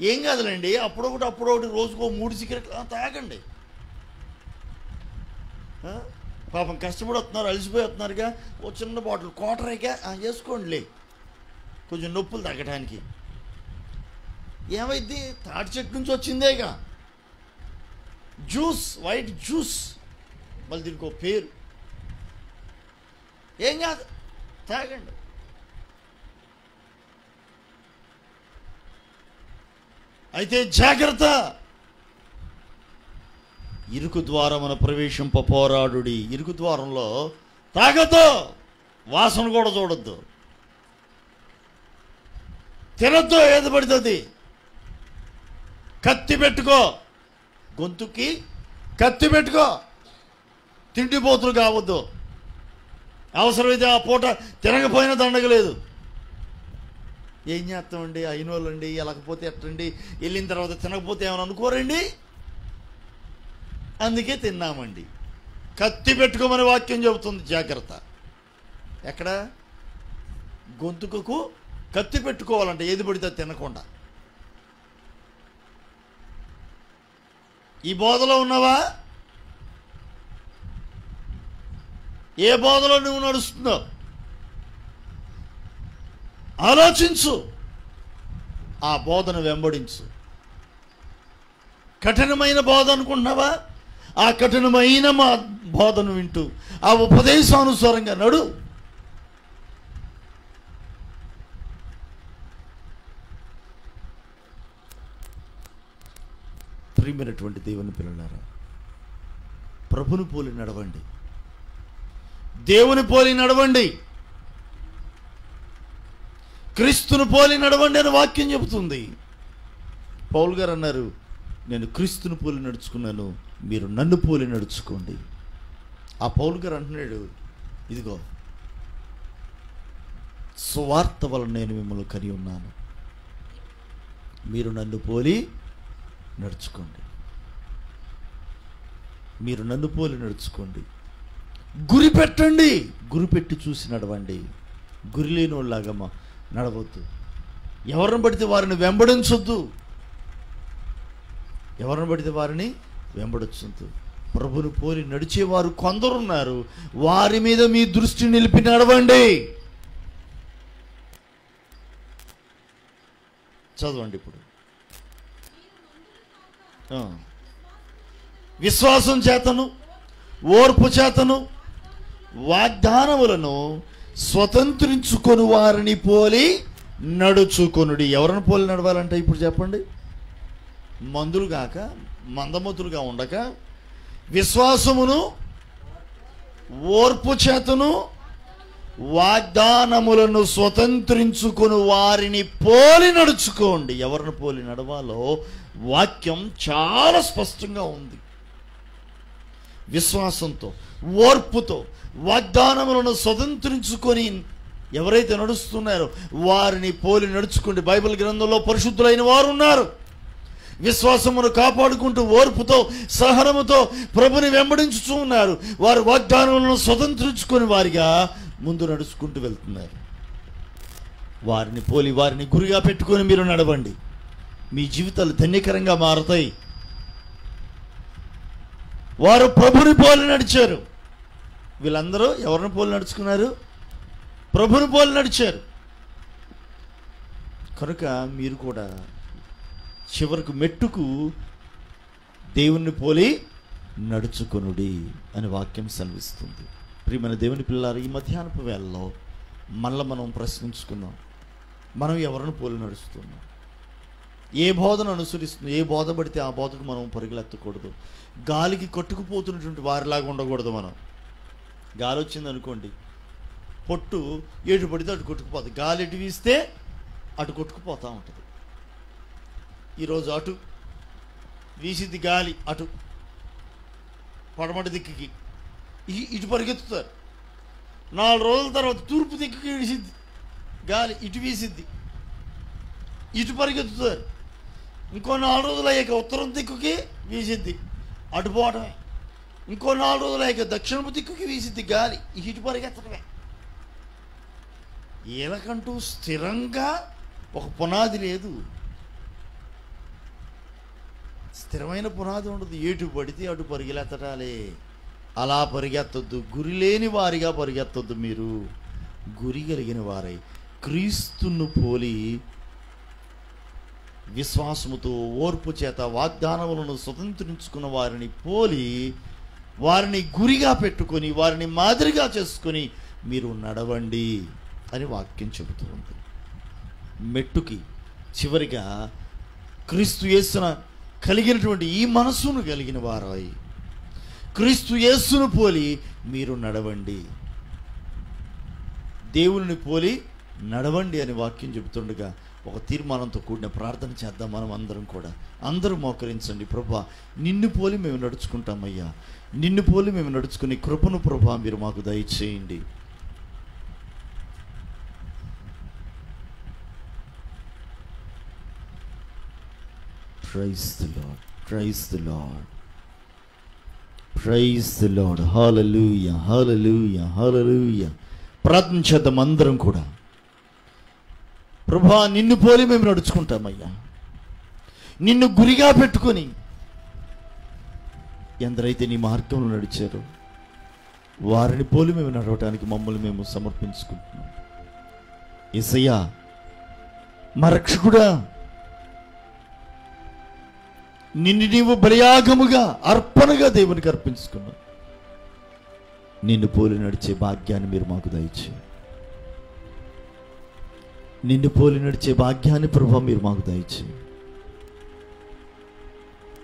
ఏం కాదులేండి. అప్పుడొకటి రోజుకో 3 సిగరెట్లు తాగండి. పాపం కష్టపడి వస్తున్నారు, అలసిపోయి వస్తున్నారుగా, ఓ చిన్న బాటిల్ క్వార్టరేగా చేసుకోండిలే, కొంచెం నొప్పులు తగ్గడానికి. ఏమైంది? తాటి చెట్టు నుంచి వచ్చిందేగా జ్యూస్, వైట్ జ్యూస్. మళ్ళీ దీనికి ఒక పేరు. ఏం కాదు, తాగండి. అయితే జాగ్రత్త, ఇరుకు ద్వారమున ప్రవేశింప పోరాడుడి. ఇరుకు ద్వారంలో తాగొద్దు, వాసన కూడా చూడొద్దు, తినొద్దు ఏది పడుతుంది. కత్తి పెట్టుకో, గొంతుకి కత్తి పెట్టుకో, తిండిపోతులు కావద్దు. అవసరమైతే ఆ పూట తినకపోయినా దండగలేదు. ఏం చేస్తామండి, అయినోళ్ళండి, వెళ్ళకపోతే ఎట్టండి, వెళ్ళిన తర్వాత తినకపోతే ఏమైనా అనుకోరండి. అందుకే తిన్నామండి. కత్తి పెట్టుకోమని వాక్యం చెబుతుంది. జాగ్రత్త. ఎక్కడ? గొంతుకు కత్తి పెట్టుకోవాలంటే ఏది పడితే తినకుండా. ఈ బోధలో ఉన్నావా? ఏ బోధలో నువ్వు నడుస్తున్నావు ఆలోచించు, ఆ బోధను వెంబడించు. కఠినమైన బోధ అనుకుంటున్నావా? ఆ కఠినమైన మా బోధను వింటూ ఆ ఉపదేశానుసారంగా నడు. ప్రియమైనటువంటి దేవుని పిల్లలారా, ప్రభుని పోలి నడవండి, దేవుని పోలి నడవండి, క్రీస్తును పోలి నడవండి అని వాక్యం చెబుతుంది. పౌలు గారు అన్నారు, నేను క్రీస్తును పోలి నడుచుకున్నాను, మీరు నన్ను పోలి నడుచుకోండి. ఆ పౌలు గారు అంటున్నాడు, ఇదిగో సువార్త వలన నేను మిమ్మల్ని కని ఉన్నాను, మీరు నన్ను పోలి నడుచుకోండి, మీరు నన్ను పోలి నడుచుకోండి. గురి పెట్టండి, గురి పెట్టి చూసి నడవండి. గురి లేని వాళ్ళలాగా నడవద్దు. ఎవరిని పడితే వారిని వెంబడించొద్దు, ఎవరిని పడితే వారిని వెంబడించొద్దు. ప్రభుని పోలి నడిచేవారు కొందరున్నారు, వారి మీద మీ దృష్టి నిలిపి నడవండి. చదవండి ఇప్పుడు. విశ్వాసం చేతను ఓర్పు చేతను వాగ్దానములను స్వతంత్రించుకొని వారిని పోలి నడుచుకొనుడి. ఎవరిని పోలి నడవాలంటే ఇప్పుడు చెప్పండి. మందులు కాక, మందమతులుగా ఉండక, విశ్వాసమును ఓర్పు చేతను వాగ్దానములను స్వతంత్రించుకొని వారిని పోలి నడుచుకోండి. ఎవరిని పోలి నడవాలో వాక్యం చాలా స్పష్టంగా ఉంది. విశ్వాసంతో ఓర్పుతో వాగ్దానములను స్వతంత్రించుకొని ఎవరైతే నడుస్తున్నారో వారిని పోలి నడుచుకోండి. బైబిల్ గ్రంథంలో పరిశుద్ధులైన వారు ఉన్నారు. విశ్వాసమును కాపాడుకుంటూ ఓర్పుతో సహనముతో ప్రభుని వెంబడించుతూ ఉన్నారు. వారు వాగ్దానములను స్వతంత్రించుకొని వారిగా ముందు నడుచుకుంటూ వెళ్తున్నారు. వారిని పోలి వారిని గురిగా పెట్టుకొని మీరు నడవండి. మీ జీవితాలు ధన్యకరంగా మారుతాయి. వారు ప్రభుని పోలి నడిచారు. వీళ్ళందరూ ఎవరిని పోలి నడుచుకున్నారు? ప్రభుని పోలి నడిచారు. కనుక మీరు కూడా చివరికి మెట్టుకు దేవుణ్ణి పోలి నడుచుకొనుడి అని వాక్యం సెలవిస్తుంది. ప్రియమైన దేవుని పిల్లలారా, ఈ మధ్యాహ్నపు వేళలో మళ్ళీ మనం ప్రశ్నించుకుందాం, మనం ఎవరిని పోలి నడుస్తున్నాం? ఏ బోధను అనుసరిస్తుంది? ఏ బోధ పడితే ఆ బోధకు మనం పరుగులెత్తకూడదు. గాలికి కొట్టుకుపోతున్నటువంటి వారిలాగా ఉండకూడదు. మనం గాలి వచ్చింది అనుకోండి, పొట్టు ఎటు పడితే అటు కొట్టుకుపోతుంది. గాలి ఎటు వీస్తే అటు కొట్టుకుపోతూ ఉంటుంది. ఈరోజు అటు వీసిద్ది గాలి, అటు పడమటి దిక్కుకి ఇటు పరిగెత్తుతారు. 4 రోజుల తర్వాత తూర్పు దిక్కుకి వీసిద్ది గాలి, ఇటు వీసిద్ది, ఇటు పరిగెత్తుతారు. ఇంకో 4 రోజులు అయ్యాక ఉత్తరం దిక్కుకి వీసిద్ది, అటు పోవటమే. ఇంకో 4 రోజులు అయ్యాక దక్షిణపు దిక్కుకి వీసిద్ది గాలి, ఇటు పరిగెత్తడమే. వీళ్ళకంటూ స్థిరంగా ఒక పునాది లేదు, స్థిరమైన పునాది ఉండదు. ఎటు పడితే అటు పరిగెత్తటాలే. అలా పరిగెత్తొద్దు. గురి లేని వారిగా పరిగెత్తొద్దు. మీరు గురి కలిగిన వారై క్రీస్తును పోలి విశ్వాసముతో ఓర్పు చేత వాగ్దానములను స్వతంత్రించుకున్న వారిని పోలి, వారిని గురిగా పెట్టుకొని, వారిని మాదిరిగా చేసుకొని మీరు నడవండి అని వాక్యం చెబుతూ ఉంది. మెట్టుకి చివరిగా క్రీస్తు యేసున కలిగినటువంటి ఈ మనసును కలిగిన వారై క్రీస్తు యేసును పోలి మీరు నడవండి, దేవుని పోలి నడవండి అని వాక్యం చెబుతుండగా ఒక తీర్మానంతో కూడిన ప్రార్థన చేద్దాం. మనం అందరం కూడా అందరూ మోకరించండి. ప్రభా, నిన్ను పోలి మేము నడుచుకుంటామయ్యా, నిన్ను పోలి మేము నడుచుకుని కృపను ప్రభా మీరు మాకు దయచేయండి. Praise the Lord, praise the Lord, praise the Lord. Hallelujah, hallelujah, hallelujah. ప్రార్థన చేద్దాం అందరం కూడా. ప్రభా, నిన్ను పోలి మేము నడుచుకుంటామయ్యా, నిన్ను గురిగా పెట్టుకొని. ఎందరైతే నీ మార్గంలో నడిచారో వారిని పోలి మేము నడవటానికి మమ్మల్ని మేము సమర్పించుకుంటున్నాం. యేసయ్యా, మా రక్షకుడా, నిన్ను నీవు బలియాగముగా అర్పణగా దేవునికి అర్పించుకున్నావు. నిన్ను పోలి నడిచే భాగ్యాన్ని మీరు మాకు దయచేయండి. నిన్ను పోలి నడిచే భాగ్యాన్ని ప్రభా మీరు మాకు దయచేయండి.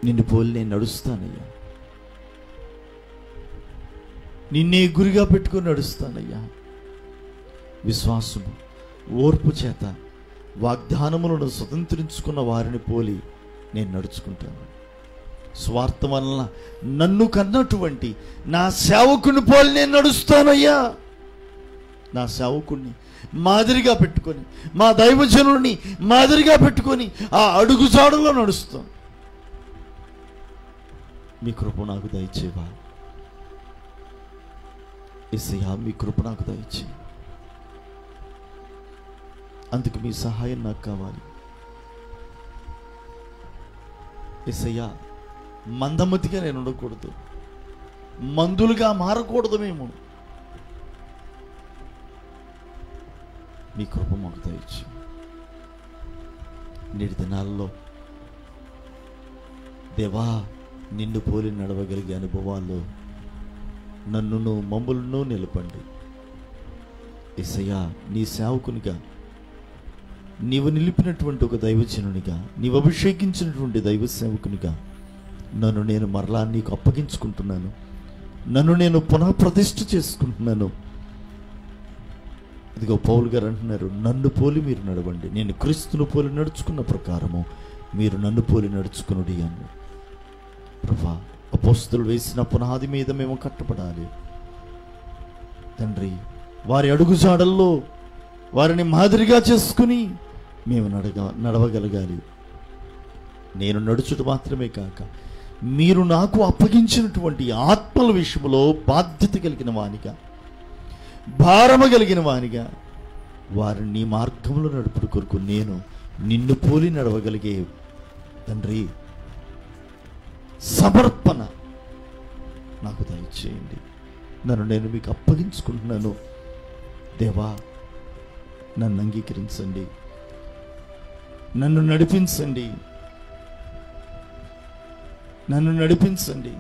నిన్ను పోలి నేను నడుస్తానయ్యా, నిన్నే గురిగా పెట్టుకొని నడుస్తానయ్యా. విశ్వాసము ఓర్పు చేత వాగ్దానములను స్వతంత్రించుకున్న వారిని పోలి నేను నడుచుకుంటాను. స్వార్థం వలన నన్ను కన్నటువంటి నా సేవకుని పోలి నేను నడుస్తానయ్యా. నా సేవకుణ్ణి మాదిరిగా పెట్టుకొని, మా దైవజనుడిని మాదిరిగా పెట్టుకొని ఆ అడుగుజాడులో నడుస్తాను. మీ కృప నాకు దయచేవా యేసయ్యా, మీ కృప నాకు దయచే. అందుకు మీ సహాయం నాకు కావాలి యేసయ్యా. మందమతిగా నేను ఉండకూడదు, మందులుగా మారకూడదు మేము. మీ కృప మాకు దయచే. నేటి దినాల్లో దేవా, నిన్ను పోలి నడవగలిగే అనుభవాల్లో నన్నును మమ్ములను నిలపండి యేసయ్యా. నీ సేవకునిగా నీవు నిలిపినటువంటి ఒక దైవజనునిగా, నీవు అభిషేకించినటువంటి దైవ సేవకునిగా నన్ను నేను మరలా నీకు అప్పగించుకుంటున్నాను. నన్ను నేను పునఃప్రతిష్ఠ చేసుకుంటున్నాను. ఇదిగో పౌలు గారు అంటున్నారు, నన్ను పోలి మీరు నడవండి. నేను క్రీస్తును పోలి నడుచుకున్న ప్రకారము మీరు నన్ను పోలి నడుచుకునుడి అన్నాడు. ప్రభా, అపోస్తలులు వేసిన పునాది మీద మేము కట్టబడాలి తండ్రి. వారి అడుగుజాడల్లో వారిని మాదిరిగా చేసుకుని మేము నడవగలగాలి. నేను నడుచుట మాత్రమే కాక మీరు నాకు అప్పగించినటువంటి ఆత్మల విషయంలో బాధ్యత కలిగిన వానిగా, భారమ కలిగిన వానిగా వారిని నీ మార్గంలో నడుపుడు కొరకు నేను నిన్ను పోలి నడవగలిగే తండ్రి సమర్పణ నాకు దయచేయండి. నన్ను నేను మీకు అప్పగించుకుంటున్నాను దేవా. నన్ను అంగీకరించండి, నన్ను నడిపించండి, నన్ను నడిపించండి.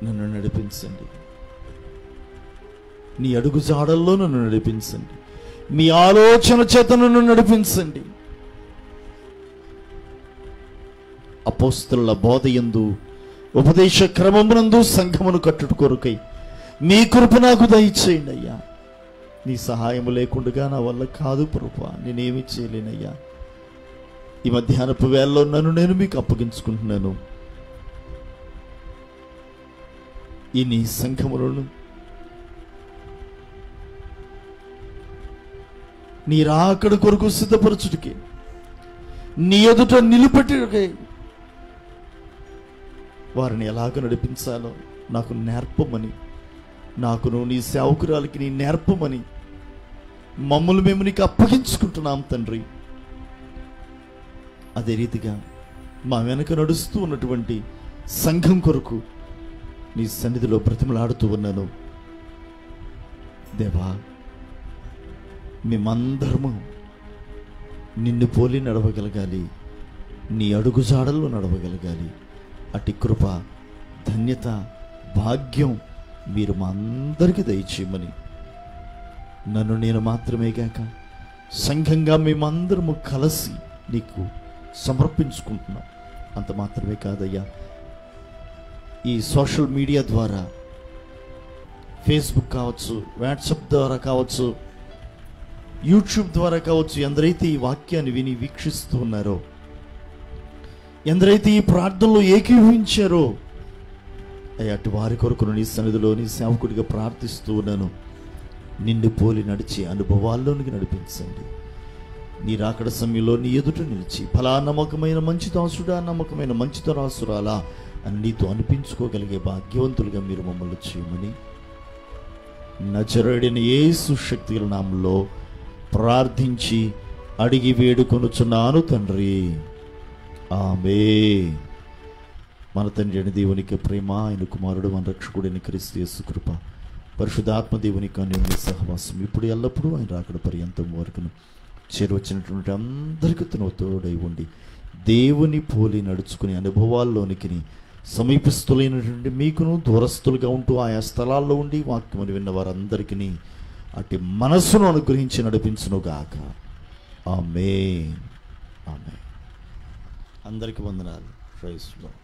నన్ను నడిపించండి, నీ అడుగు జాడల్లో నన్ను నడిపించండి, మీ ఆలోచన చేత నన్ను నడిపించండి. అపోస్తలుల బోధయందు ఉపదేశ క్రమమునందు సంఘమును కట్టుట కొరకై మీ కృప నాకు దయచేయండి అయ్యా. నీ సహాయము లేకుండా నా వల్ల కాదు ప్రభువా, నేనేమి చేయలేనయ్యా. ఈ మధ్యాహ్నపు వేళలో నన్ను నేను మీకు అప్పగించుకుంటున్నాను. ఈ నీ సంఘములను నీ రాకడ కొరకు సిద్ధపరచుడికి, నీ ఎదుట నిలుపెట్టుడికి వారిని ఎలాగ నడిపించాలో నాకు నేర్పమని, నాకును నీ సేవకురాలకి నీ నేర్పమని మమ్మల్ని మేము నీకు అప్పగించుకుంటున్నాం తండ్రి. అదే రీతిగా మా వెనక నడుస్తూ ఉన్నటువంటి సంఘం కొరకు నీ సన్నిధిలో బ్రతిమలాడుతూ ఉన్నాను దేవా. మేమందరము నిన్ను పోలి నడవగలగాలి, నీ అడుగుజాడల్లో నడవగలగాలి. అటి కృప, ధన్యత, భాగ్యం మీరు మా అందరికీ దయచేయమని నన్ను నేను మాత్రమే కాక సంఘంగా మేమందరము కలిసి నీకు సమర్పించుకుంటున్నాం. అంత మాత్రమే కాదయ్యా, ఈ సోషల్ మీడియా ద్వారా, ఫేస్బుక్ కావచ్చు, వాట్సాప్ ద్వారా కావచ్చు, యూట్యూబ్ ద్వారా కావచ్చు, ఎందరైతే ఈ వాక్యాన్ని విని వీక్షిస్తూ ఉన్నారో, ఎందరైతే ఈ ప్రార్థనలో ఏకీభవించారో అయ్యా, అటు వారి కొరకు నీ సన్నిధిలో నీ సేవకుడిగా ప్రార్థిస్తూ ఉన్నాను. నిన్ను పోలి నడిచే అనుభవాల్లోనికి నడిపించండి. నీ రాకడ సమయంలో నీ ఎదుట నిలిచి ఫలా నమ్మకమైన మంచి దాసుడా, నమ్మకమైన మంచి దాసురాలా అని నీతో అనిపించుకోగలిగే భాగ్యవంతులుగా మీరు మమ్మల్ని చేయమని నజరేయుడైన యేసు శక్తి గల నామములో ప్రార్థించి అడిగి వేడుకొనుచున్నాను తండ్రి, ఆమేన్. మన తండ్రి అయిన దేవునికి ప్రేమ, ఆయన కుమారుడు మన రక్షకుడైన క్రీస్తు యేసు కృప, పరిశుద్ధాత్మ దేవునికి అన్యోన్య సహవాసం ఇప్పుడు ఎల్లప్పుడూ ఆయన రాకడ పర్యంతం వరకును చేరువచ్చినటువంటి అందరికీ తను తోడై ఉండి దేవుని పోలి నడుచుకునే అనుభవాల్లోనికి సమీపిస్తులైనటువంటి మీకును దూరస్తులుగా ఉంటూ ఆయా స్థలాల్లో ఉండి వాక్యమును విన్న వారందరికీ అటు మనస్సును అనుగ్రహించి నడిపించునుగాక. ఆమేన్, ఆమేన్. అందరికీ వందనాలు. Praise lord.